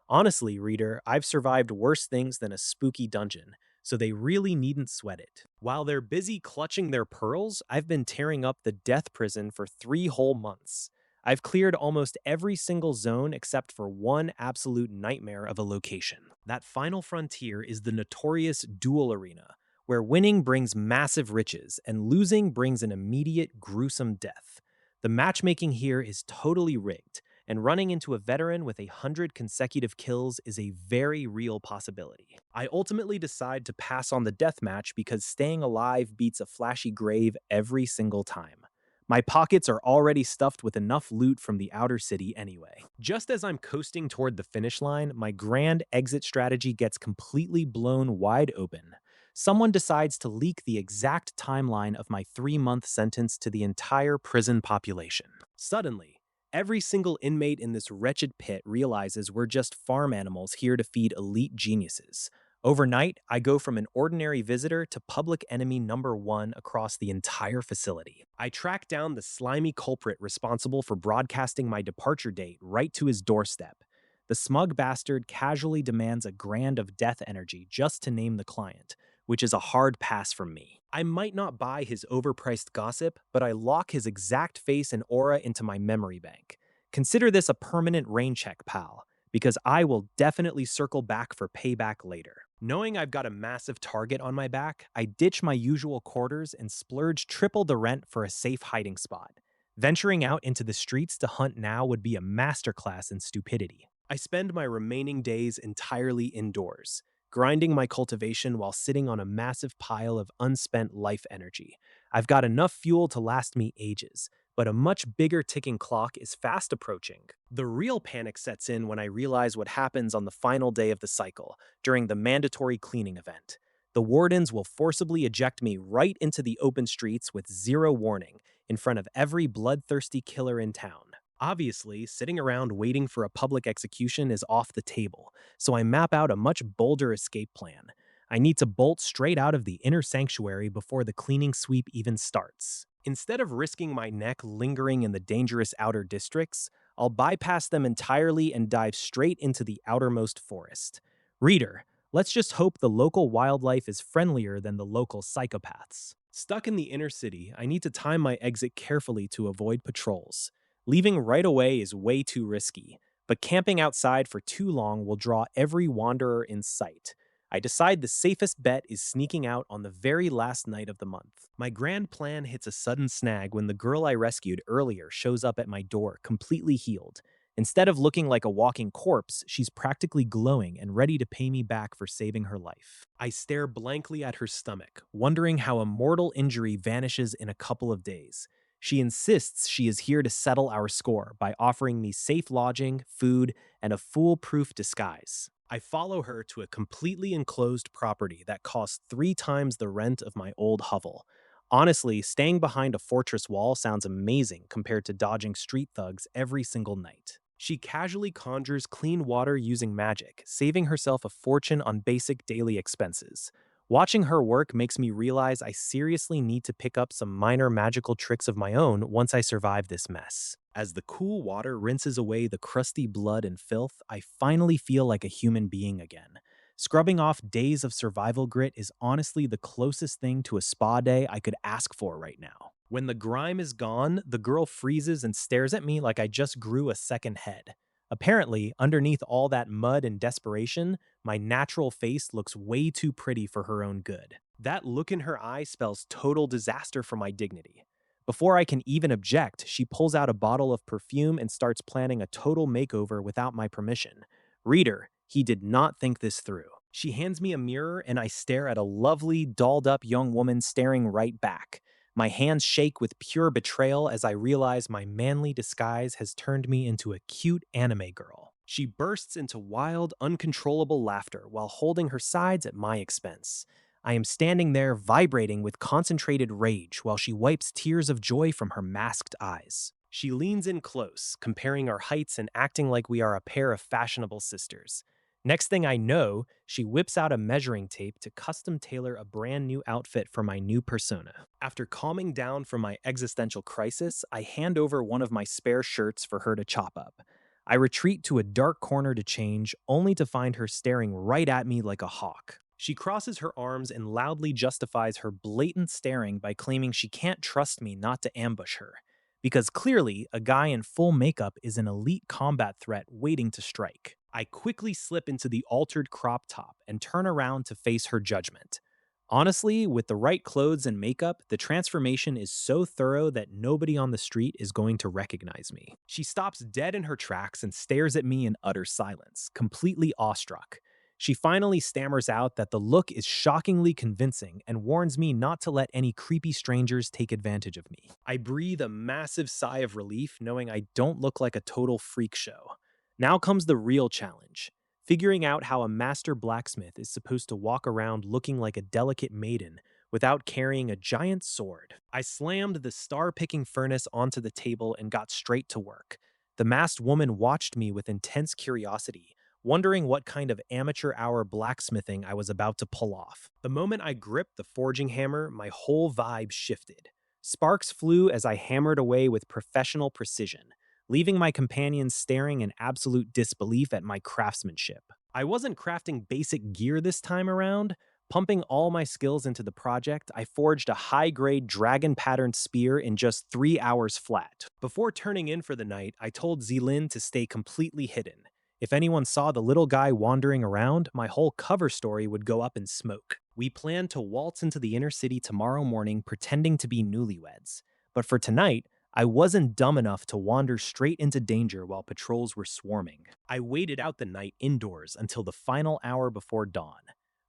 Honestly, reader, I've survived worse things than a spooky dungeon, so they really needn't sweat it. While they're busy clutching their pearls, I've been tearing up the death prison for 3 whole months. I've cleared almost every single zone except for one absolute nightmare of a location. That final frontier is the notorious duel arena, where winning brings massive riches and losing brings an immediate, gruesome death. The matchmaking here is totally rigged, and running into a veteran with 100 consecutive kills is a very real possibility. I ultimately decide to pass on the deathmatch because staying alive beats a flashy grave every single time. My pockets are already stuffed with enough loot from the outer city anyway. Just as I'm coasting toward the finish line, my grand exit strategy gets completely blown wide open. Someone decides to leak the exact timeline of my 3-month sentence to the entire prison population. Suddenly, every single inmate in this wretched pit realizes we're just farm animals here to feed elite geniuses. Overnight, I go from an ordinary visitor to public enemy number 1 across the entire facility. I track down the slimy culprit responsible for broadcasting my departure date right to his doorstep. The smug bastard casually demands a grand of death energy just to name the client, which is a hard pass from me. I might not buy his overpriced gossip, but I lock his exact face and aura into my memory bank. Consider this a permanent rain check, pal, because I will definitely circle back for payback later. Knowing I've got a massive target on my back, I ditch my usual quarters and splurge triple the rent for a safe hiding spot. Venturing out into the streets to hunt now would be a masterclass in stupidity. I spend my remaining days entirely indoors, grinding my cultivation while sitting on a massive pile of unspent life energy. I've got enough fuel to last me ages, but a much bigger ticking clock is fast approaching. The real panic sets in when I realize what happens on the final day of the cycle, during the mandatory cleaning event. The wardens will forcibly eject me right into the open streets with zero warning, in front of every bloodthirsty killer in town. Obviously, sitting around waiting for a public execution is off the table, so I map out a much bolder escape plan. I need to bolt straight out of the inner sanctuary before the cleaning sweep even starts. Instead of risking my neck lingering in the dangerous outer districts, I'll bypass them entirely and dive straight into the outermost forest. Reader, let's just hope the local wildlife is friendlier than the local psychopaths. Stuck in the inner city, I need to time my exit carefully to avoid patrols. Leaving right away is way too risky, but camping outside for too long will draw every wanderer in sight. I decide the safest bet is sneaking out on the very last night of the month. My grand plan hits a sudden snag when the girl I rescued earlier shows up at my door completely healed. Instead of looking like a walking corpse, she's practically glowing and ready to pay me back for saving her life. I stare blankly at her stomach, wondering how a mortal injury vanishes in a couple of days. She insists she is here to settle our score by offering me safe lodging, food, and a foolproof disguise. I follow her to a completely enclosed property that costs 3 times the rent of my old hovel. Honestly, staying behind a fortress wall sounds amazing compared to dodging street thugs every single night. She casually conjures clean water using magic, saving herself a fortune on basic daily expenses. Watching her work makes me realize I seriously need to pick up some minor magical tricks of my own once I survive this mess. As the cool water rinses away the crusty blood and filth, I finally feel like a human being again. Scrubbing off days of survival grit is honestly the closest thing to a spa day I could ask for right now. When the grime is gone, the girl freezes and stares at me like I just grew a second head. Apparently, underneath all that mud and desperation, my natural face looks way too pretty for her own good. That look in her eye spells total disaster for my dignity. Before I can even object, she pulls out a bottle of perfume and starts planning a total makeover without my permission. Reader, he did not think this through. She hands me a mirror and I stare at a lovely, dolled up young woman staring right back. My hands shake with pure betrayal as I realize my manly disguise has turned me into a cute anime girl. She bursts into wild, uncontrollable laughter while holding her sides at my expense. I am standing there vibrating with concentrated rage while she wipes tears of joy from her masked eyes. She leans in close, comparing our heights and acting like we are a pair of fashionable sisters. Next thing I know, she whips out a measuring tape to custom tailor a brand new outfit for my new persona. After calming down from my existential crisis, I hand over one of my spare shirts for her to chop up. I retreat to a dark corner to change, only to find her staring right at me like a hawk. She crosses her arms and loudly justifies her blatant staring by claiming she can't trust me not to ambush her. Because clearly, a guy in full makeup is an elite combat threat waiting to strike. I quickly slip into the altered crop top and turn around to face her judgment. Honestly, with the right clothes and makeup, the transformation is so thorough that nobody on the street is going to recognize me. She stops dead in her tracks and stares at me in utter silence, completely awestruck. She finally stammers out that the look is shockingly convincing and warns me not to let any creepy strangers take advantage of me. I breathe a massive sigh of relief knowing I don't look like a total freak show. Now comes the real challenge. Figuring out how a master blacksmith is supposed to walk around looking like a delicate maiden without carrying a giant sword. I slammed the star-picking furnace onto the table and got straight to work. The masked woman watched me with intense curiosity, wondering what kind of amateur hour blacksmithing I was about to pull off. The moment I gripped the forging hammer, my whole vibe shifted. Sparks flew as I hammered away with professional precision, leaving my companions staring in absolute disbelief at my craftsmanship. I wasn't crafting basic gear this time around. Pumping all my skills into the project, I forged a high-grade dragon-patterned spear in just 3 hours flat. Before turning in for the night, I told Zilin to stay completely hidden. If anyone saw the little guy wandering around, my whole cover story would go up in smoke. We planned to waltz into the inner city tomorrow morning pretending to be newlyweds. But for tonight, I wasn't dumb enough to wander straight into danger while patrols were swarming. I waited out the night indoors until the final hour before dawn.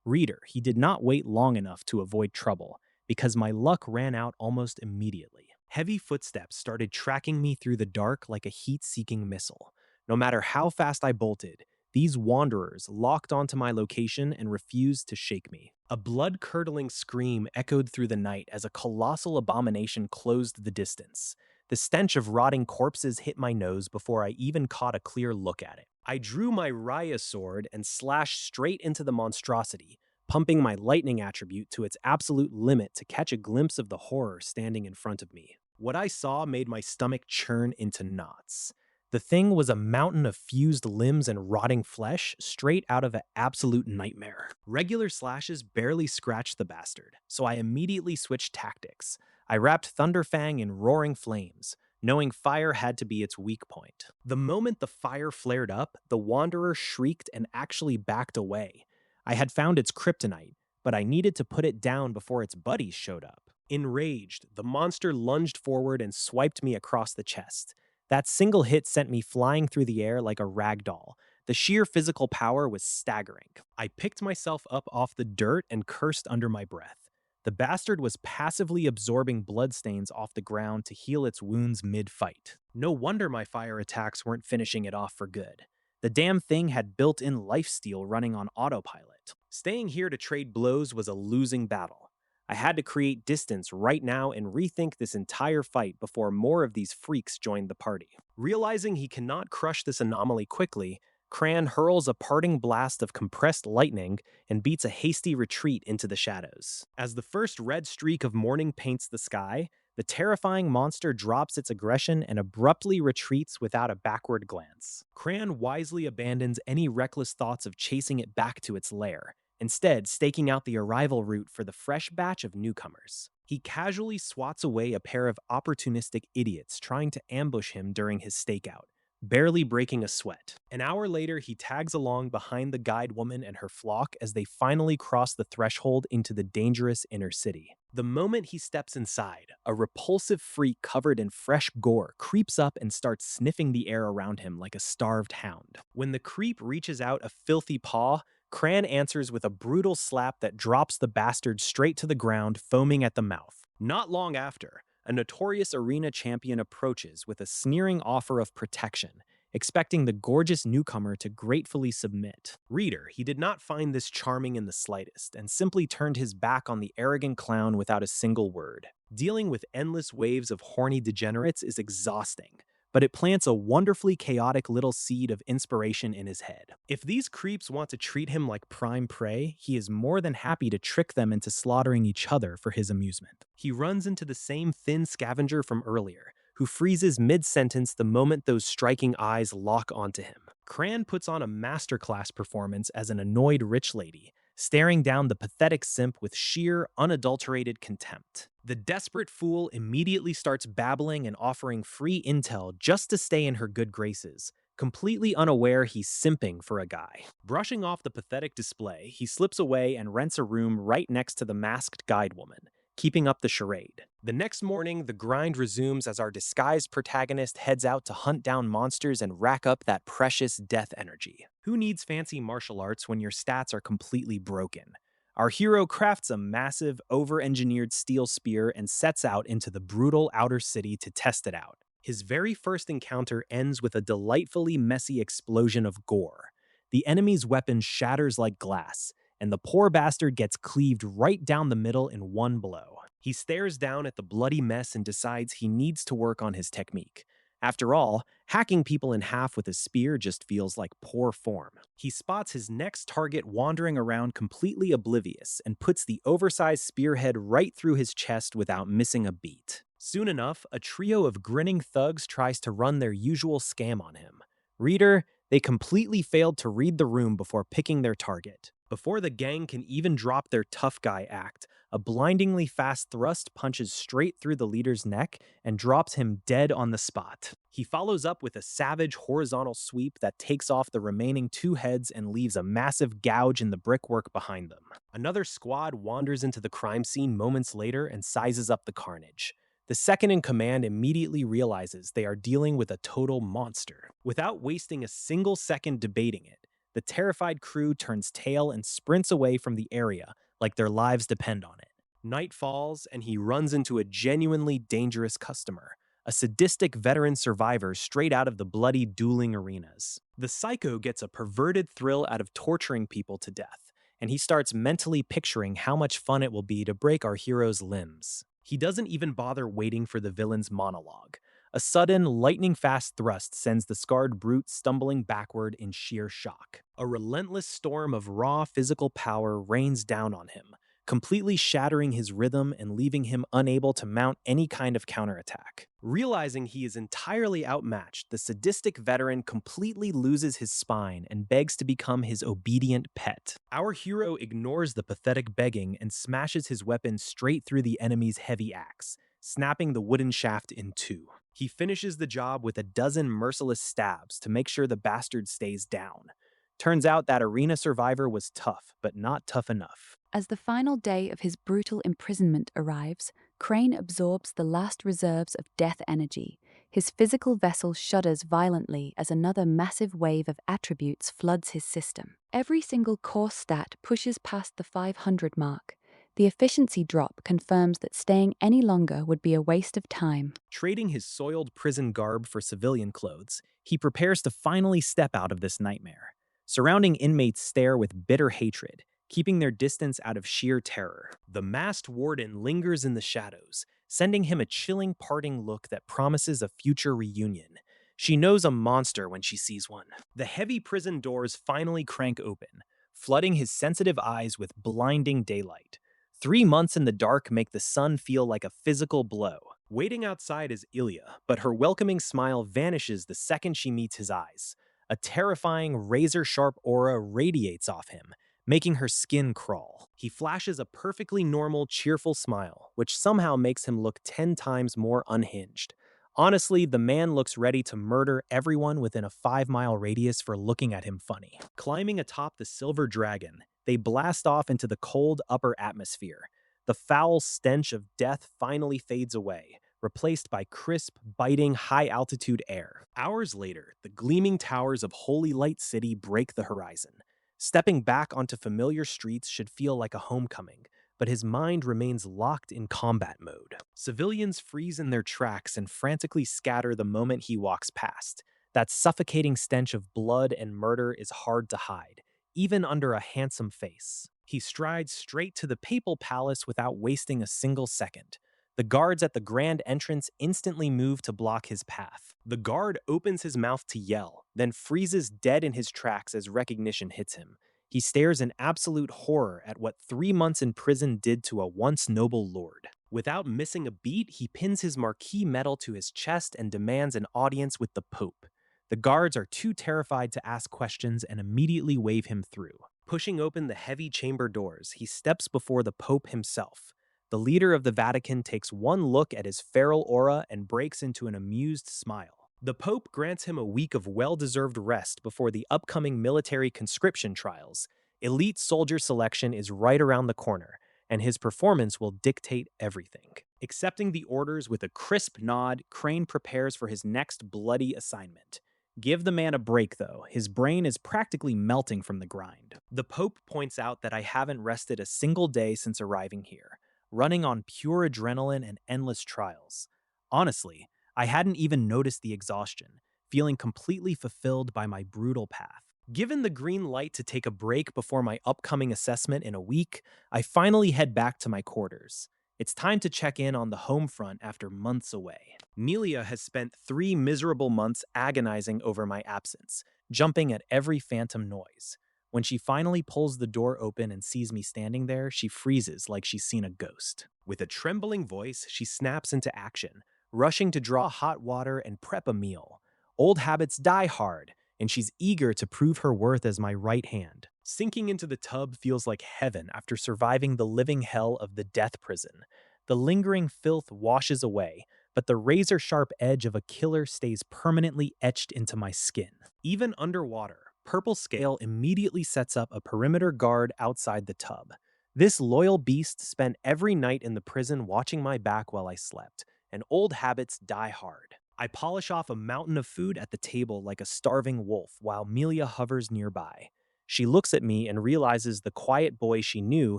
Reader, he did not wait long enough to avoid trouble, because my luck ran out almost immediately. Heavy footsteps started tracking me through the dark like a heat-seeking missile. No matter how fast I bolted, these wanderers locked onto my location and refused to shake me. A blood-curdling scream echoed through the night as a colossal abomination closed the distance. The stench of rotting corpses hit my nose before I even caught a clear look at it. I drew my Raya sword and slashed straight into the monstrosity, pumping my lightning attribute to its absolute limit to catch a glimpse of the horror standing in front of me. What I saw made my stomach churn into knots. The thing was a mountain of fused limbs and rotting flesh straight out of an absolute nightmare. Regular slashes barely scratched the bastard, so I immediately switched tactics. I wrapped Thunderfang in roaring flames, knowing fire had to be its weak point. The moment the fire flared up, the Wanderer shrieked and actually backed away. I had found its kryptonite, but I needed to put it down before its buddies showed up. Enraged, the monster lunged forward and swiped me across the chest. That single hit sent me flying through the air like a rag doll. The sheer physical power was staggering. I picked myself up off the dirt and cursed under my breath. The bastard was passively absorbing bloodstains off the ground to heal its wounds mid-fight. No wonder my fire attacks weren't finishing it off for good. The damn thing had built-in lifesteal running on autopilot. Staying here to trade blows was a losing battle. I had to create distance right now and rethink this entire fight before more of these freaks joined the party. Realizing he cannot crush this anomaly quickly, Cran hurls a parting blast of compressed lightning and beats a hasty retreat into the shadows. As the first red streak of morning paints the sky, the terrifying monster drops its aggression and abruptly retreats without a backward glance. Cran wisely abandons any reckless thoughts of chasing it back to its lair, instead staking out the arrival route for the fresh batch of newcomers. He casually swats away a pair of opportunistic idiots trying to ambush him during his stakeout, barely breaking a sweat. An hour later, he tags along behind the guide woman and her flock as they finally cross the threshold into the dangerous inner city. The moment he steps inside, a repulsive freak covered in fresh gore creeps up and starts sniffing the air around him like a starved hound. When the creep reaches out a filthy paw, Cran answers with a brutal slap that drops the bastard straight to the ground, foaming at the mouth. Not long after, a notorious arena champion approaches with a sneering offer of protection, expecting the gorgeous newcomer to gratefully submit. Reader, he did not find this charming in the slightest, and simply turned his back on the arrogant clown without a single word. Dealing with endless waves of horny degenerates is exhausting, but it plants a wonderfully chaotic little seed of inspiration in his head. If these creeps want to treat him like prime prey, he is more than happy to trick them into slaughtering each other for his amusement. He runs into the same thin scavenger from earlier, who freezes mid-sentence the moment those striking eyes lock onto him. Cran puts on a masterclass performance as an annoyed rich lady, staring down the pathetic simp with sheer, unadulterated contempt. The desperate fool immediately starts babbling and offering free intel just to stay in her good graces, completely unaware he's simping for a guy. Brushing off the pathetic display, he slips away and rents a room right next to the masked guide woman, keeping up the charade. The next morning, the grind resumes as our disguised protagonist heads out to hunt down monsters and rack up that precious death energy. Who needs fancy martial arts when your stats are completely broken? Our hero crafts a massive, over-engineered steel spear and sets out into the brutal outer city to test it out. His very first encounter ends with a delightfully messy explosion of gore. The enemy's weapon shatters like glass, and the poor bastard gets cleaved right down the middle in one blow. He stares down at the bloody mess and decides he needs to work on his technique. After all, hacking people in half with a spear just feels like poor form. He spots his next target wandering around completely oblivious and puts the oversized spearhead right through his chest without missing a beat. Soon enough, a trio of grinning thugs tries to run their usual scam on him. Reader, they completely failed to read the room before picking their target. Before the gang can even drop their tough guy act, a blindingly fast thrust punches straight through the leader's neck and drops him dead on the spot. He follows up with a savage horizontal sweep that takes off the remaining two heads and leaves a massive gouge in the brickwork behind them. Another squad wanders into the crime scene moments later and sizes up the carnage. The second in command immediately realizes they are dealing with a total monster. Without wasting a single second debating it, the terrified crew turns tail and sprints away from the area like their lives depend on it. Night falls, and he runs into a genuinely dangerous customer, a sadistic veteran survivor straight out of the bloody dueling arenas. The psycho gets a perverted thrill out of torturing people to death, and he starts mentally picturing how much fun it will be to break our hero's limbs. He doesn't even bother waiting for the villain's monologue. A sudden, lightning fast thrust sends the scarred brute stumbling backward in sheer shock. A relentless storm of raw physical power rains down on him, completely shattering his rhythm and leaving him unable to mount any kind of counterattack. Realizing he is entirely outmatched, the sadistic veteran completely loses his spine and begs to become his obedient pet. Our hero ignores the pathetic begging and smashes his weapon straight through the enemy's heavy axe, snapping the wooden shaft in two. He finishes the job with a dozen merciless stabs to make sure the bastard stays down. Turns out that arena survivor was tough, but not tough enough. As the final day of his brutal imprisonment arrives, Crane absorbs the last reserves of death energy. His physical vessel shudders violently as another massive wave of attributes floods his system. Every single core stat pushes past the 500 mark. The efficiency drop confirms that staying any longer would be a waste of time. Trading his soiled prison garb for civilian clothes, he prepares to finally step out of this nightmare. Surrounding inmates stare with bitter hatred, keeping their distance out of sheer terror. The masked warden lingers in the shadows, sending him a chilling parting look that promises a future reunion. She knows a monster when she sees one. The heavy prison doors finally crank open, flooding his sensitive eyes with blinding daylight. 3 months in the dark make the sun feel like a physical blow. Waiting outside is Ilya, but her welcoming smile vanishes the second she meets his eyes. A terrifying, razor-sharp aura radiates off him, making her skin crawl. He flashes a perfectly normal, cheerful smile, which somehow makes him look 10 times more unhinged. Honestly, the man looks ready to murder everyone within a 5-mile radius for looking at him funny. Climbing atop the Silver Dragon, they blast off into the cold upper atmosphere. The foul stench of death finally fades away, replaced by crisp, biting, high-altitude air. Hours later, the gleaming towers of Holy Light City break the horizon. Stepping back onto familiar streets should feel like a homecoming, but his mind remains locked in combat mode. Civilians freeze in their tracks and frantically scatter the moment he walks past. That suffocating stench of blood and murder is hard to hide, even under a handsome face. He strides straight to the papal palace without wasting a single second. The guards at the grand entrance instantly move to block his path. The guard opens his mouth to yell, then freezes dead in his tracks as recognition hits him. He stares in absolute horror at what 3 months in prison did to a once noble lord. Without missing a beat, he pins his marquee medal to his chest and demands an audience with the Pope. The guards are too terrified to ask questions and immediately wave him through. Pushing open the heavy chamber doors, he steps before the Pope himself. The leader of the Vatican takes one look at his feral aura and breaks into an amused smile. The Pope grants him a week of well-deserved rest before the upcoming military conscription trials. Elite soldier selection is right around the corner, and his performance will dictate everything. Accepting the orders with a crisp nod, Crane prepares for his next bloody assignment. Give the man a break, though. His brain is practically melting from the grind. The Pope points out that I haven't rested a single day since arriving here, running on pure adrenaline and endless trials. Honestly, I hadn't even noticed the exhaustion, feeling completely fulfilled by my brutal path. Given the green light to take a break before my upcoming assessment in a week, I finally head back to my quarters. It's time to check in on the home front after months away. Nelia has spent 3 miserable months agonizing over my absence, jumping at every phantom noise. When she finally pulls the door open and sees me standing there, she freezes like she's seen a ghost. With a trembling voice, she snaps into action, rushing to draw hot water and prep a meal. Old habits die hard, and she's eager to prove her worth as my right hand. Sinking into the tub feels like heaven after surviving the living hell of the death prison. The lingering filth washes away, but the razor-sharp edge of a killer stays permanently etched into my skin. Even underwater, Purple Scale immediately sets up a perimeter guard outside the tub. This loyal beast spent every night in the prison watching my back while I slept, and old habits die hard. I polish off a mountain of food at the table like a starving wolf while Melia hovers nearby. She looks at me and realizes the quiet boy she knew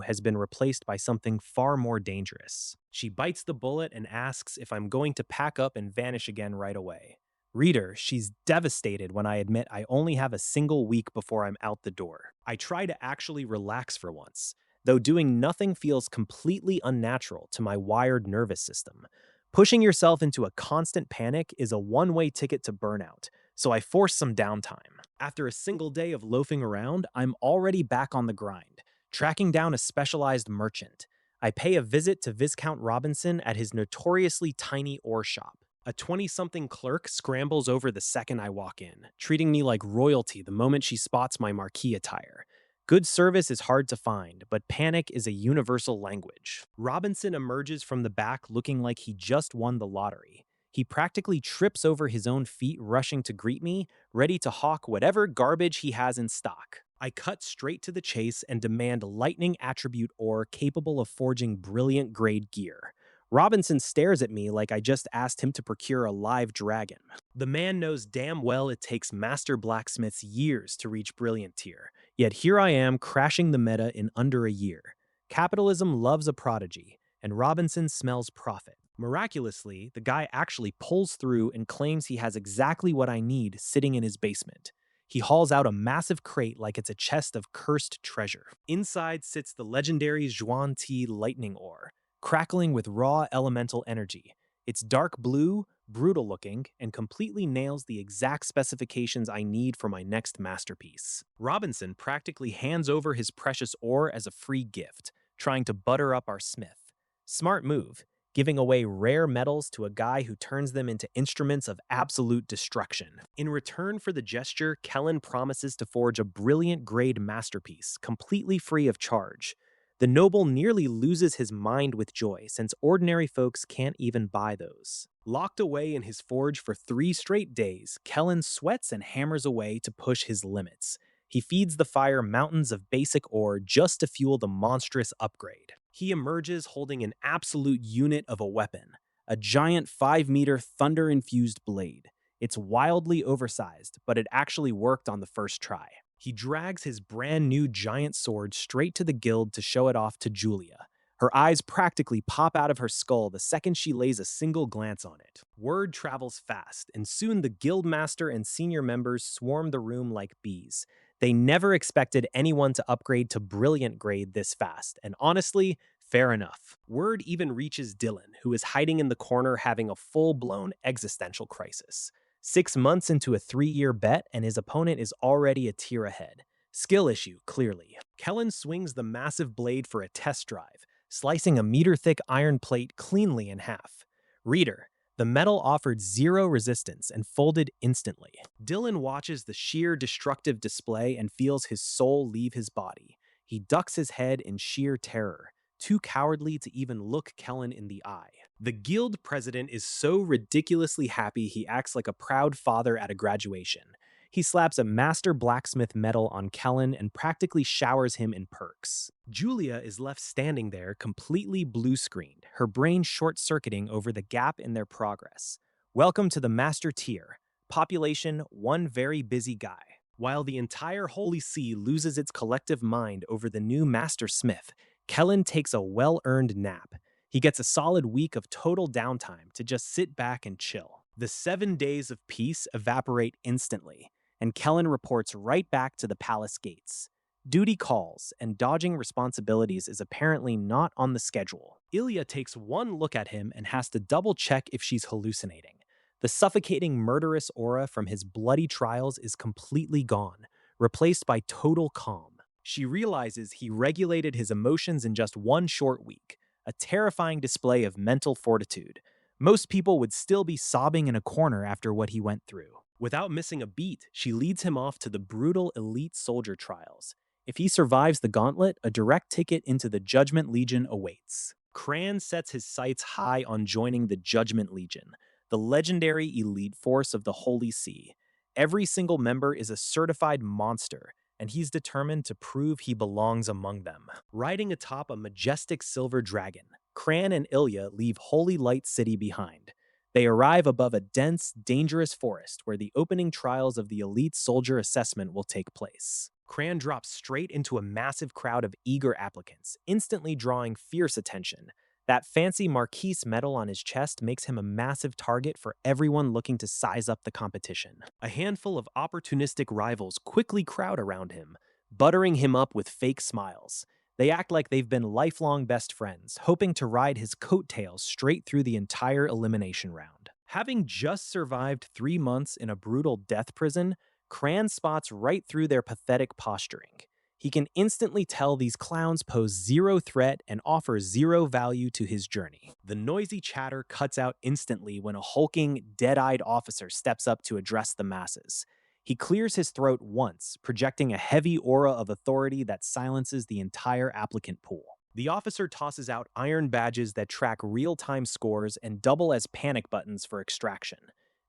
has been replaced by something far more dangerous. She bites the bullet and asks if I'm going to pack up and vanish again right away. Reader, she's devastated when I admit I only have a single week before I'm out the door. I try to actually relax for once, though doing nothing feels completely unnatural to my wired nervous system. Pushing yourself into a constant panic is a one-way ticket to burnout, so I force some downtime. After a single day of loafing around, I'm already back on the grind, tracking down a specialized merchant. I pay a visit to Viscount Robinson at his notoriously tiny ore shop. A 20-something clerk scrambles over the second I walk in, treating me like royalty the moment she spots my marquee attire. Good service is hard to find, but panic is a universal language. Robinson emerges from the back looking like he just won the lottery. He practically trips over his own feet rushing to greet me, ready to hawk whatever garbage he has in stock. I cut straight to the chase and demand lightning attribute ore capable of forging brilliant grade gear. Robinson stares at me like I just asked him to procure a live dragon. The man knows damn well it takes master blacksmiths years to reach brilliant tier, yet here I am crashing the meta in under a year. Capitalism loves a prodigy, and Robinson smells profit. Miraculously, the guy actually pulls through and claims he has exactly what I need sitting in his basement. He hauls out a massive crate like it's a chest of cursed treasure. Inside sits the legendary Zhuan Ti lightning ore, crackling with raw elemental energy. It's dark blue, brutal looking, and completely nails the exact specifications I need for my next masterpiece. Robinson practically hands over his precious ore as a free gift, trying to butter up our smith. Smart move, giving away rare metals to a guy who turns them into instruments of absolute destruction. In return for the gesture, Kellen promises to forge a brilliant grade masterpiece, completely free of charge. The noble nearly loses his mind with joy, since ordinary folks can't even buy those. Locked away in his forge for 3 straight days, Kellen sweats and hammers away to push his limits. He feeds the fire mountains of basic ore just to fuel the monstrous upgrade. He emerges holding an absolute unit of a weapon, a giant 5-meter thunder-infused blade. It's wildly oversized, but it actually worked on the first try. He drags his brand new giant sword straight to the guild to show it off to Julia. Her eyes practically pop out of her skull the second she lays a single glance on it. Word travels fast, and soon the guildmaster and senior members swarm the room like bees. They never expected anyone to upgrade to brilliant grade this fast, and honestly, fair enough. Word even reaches Dylan, who is hiding in the corner having a full-blown existential crisis. 6 months into a 3-year bet, and his opponent is already a tier ahead. Skill issue, clearly. Kellen swings the massive blade for a test drive, slicing a meter-thick iron plate cleanly in half. Reader, the metal offered 0 resistance and folded instantly. Dylan watches the sheer destructive display and feels his soul leave his body. He ducks his head in sheer terror, too cowardly to even look Kellen in the eye. The guild president is so ridiculously happy he acts like a proud father at a graduation. He slaps a master blacksmith medal on Kellen and practically showers him in perks. Julia is left standing there completely blue-screened, her brain short-circuiting over the gap in their progress. Welcome to the master tier. Population, one very busy guy. While the entire Holy See loses its collective mind over the new master smith, Kellen takes a well-earned nap. He gets a solid week of total downtime to just sit back and chill. The 7 days of peace evaporate instantly, and Kellen reports right back to the palace gates. Duty calls, and dodging responsibilities is apparently not on the schedule. Ilya takes one look at him and has to double-check if she's hallucinating. The suffocating murderous aura from his bloody trials is completely gone, replaced by total calm. She realizes he regulated his emotions in just 1 short week, a terrifying display of mental fortitude. Most people would still be sobbing in a corner after what he went through. Without missing a beat, she leads him off to the brutal elite soldier trials. If he survives the gauntlet, a direct ticket into the Judgment Legion awaits. Cran sets his sights high on joining the Judgment Legion, the legendary elite force of the Holy See. Every single member is a certified monster, and he's determined to prove he belongs among them. Riding atop a majestic silver dragon, Cran and Ilya leave Holy Light City behind. They arrive above a dense, dangerous forest where the opening trials of the elite soldier assessment will take place. Cran drops straight into a massive crowd of eager applicants, instantly drawing fierce attention. That fancy Marquise medal on his chest makes him a massive target for everyone looking to size up the competition. A handful of opportunistic rivals quickly crowd around him, buttering him up with fake smiles. They act like they've been lifelong best friends, hoping to ride his coattails straight through the entire elimination round. Having just survived 3 months in a brutal death prison, Cran spots right through their pathetic posturing. He can instantly tell these clowns pose zero threat and offer zero value to his journey. The noisy chatter cuts out instantly when a hulking, dead-eyed officer steps up to address the masses. He clears his throat once, projecting a heavy aura of authority that silences the entire applicant pool. The officer tosses out iron badges that track real-time scores and double as panic buttons for extraction.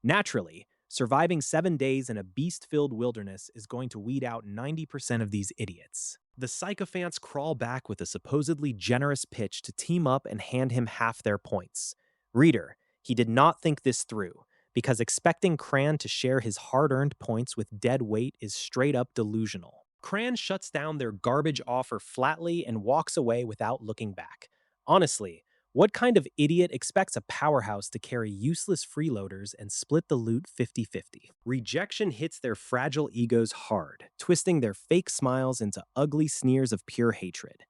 Naturally, surviving 7 days in a beast-filled wilderness is going to weed out 90% of these idiots. The sycophants crawl back with a supposedly generous pitch to team up and hand him half their points. Reader, he did not think this through, because expecting Cran to share his hard-earned points with dead weight is straight-up delusional. Cran shuts down their garbage offer flatly and walks away without looking back. Honestly, what kind of idiot expects a powerhouse to carry useless freeloaders and split the loot 50-50? Rejection hits their fragile egos hard, twisting their fake smiles into ugly sneers of pure hatred.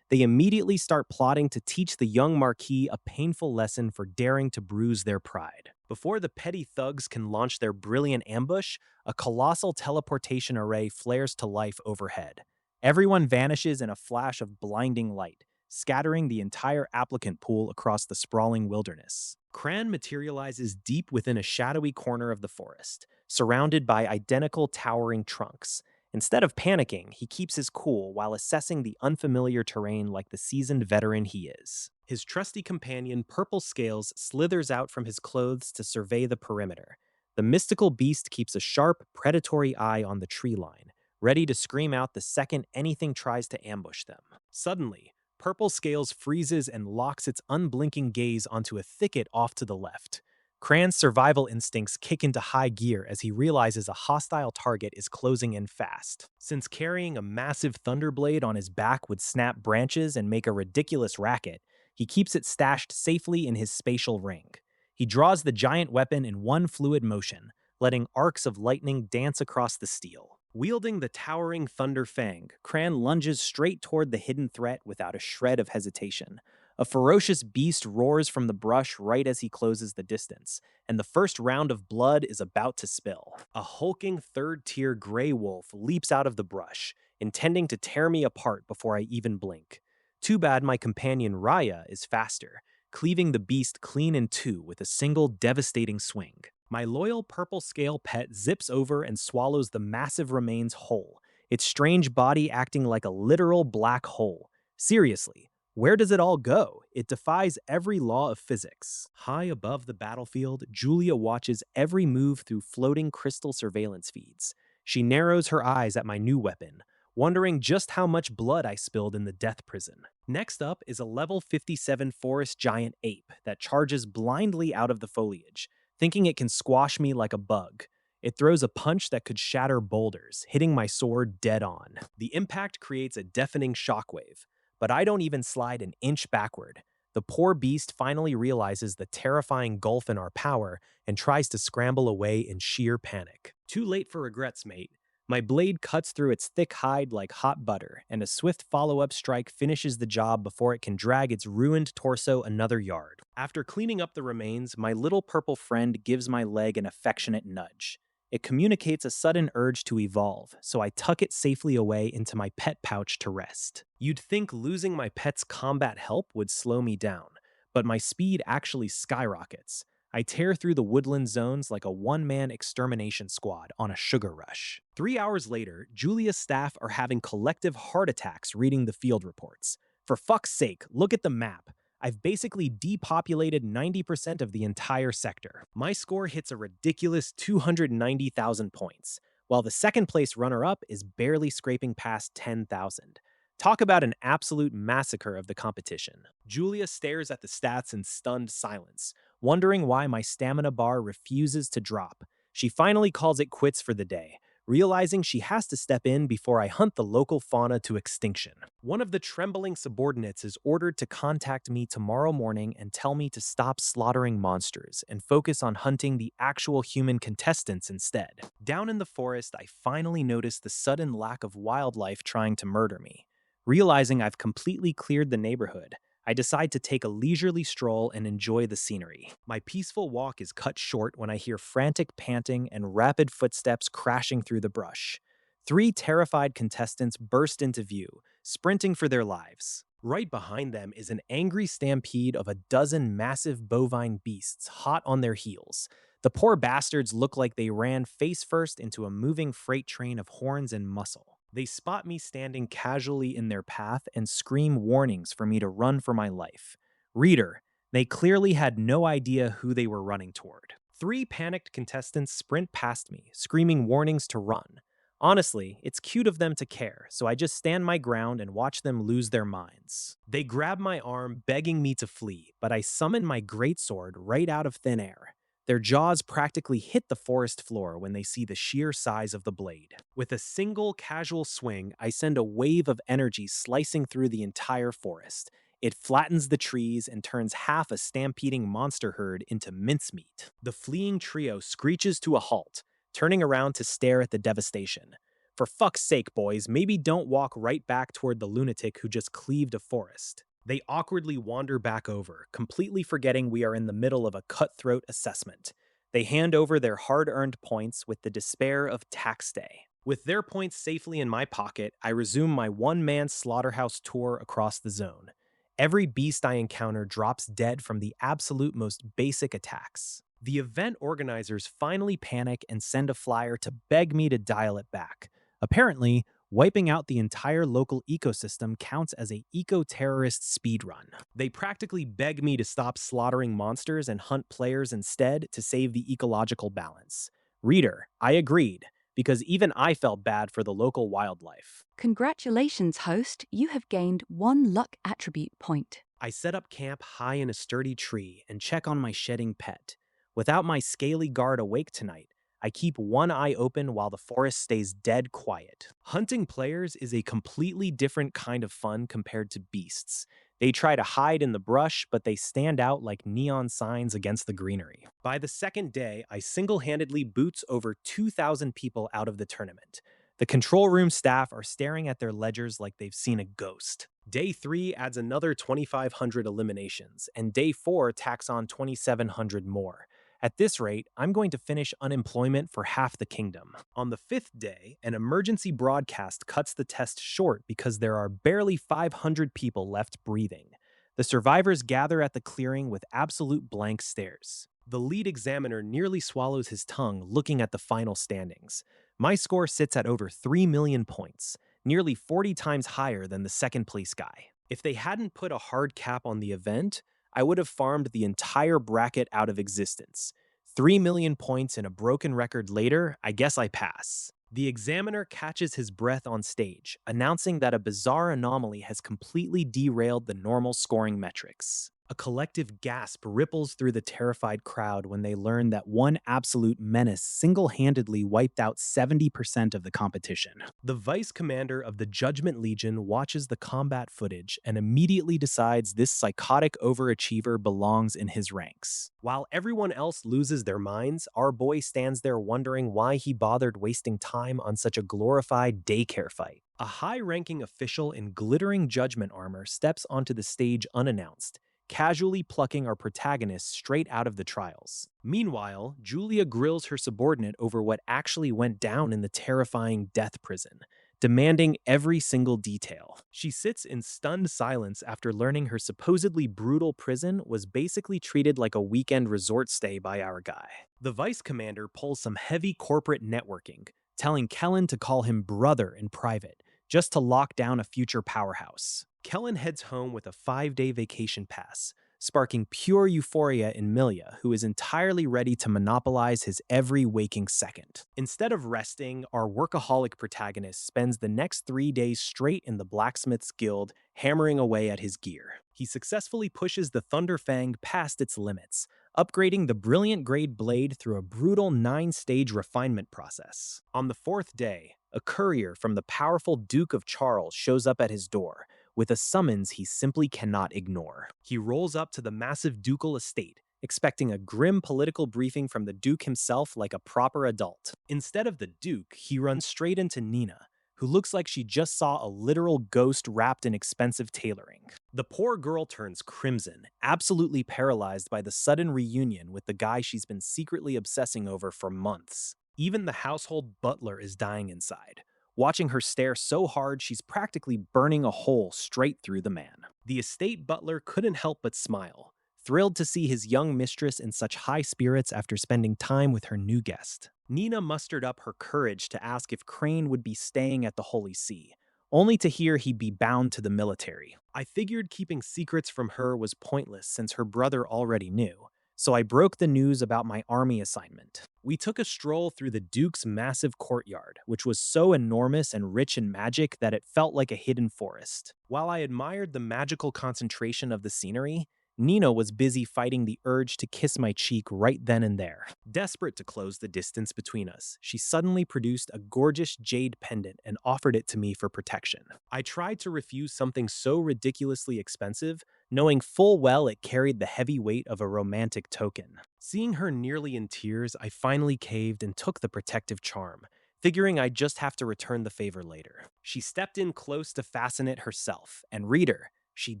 They immediately start plotting to teach the young Marquis a painful lesson for daring to bruise their pride. Before the petty thugs can launch their brilliant ambush, a colossal teleportation array flares to life overhead. Everyone vanishes in a flash of blinding light, scattering the entire applicant pool across the sprawling wilderness. Cran materializes deep within a shadowy corner of the forest, surrounded by identical towering trunks. Instead of panicking, he keeps his cool while assessing the unfamiliar terrain like the seasoned veteran he is. His trusty companion, Purple Scales, slithers out from his clothes to survey the perimeter. The mystical beast keeps a sharp, predatory eye on the tree line, ready to scream out the second anything tries to ambush them. Suddenly, Purple Scales freezes and locks its unblinking gaze onto a thicket off to the left. Cran's survival instincts kick into high gear as he realizes a hostile target is closing in fast. Since carrying a massive thunderblade on his back would snap branches and make a ridiculous racket, he keeps it stashed safely in his spatial ring. He draws the giant weapon in one fluid motion, letting arcs of lightning dance across the steel. Wielding the towering Thunder Fang, Cran lunges straight toward the hidden threat without a shred of hesitation. A ferocious beast roars from the brush right as he closes the distance, and the first round of blood is about to spill. A hulking third-tier gray wolf leaps out of the brush, intending to tear me apart before I even blink. Too bad my companion Raya is faster, cleaving the beast clean in two with a single devastating swing. My loyal purple scale pet zips over and swallows the massive remains whole, its strange body acting like a literal black hole. Seriously, where does it all go? It defies every law of physics. High above the battlefield, Julia watches every move through floating crystal surveillance feeds. She narrows her eyes at my new weapon, wondering just how much blood I spilled in the death prison. Next up is a level 57 forest giant ape that charges blindly out of the foliage, thinking it can squash me like a bug. It throws a punch that could shatter boulders, hitting my sword dead on. The impact creates a deafening shockwave, but I don't even slide an inch backward. The poor beast finally realizes the terrifying gulf in our power and tries to scramble away in sheer panic. Too late for regrets, mate. My blade cuts through its thick hide like hot butter, and a swift follow-up strike finishes the job before it can drag its ruined torso another yard. After cleaning up the remains, my little purple friend gives my leg an affectionate nudge. It communicates a sudden urge to evolve, so I tuck it safely away into my pet pouch to rest. You'd think losing my pet's combat help would slow me down, but my speed actually skyrockets. I tear through the woodland zones like a one-man extermination squad on a sugar rush. 3 hours later, Julia's staff are having collective heart attacks reading the field reports. For fuck's sake, look at the map. I've basically depopulated 90% of the entire sector. My score hits a ridiculous 290,000 points, while the second place runner-up is barely scraping past 10,000. Talk about an absolute massacre of the competition. Julia stares at the stats in stunned silence, wondering why my stamina bar refuses to drop. She finally calls it quits for the day, realizing she has to step in before I hunt the local fauna to extinction. One of the trembling subordinates is ordered to contact me tomorrow morning and tell me to stop slaughtering monsters and focus on hunting the actual human contestants instead. Down in the forest, I finally notice the sudden lack of wildlife trying to murder me. Realizing I've completely cleared the neighborhood, I decide to take a leisurely stroll and enjoy the scenery. My peaceful walk is cut short when I hear frantic panting and rapid footsteps crashing through the brush. Three terrified contestants burst into view, sprinting for their lives. Right behind them is an angry stampede of a dozen massive bovine beasts hot on their heels. The poor bastards look like they ran face first into a moving freight train of horns and muscle. They spot me standing casually in their path and scream warnings for me to run for my life. Reader, they clearly had no idea who they were running toward. Three panicked contestants sprint past me, screaming warnings to run. Honestly, it's cute of them to care, so I just stand my ground and watch them lose their minds. They grab my arm, begging me to flee, but I summon my greatsword right out of thin air. Their jaws practically hit the forest floor when they see the sheer size of the blade. With a single casual swing, I send a wave of energy slicing through the entire forest. It flattens the trees and turns half a stampeding monster herd into mincemeat. The fleeing trio screeches to a halt, turning around to stare at the devastation. For fuck's sake, boys, maybe don't walk right back toward the lunatic who just cleaved a forest. They awkwardly wander back over, completely forgetting we are in the middle of a cutthroat assessment. They hand over their hard-earned points with the despair of tax day. With their points safely in my pocket, I resume my one-man slaughterhouse tour across the zone. Every beast I encounter drops dead from the absolute most basic attacks. The event organizers finally panic and send a flyer to beg me to dial it back. Apparently, wiping out the entire local ecosystem counts as a eco-terrorist speedrun. They practically beg me to stop slaughtering monsters and hunt players instead to save the ecological balance. Reader, I agreed, because even I felt bad for the local wildlife. Congratulations, host. You have gained 1 luck attribute point. I set up camp high in a sturdy tree and check on my shedding pet. Without my scaly guard awake tonight, I keep one eye open while the forest stays dead quiet. Hunting players is a completely different kind of fun compared to beasts. They try to hide in the brush, but they stand out like neon signs against the greenery. By the second day, I single-handedly boots over 2,000 people out of the tournament. The control room staff are staring at their ledgers like they've seen a ghost. Day 3 adds another 2,500 eliminations, and Day 4 tacks on 2,700 more. At this rate, I'm going to finish unemployment for half the kingdom. On the 5th day, an emergency broadcast cuts the test short because there are barely 500 people left breathing. The survivors gather at the clearing with absolute blank stares. The lead examiner nearly swallows his tongue looking at the final standings. My score sits at over 3 million points, nearly 40 times higher than the second place guy. If they hadn't put a hard cap on the event, I would have farmed the entire bracket out of existence. 3 million points and a broken record later, I guess I pass. The examiner catches his breath on stage, announcing that a bizarre anomaly has completely derailed the normal scoring metrics. A collective gasp ripples through the terrified crowd when they learn that one absolute menace single-handedly wiped out 70% of the competition. The vice commander of the Judgment Legion watches the combat footage and immediately decides this psychotic overachiever belongs in his ranks. While everyone else loses their minds, our boy stands there wondering why he bothered wasting time on such a glorified daycare fight. A high-ranking official in glittering judgment armor steps onto the stage unannounced, casually plucking our protagonist straight out of the trials. Meanwhile, Julia grills her subordinate over what actually went down in the terrifying death prison, demanding every single detail. She sits in stunned silence after learning her supposedly brutal prison was basically treated like a weekend resort stay by our guy. The vice commander pulls some heavy corporate networking, telling Kellen to call him brother in private, just to lock down a future powerhouse. Kellen heads home with a 5-day vacation pass, sparking pure euphoria in Milia, who is entirely ready to monopolize his every waking second. Instead of resting, our workaholic protagonist spends the next 3 days straight in the Blacksmith's Guild, hammering away at his gear. He successfully pushes the Thunderfang past its limits, upgrading the brilliant grade blade through a brutal 9-stage refinement process. On the fourth day, a courier from the powerful Duke of Charles shows up at his door with a summons he simply cannot ignore. He rolls up to the massive ducal estate, expecting a grim political briefing from the Duke himself like a proper adult. Instead of the Duke, he runs straight into Nina, who looks like she just saw a literal ghost wrapped in expensive tailoring. The poor girl turns crimson, absolutely paralyzed by the sudden reunion with the guy she's been secretly obsessing over for months. Even the household butler is dying inside, watching her stare so hard she's practically burning a hole straight through the man. The estate butler couldn't help but smile, thrilled to see his young mistress in such high spirits after spending time with her new guest. Nina mustered up her courage to ask if Crane would be staying at the Holy See, only to hear he'd be bound to the military. I figured keeping secrets from her was pointless since her brother already knew, so I broke the news about my army assignment. We took a stroll through the Duke's massive courtyard, which was so enormous and rich in magic that it felt like a hidden forest. While I admired the magical concentration of the scenery, Nina was busy fighting the urge to kiss my cheek right then and there. Desperate to close the distance between us, she suddenly produced a gorgeous jade pendant and offered it to me for protection. I tried to refuse something so ridiculously expensive, knowing full well it carried the heavy weight of a romantic token. Seeing her nearly in tears, I finally caved and took the protective charm, figuring I'd just have to return the favor later. She stepped in close to fasten it herself, and reader, she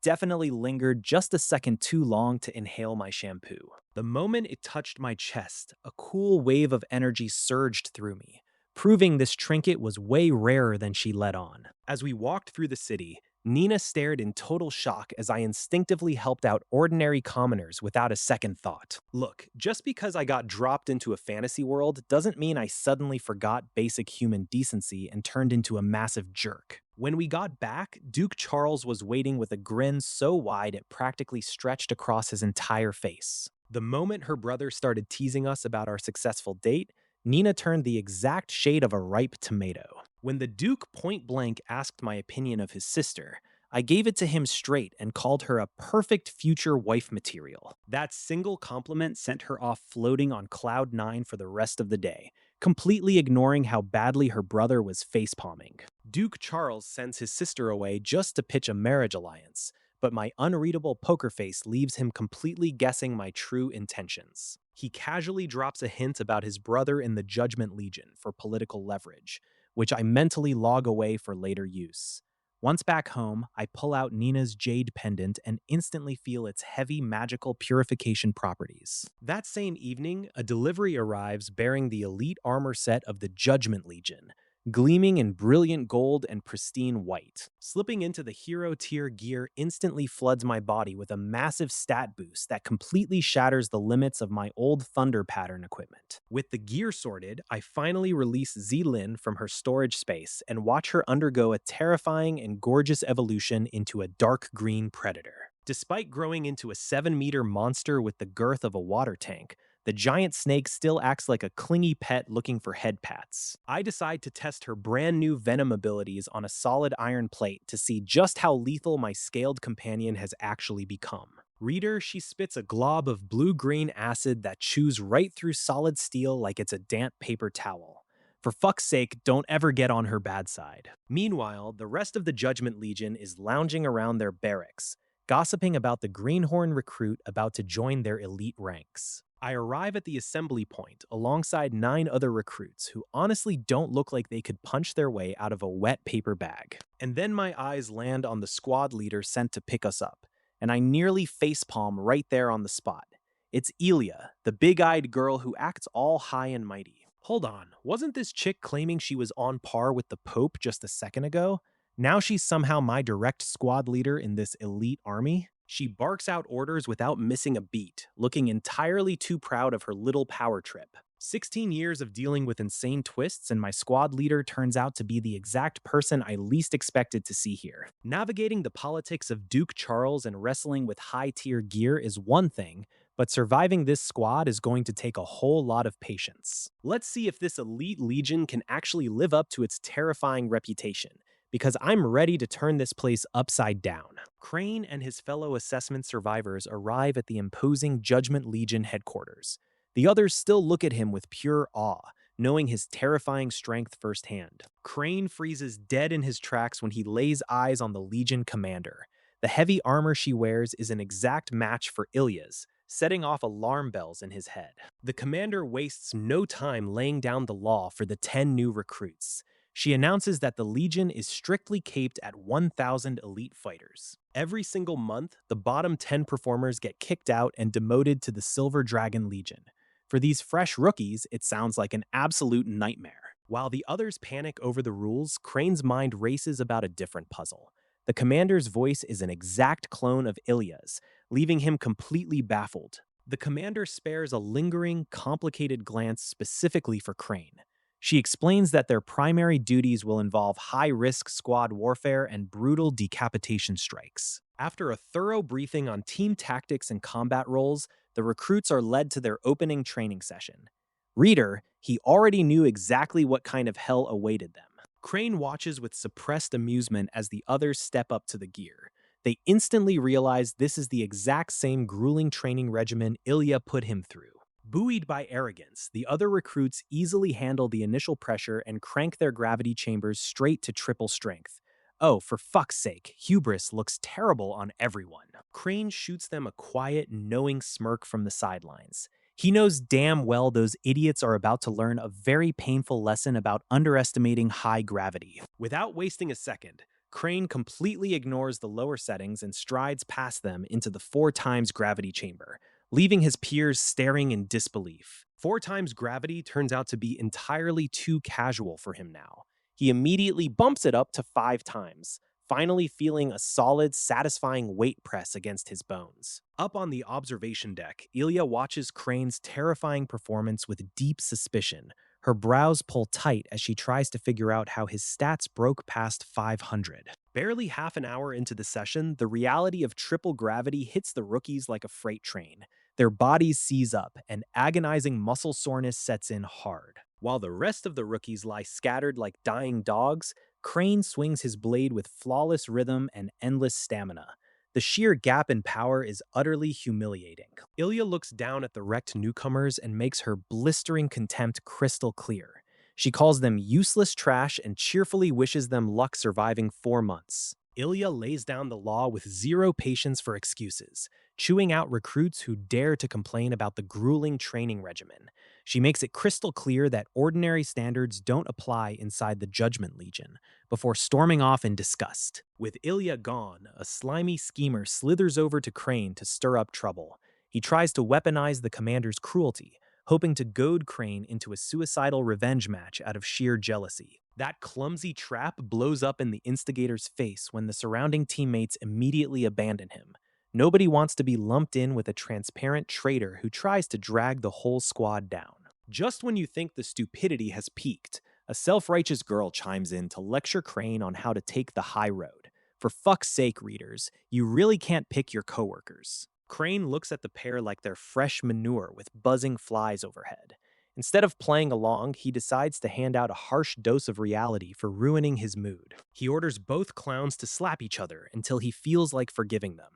definitely lingered just a second too long to inhale my shampoo. The moment it touched my chest, a cool wave of energy surged through me, proving this trinket was way rarer than she let on. As we walked through the city, Nina stared in total shock as I instinctively helped out ordinary commoners without a second thought. Look, just because I got dropped into a fantasy world doesn't mean I suddenly forgot basic human decency and turned into a massive jerk. When we got back, Duke Charles was waiting with a grin so wide it practically stretched across his entire face. The moment her brother started teasing us about our successful date, Nina turned the exact shade of a ripe tomato. When the Duke point-blank asked my opinion of his sister, I gave it to him straight and called her a perfect future wife material. That single compliment sent her off floating on cloud 9 for the rest of the day, completely ignoring how badly her brother was facepalming. Duke Charles sends his sister away just to pitch a marriage alliance, but my unreadable poker face leaves him completely guessing my true intentions. He casually drops a hint about his brother in the Judgment Legion for political leverage, which I mentally log away for later use. Once back home, I pull out Nina's jade pendant and instantly feel its heavy magical purification properties. That same evening, a delivery arrives bearing the elite armor set of the Judgment Legion, gleaming in brilliant gold and pristine white. Slipping into the hero tier gear instantly floods my body with a massive stat boost that completely shatters the limits of my old Thunder pattern equipment. With the gear sorted, I finally release Zilin from her storage space and watch her undergo a terrifying and gorgeous evolution into a dark green predator. Despite growing into a 7-meter monster with the girth of a water tank, the giant snake still acts like a clingy pet looking for head pats. I decide to test her brand new venom abilities on a solid iron plate to see just how lethal my scaled companion has actually become. Reader, she spits a glob of blue-green acid that chews right through solid steel like it's a damp paper towel. For fuck's sake, don't ever get on her bad side. Meanwhile, the rest of the Judgment Legion is lounging around their barracks, gossiping about the greenhorn recruit about to join their elite ranks. I arrive at the assembly point alongside 9 other recruits who honestly don't look like they could punch their way out of a wet paper bag. And then my eyes land on the squad leader sent to pick us up, and I nearly facepalm right there on the spot. It's Elia, the big-eyed girl who acts all high and mighty. Hold on, wasn't this chick claiming she was on par with the Pope just a second ago? Now she's somehow my direct squad leader in this elite army? She barks out orders without missing a beat, looking entirely too proud of her little power trip. 16 years of dealing with insane twists, and my squad leader turns out to be the exact person I least expected to see here. Navigating the politics of Duke Charles and wrestling with high-tier gear is one thing, but surviving this squad is going to take a whole lot of patience. Let's see if this elite legion can actually live up to its terrifying reputation, because I'm ready to turn this place upside down. Crane and his fellow assessment survivors arrive at the imposing Judgment Legion headquarters. The others still look at him with pure awe, knowing his terrifying strength firsthand. Crane freezes dead in his tracks when he lays eyes on the Legion commander. The heavy armor she wears is an exact match for Ilya's, setting off alarm bells in his head. The commander wastes no time laying down the law for the 10 new recruits. She announces that the Legion is strictly caped at 1,000 elite fighters. Every single month, the bottom 10 performers get kicked out and demoted to the Silver Dragon Legion. For these fresh rookies, it sounds like an absolute nightmare. While the others panic over the rules, Crane's mind races about a different puzzle. The commander's voice is an exact clone of Ilya's, leaving him completely baffled. The commander spares a lingering, complicated glance specifically for Crane. She explains that their primary duties will involve high-risk squad warfare and brutal decapitation strikes. After a thorough briefing on team tactics and combat roles, the recruits are led to their opening training session. Reader, he already knew exactly what kind of hell awaited them. Crane watches with suppressed amusement as the others step up to the gear. They instantly realize this is the exact same grueling training regimen Ilya put him through. Buoyed by arrogance, the other recruits easily handle the initial pressure and crank their gravity chambers straight to triple strength. Oh, for fuck's sake, hubris looks terrible on everyone. Crane shoots them a quiet, knowing smirk from the sidelines. He knows damn well those idiots are about to learn a very painful lesson about underestimating high gravity. Without wasting a second, Crane completely ignores the lower settings and strides past them into the 4 times gravity chamber, leaving his peers staring in disbelief. 4 times gravity turns out to be entirely too casual for him now. He immediately bumps it up to 5 times, finally feeling a solid, satisfying weight press against his bones. Up on the observation deck, Ilya watches Crane's terrifying performance with deep suspicion. Her brows pull tight as she tries to figure out how his stats broke past 500. Barely half an hour into the session, the reality of triple gravity hits the rookies like a freight train. Their bodies seize up, and agonizing muscle soreness sets in hard. While the rest of the rookies lie scattered like dying dogs, Crane swings his blade with flawless rhythm and endless stamina. The sheer gap in power is utterly humiliating. Ilya looks down at the wrecked newcomers and makes her blistering contempt crystal clear. She calls them useless trash and cheerfully wishes them luck surviving 4 months. Ilya lays down the law with zero patience for excuses, chewing out recruits who dare to complain about the grueling training regimen. She makes it crystal clear that ordinary standards don't apply inside the Judgment Legion, before storming off in disgust. With Ilya gone, a slimy schemer slithers over to Crane to stir up trouble. He tries to weaponize the commander's cruelty, hoping to goad Crane into a suicidal revenge match out of sheer jealousy. That clumsy trap blows up in the instigator's face when the surrounding teammates immediately abandon him. Nobody wants to be lumped in with a transparent traitor who tries to drag the whole squad down. Just when you think the stupidity has peaked, a self-righteous girl chimes in to lecture Crane on how to take the high road. For fuck's sake, readers, you really can't pick your coworkers. Crane looks at the pair like they're fresh manure with buzzing flies overhead. Instead of playing along, he decides to hand out a harsh dose of reality for ruining his mood. He orders both clowns to slap each other until he feels like forgiving them.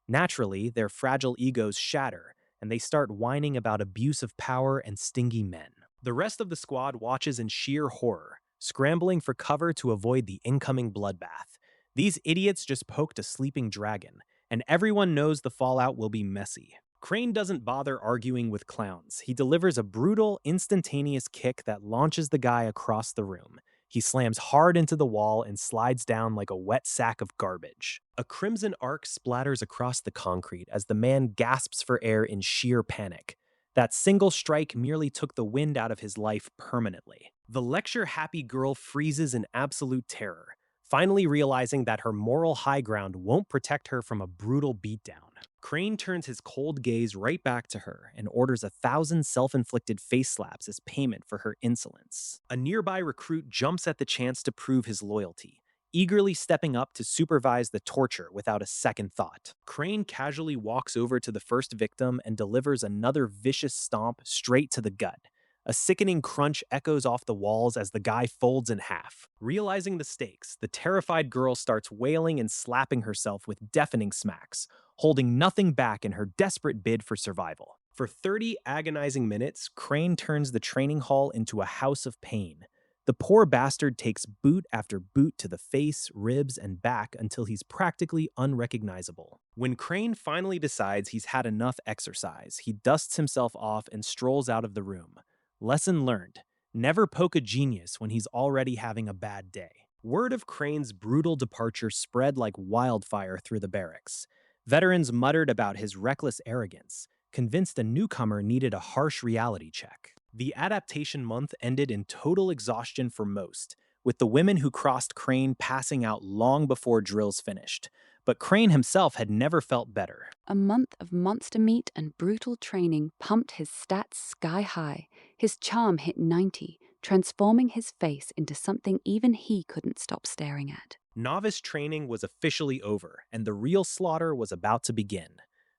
Naturally, their fragile egos shatter, and they start whining about abuse of power and stingy men. The rest of the squad watches in sheer horror, scrambling for cover to avoid the incoming bloodbath. These idiots just poked a sleeping dragon, and everyone knows the fallout will be messy. Crane doesn't bother arguing with clowns. He delivers a brutal, instantaneous kick that launches the guy across the room. He slams hard into the wall and slides down like a wet sack of garbage. A crimson arc splatters across the concrete as the man gasps for air in sheer panic. That single strike merely took the wind out of his life permanently. The lecture-happy girl freezes in absolute terror, finally realizing that her moral high ground won't protect her from a brutal beatdown. Crane turns his cold gaze right back to her and orders 1,000 self-inflicted face slaps as payment for her insolence. A nearby recruit jumps at the chance to prove his loyalty, eagerly stepping up to supervise the torture without a second thought. Crane casually walks over to the first victim and delivers another vicious stomp straight to the gut. A sickening crunch echoes off the walls as the guy folds in half. Realizing the stakes, the terrified girl starts wailing and slapping herself with deafening smacks, holding nothing back in her desperate bid for survival. For 30 agonizing minutes, Crane turns the training hall into a house of pain. The poor bastard takes boot after boot to the face, ribs, and back until he's practically unrecognizable. When Crane finally decides he's had enough exercise, he dusts himself off and strolls out of the room. Lesson learned: never poke a genius when he's already having a bad day. Word of Crane's brutal departure spread like wildfire through the barracks. Veterans muttered about his reckless arrogance, convinced a newcomer needed a harsh reality check. The adaptation month ended in total exhaustion for most, with the women who crossed Crane passing out long before drills finished. But Crane himself had never felt better. A month of monster meat and brutal training pumped his stats sky high. His charm hit 90, transforming his face into something even he couldn't stop staring at. Novice training was officially over, and the real slaughter was about to begin.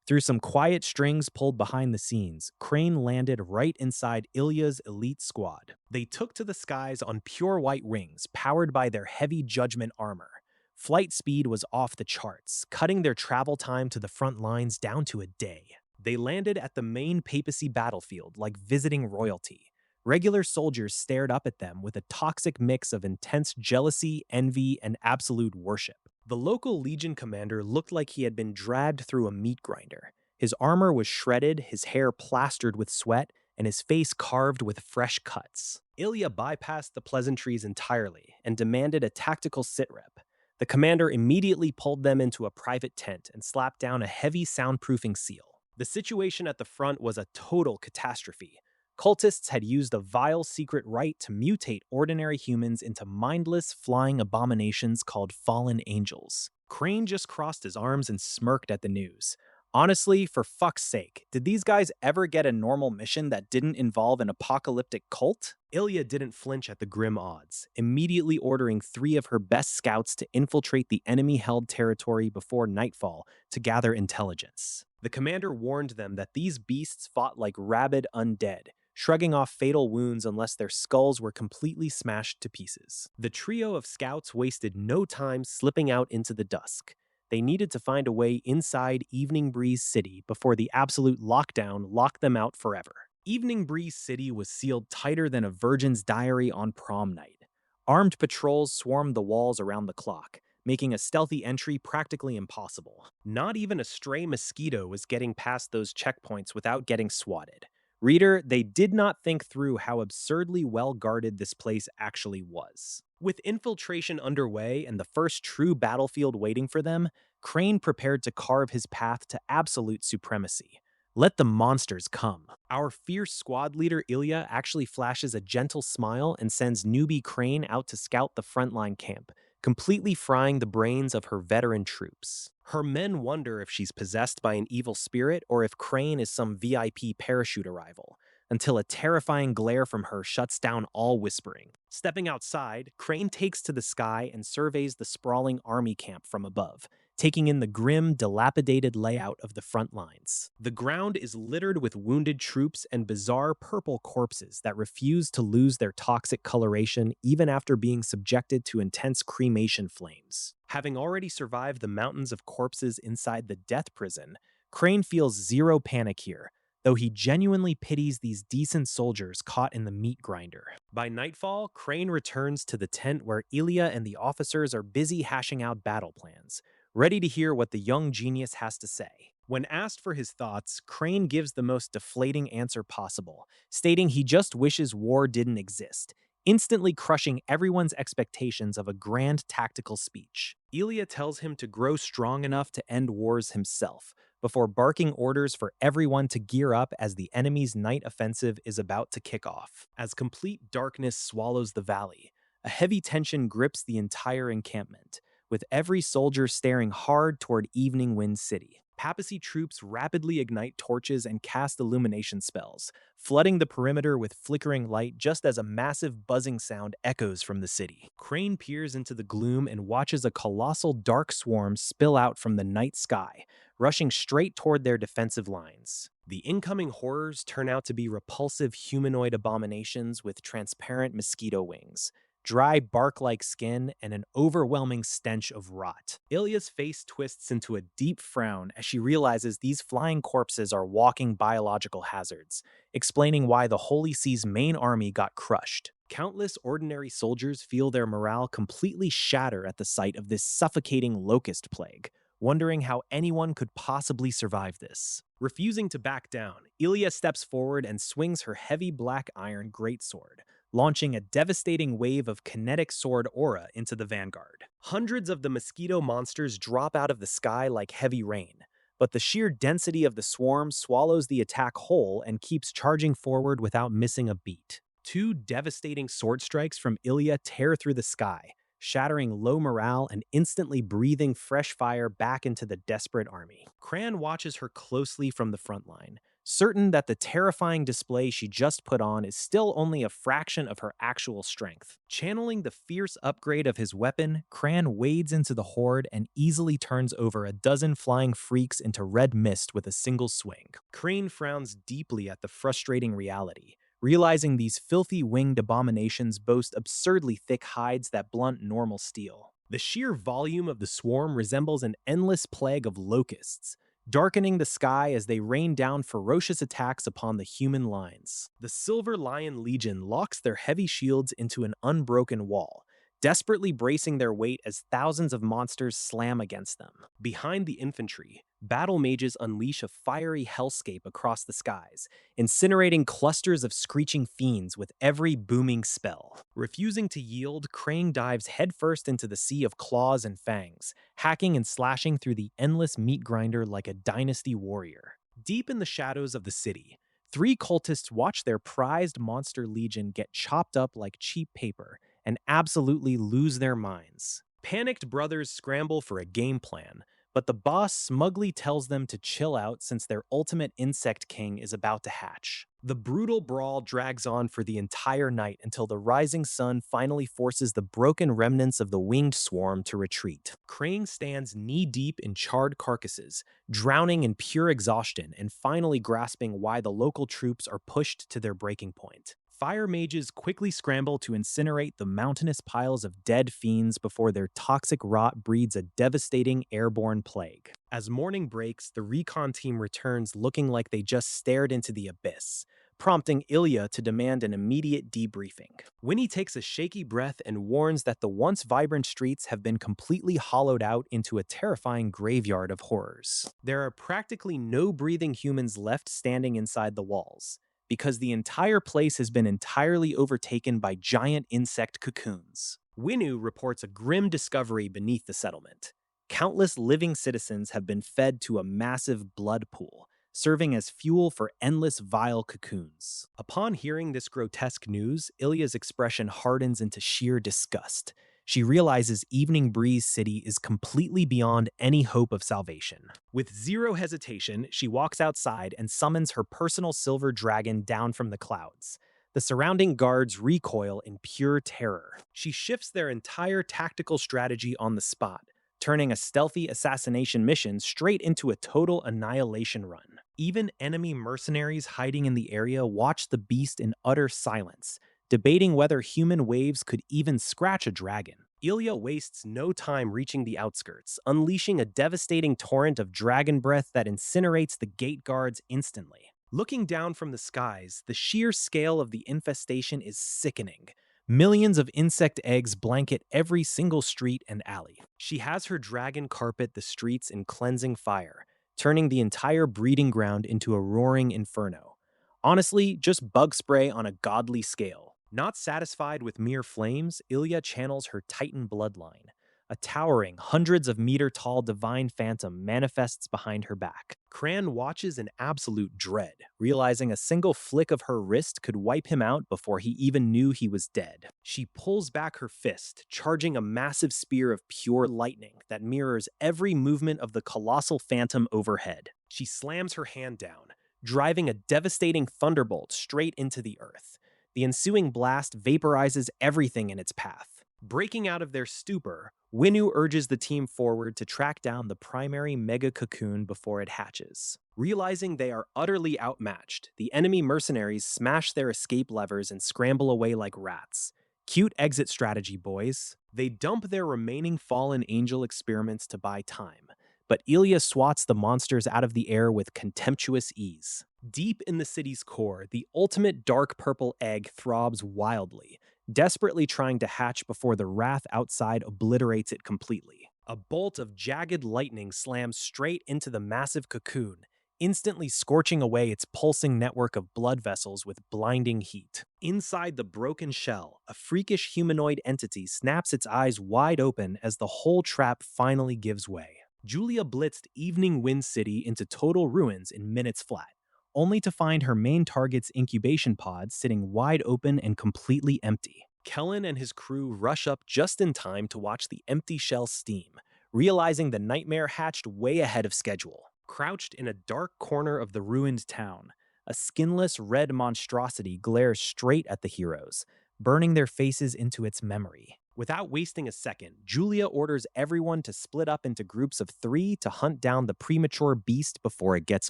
Through some quiet strings pulled behind the scenes, Crane landed right inside Ilya's elite squad. They took to the skies on pure white wings, powered by their heavy judgment armor. Flight speed was off the charts, cutting their travel time to the front lines down to a day. They landed at the main papacy battlefield like visiting royalty. Regular soldiers stared up at them with a toxic mix of intense jealousy, envy, and absolute worship. The local Legion commander looked like he had been dragged through a meat grinder. His armor was shredded, his hair plastered with sweat, and his face carved with fresh cuts. Ilya bypassed the pleasantries entirely and demanded a tactical sitrep. The commander immediately pulled them into a private tent and slapped down a heavy soundproofing seal. The situation at the front was a total catastrophe. Cultists had used a vile secret rite to mutate ordinary humans into mindless, flying abominations called fallen angels. Crane just crossed his arms and smirked at the news. Honestly, for fuck's sake, did these guys ever get a normal mission that didn't involve an apocalyptic cult? Ilya didn't flinch at the grim odds, immediately ordering 3 of her best scouts to infiltrate the enemy-held territory before nightfall to gather intelligence. The commander warned them that these beasts fought like rabid undead, shrugging off fatal wounds unless their skulls were completely smashed to pieces. The trio of scouts wasted no time slipping out into the dusk. They needed to find a way inside Evening Breeze City before the absolute lockdown locked them out forever. Evening Breeze City was sealed tighter than a virgin's diary on prom night. Armed patrols swarmed the walls around the clock, making a stealthy entry practically impossible. Not even a stray mosquito was getting past those checkpoints without getting swatted. Reader, they did not think through how absurdly well guarded this place actually was. With infiltration underway and the first true battlefield waiting for them, Crane prepared to carve his path to absolute supremacy. Let the monsters come. Our fierce squad leader Ilya actually flashes a gentle smile and sends newbie Crane out to scout the frontline camp, completely frying the brains of her veteran troops. Her men wonder if she's possessed by an evil spirit or if Crane is some VIP parachute arrival, until a terrifying glare from her shuts down all whispering. Stepping outside, Crane takes to the sky and surveys the sprawling army camp from above, taking in the grim, dilapidated layout of the front lines. The ground is littered with wounded troops and bizarre purple corpses that refuse to lose their toxic coloration even after being subjected to intense cremation flames. Having already survived the mountains of corpses inside the death prison, Crane feels zero panic here, though he genuinely pities these decent soldiers caught in the meat grinder. By nightfall, Crane returns to the tent where Ilya and the officers are busy hashing out battle plans, ready to hear what the young genius has to say. When asked for his thoughts, Crane gives the most deflating answer possible, stating he just wishes war didn't exist, instantly crushing everyone's expectations of a grand tactical speech. Ilya tells him to grow strong enough to end wars himself, before barking orders for everyone to gear up as the enemy's night offensive is about to kick off. As complete darkness swallows the valley, a heavy tension grips the entire encampment, with every soldier staring hard toward Evening Wind City. Papacy troops rapidly ignite torches and cast illumination spells, flooding the perimeter with flickering light just as a massive buzzing sound echoes from the city. Crane peers into the gloom and watches a colossal dark swarm spill out from the night sky, rushing straight toward their defensive lines. The incoming horrors turn out to be repulsive humanoid abominations with transparent mosquito wings, dry bark-like skin, and an overwhelming stench of rot. Ilya's face twists into a deep frown as she realizes these flying corpses are walking biological hazards, explaining why the Holy See's main army got crushed. Countless ordinary soldiers feel their morale completely shatter at the sight of this suffocating locust plague, wondering how anyone could possibly survive this. Refusing to back down, Ilya steps forward and swings her heavy black iron greatsword, launching a devastating wave of kinetic sword aura into the vanguard. Hundreds of the mosquito monsters drop out of the sky like heavy rain, but the sheer density of the swarm swallows the attack whole and keeps charging forward without missing a beat. Two devastating sword strikes from Ilya tear through the sky, shattering low morale and instantly breathing fresh fire back into the desperate army. Cran watches her closely from the front line, certain that the terrifying display she just put on is still only a fraction of her actual strength. Channeling the fierce upgrade of his weapon, Cran wades into the horde and easily turns over a dozen flying freaks into red mist with a single swing. Crane frowns deeply at the frustrating reality, realizing these filthy winged abominations boast absurdly thick hides that blunt normal steel. The sheer volume of the swarm resembles an endless plague of locusts, darkening the sky as they rain down ferocious attacks upon the human lines. The Silver Lion Legion locks their heavy shields into an unbroken wall, desperately bracing their weight as thousands of monsters slam against them. Behind the infantry, battle mages unleash a fiery hellscape across the skies, incinerating clusters of screeching fiends with every booming spell. Refusing to yield, Crane dives headfirst into the sea of claws and fangs, hacking and slashing through the endless meat grinder like a dynasty warrior. Deep in the shadows of the city, three cultists watch their prized monster legion get chopped up like cheap paper and absolutely lose their minds. Panicked brothers scramble for a game plan, but the boss smugly tells them to chill out since their ultimate insect king is about to hatch. The brutal brawl drags on for the entire night until the rising sun finally forces the broken remnants of the winged swarm to retreat. Crane stands knee-deep in charred carcasses, drowning in pure exhaustion and finally grasping why the local troops are pushed to their breaking point. Fire mages quickly scramble to incinerate the mountainous piles of dead fiends before their toxic rot breeds a devastating airborne plague. As morning breaks, the recon team returns looking like they just stared into the abyss, prompting Ilya to demand an immediate debriefing. Winnie takes a shaky breath and warns that the once vibrant streets have been completely hollowed out into a terrifying graveyard of horrors. There are practically no breathing humans left standing inside the walls, because the entire place has been entirely overtaken by giant insect cocoons. Winu reports a grim discovery beneath the settlement. Countless living citizens have been fed to a massive blood pool, serving as fuel for endless vile cocoons. Upon hearing this grotesque news, Ilya's expression hardens into sheer disgust. She realizes Evening Breeze City is completely beyond any hope of salvation. With zero hesitation, she walks outside and summons her personal silver dragon down from the clouds. The surrounding guards recoil in pure terror. She shifts their entire tactical strategy on the spot, turning a stealthy assassination mission straight into a total annihilation run. Even enemy mercenaries hiding in the area watch the beast in utter silence, debating whether human waves could even scratch a dragon. Ilya wastes no time reaching the outskirts, unleashing a devastating torrent of dragon breath that incinerates the gate guards instantly. Looking down from the skies, the sheer scale of the infestation is sickening. Millions of insect eggs blanket every single street and alley. She has her dragon carpet the streets in cleansing fire, turning the entire breeding ground into a roaring inferno. Honestly, just bug spray on a godly scale. Not satisfied with mere flames, Ilya channels her Titan bloodline. A towering, hundreds of meter tall divine phantom manifests behind her back. Cran watches in absolute dread, realizing a single flick of her wrist could wipe him out before he even knew he was dead. She pulls back her fist, charging a massive spear of pure lightning that mirrors every movement of the colossal phantom overhead. She slams her hand down, driving a devastating thunderbolt straight into the earth. The ensuing blast vaporizes everything in its path. Breaking out of their stupor, Winnu urges the team forward to track down the primary mega cocoon before it hatches. Realizing they are utterly outmatched, the enemy mercenaries smash their escape levers and scramble away like rats. Cute exit strategy, boys. They dump their remaining fallen angel experiments to buy time, but Ilya swats the monsters out of the air with contemptuous ease. Deep in the city's core, the ultimate dark purple egg throbs wildly, desperately trying to hatch before the wrath outside obliterates it completely. A bolt of jagged lightning slams straight into the massive cocoon, instantly scorching away its pulsing network of blood vessels with blinding heat. Inside the broken shell, a freakish humanoid entity snaps its eyes wide open as the whole trap finally gives way. Julia blitzed Evening Wind City into total ruins in minutes flat, only to find her main target's incubation pod sitting wide open and completely empty. Kellen and his crew rush up just in time to watch the empty shell steam, realizing the nightmare hatched way ahead of schedule. Crouched in a dark corner of the ruined town, a skinless red monstrosity glares straight at the heroes, burning their faces into its memory. Without wasting a second, Julia orders everyone to split up into groups of 3 to hunt down the premature beast before it gets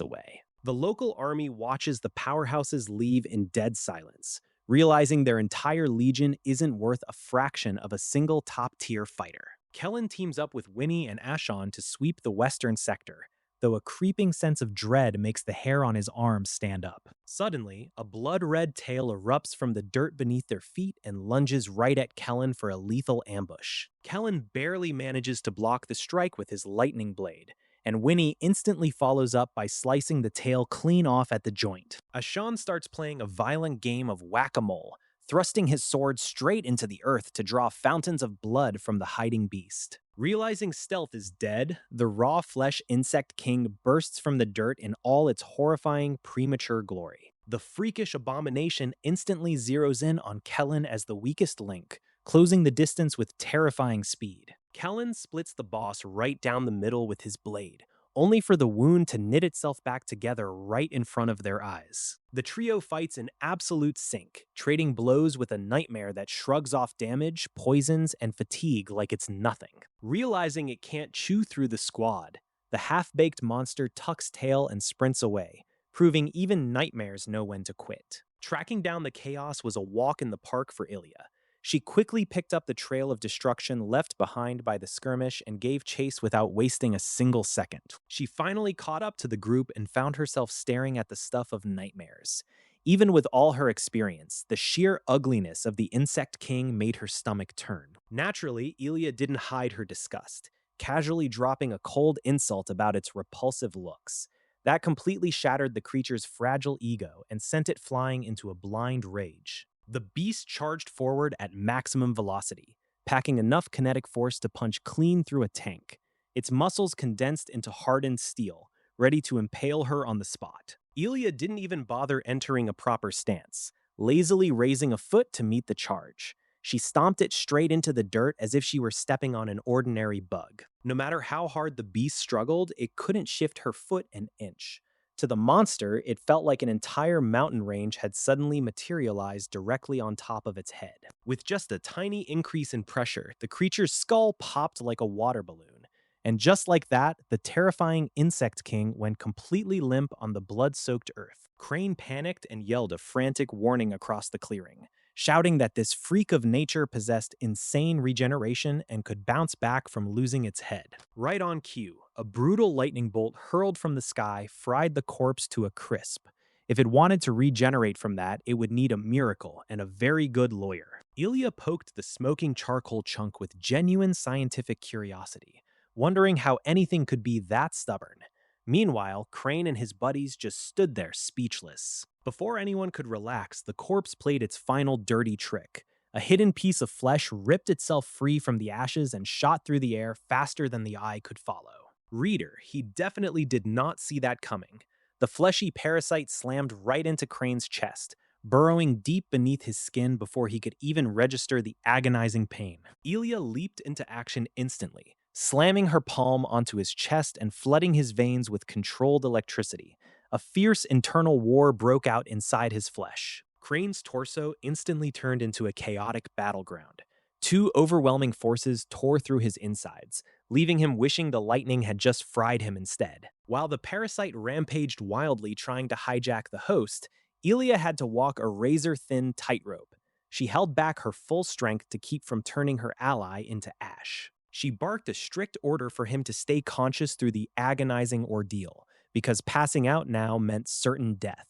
away. The local army watches the powerhouses leave in dead silence, realizing their entire legion isn't worth a fraction of a single top-tier fighter. Kellen teams up with Winnie and Ashon to sweep the western sector, though a creeping sense of dread makes the hair on his arms stand up. Suddenly, a blood-red tail erupts from the dirt beneath their feet and lunges right at Kellen for a lethal ambush. Kellen barely manages to block the strike with his lightning blade, and Winnie instantly follows up by slicing the tail clean off at the joint. Ashon starts playing a violent game of whack-a-mole, thrusting his sword straight into the earth to draw fountains of blood from the hiding beast. Realizing Stealth is dead, the raw flesh insect king bursts from the dirt in all its horrifying, premature glory. The freakish abomination instantly zeroes in on Kellen as the weakest link, closing the distance with terrifying speed. Kellen splits the boss right down the middle with his blade, only for the wound to knit itself back together right in front of their eyes. The trio fights in absolute sync, trading blows with a nightmare that shrugs off damage, poisons, and fatigue like it's nothing. Realizing it can't chew through the squad, the half-baked monster tucks tail and sprints away, proving even nightmares know when to quit. Tracking down the chaos was a walk in the park for Ilya. She quickly picked up the trail of destruction left behind by the skirmish and gave chase without wasting a single second. She finally caught up to the group and found herself staring at the stuff of nightmares. Even with all her experience, the sheer ugliness of the Insect King made her stomach turn. Naturally, Ilya didn't hide her disgust, casually dropping a cold insult about its repulsive looks. That completely shattered the creature's fragile ego and sent it flying into a blind rage. The beast charged forward at maximum velocity, packing enough kinetic force to punch clean through a tank. Its muscles condensed into hardened steel, ready to impale her on the spot. Ilya didn't even bother entering a proper stance, lazily raising a foot to meet the charge. She stomped it straight into the dirt as if she were stepping on an ordinary bug. No matter how hard the beast struggled, it couldn't shift her foot an inch. To the monster, it felt like an entire mountain range had suddenly materialized directly on top of its head. With just a tiny increase in pressure, the creature's skull popped like a water balloon. And just like that, the terrifying Insect King went completely limp on the blood-soaked earth. Crane panicked and yelled a frantic warning across the clearing, shouting that this freak of nature possessed insane regeneration and could bounce back from losing its head. Right on cue, a brutal lightning bolt hurled from the sky fried the corpse to a crisp. If it wanted to regenerate from that, it would need a miracle and a very good lawyer. Ilya poked the smoking charcoal chunk with genuine scientific curiosity, wondering how anything could be that stubborn. Meanwhile, Crane and his buddies just stood there speechless. Before anyone could relax, the corpse played its final dirty trick, A hidden piece of flesh ripped itself free from the ashes and shot through the air faster than the eye could follow. Reader, he definitely did not see that coming. The fleshy parasite slammed right into Crane's chest, burrowing deep beneath his skin before he could even register the agonizing pain. Elia leaped into action instantly, slamming her palm onto his chest and flooding his veins with controlled electricity. A fierce internal war broke out inside his flesh. Crane's torso instantly turned into a chaotic battleground. Two overwhelming forces tore through his insides, leaving him wishing the lightning had just fried him instead. While the parasite rampaged wildly trying to hijack the host, Elia had to walk a razor-thin tightrope. She held back her full strength to keep from turning her ally into ash. She barked a strict order for him to stay conscious through the agonizing ordeal, because passing out now meant certain death.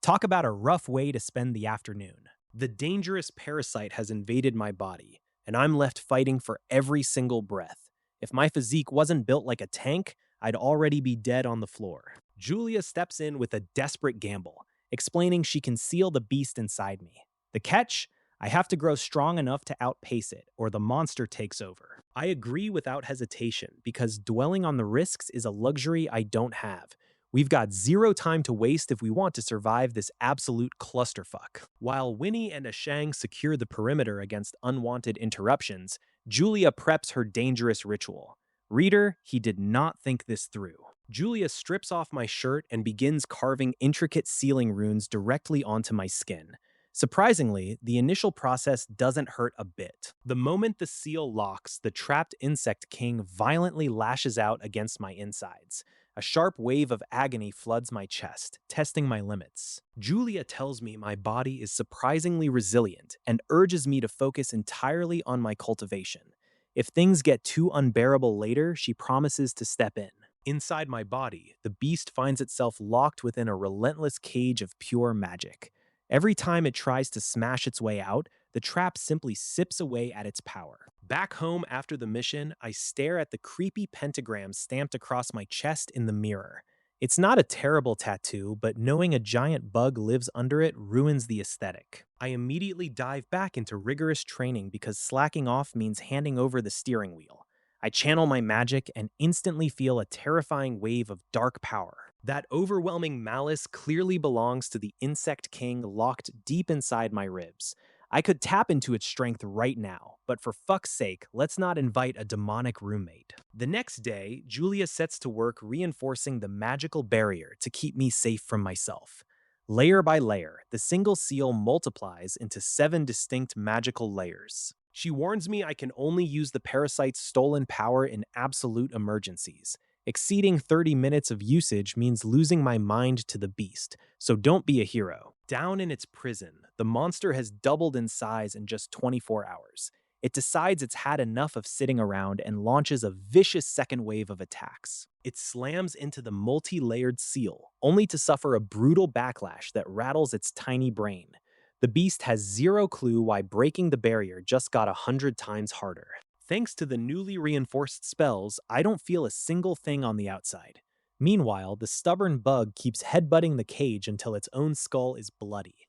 Talk about a rough way to spend the afternoon. The dangerous parasite has invaded my body, and I'm left fighting for every single breath. If my physique wasn't built like a tank, I'd already be dead on the floor. Julia steps in with a desperate gamble, explaining she can seal the beast inside me. The catch? I have to grow strong enough to outpace it, or the monster takes over. I agree without hesitation, because dwelling on the risks is a luxury I don't have. We've got zero time to waste if we want to survive this absolute clusterfuck. While Winnie and Ashang secure the perimeter against unwanted interruptions, Julia preps her dangerous ritual. Reader, he did not think this through. Julia strips off my shirt and begins carving intricate sealing runes directly onto my skin. Surprisingly, the initial process doesn't hurt a bit. The moment the seal locks, the trapped insect king violently lashes out against my insides. A sharp wave of agony floods my chest, testing my limits. Julia tells me my body is surprisingly resilient and urges me to focus entirely on my cultivation. If things get too unbearable later, she promises to step in. Inside my body, the beast finds itself locked within a relentless cage of pure magic. Every time it tries to smash its way out, the trap simply sips away at its power. Back home after the mission, I stare at the creepy pentagram stamped across my chest in the mirror. It's not a terrible tattoo, but knowing a giant bug lives under it ruins the aesthetic. I immediately dive back into rigorous training because slacking off means handing over the steering wheel. I channel my magic and instantly feel a terrifying wave of dark power. That overwhelming malice clearly belongs to the Insect King locked deep inside my ribs. I could tap into its strength right now, but for fuck's sake, let's not invite a demonic roommate. The next day, Julia sets to work reinforcing the magical barrier to keep me safe from myself. Layer by layer, the single seal multiplies into 7 distinct magical layers. She warns me I can only use the parasite's stolen power in absolute emergencies. Exceeding 30 minutes of usage means losing my mind to the beast, so don't be a hero. Down in its prison, the monster has doubled in size in just 24 hours. It decides it's had enough of sitting around and launches a vicious second wave of attacks. It slams into the multi-layered seal, only to suffer a brutal backlash that rattles its tiny brain. The beast has zero clue why breaking the barrier just got 100 times harder. Thanks to the newly reinforced spells, I don't feel a single thing on the outside. Meanwhile, the stubborn bug keeps headbutting the cage until its own skull is bloody.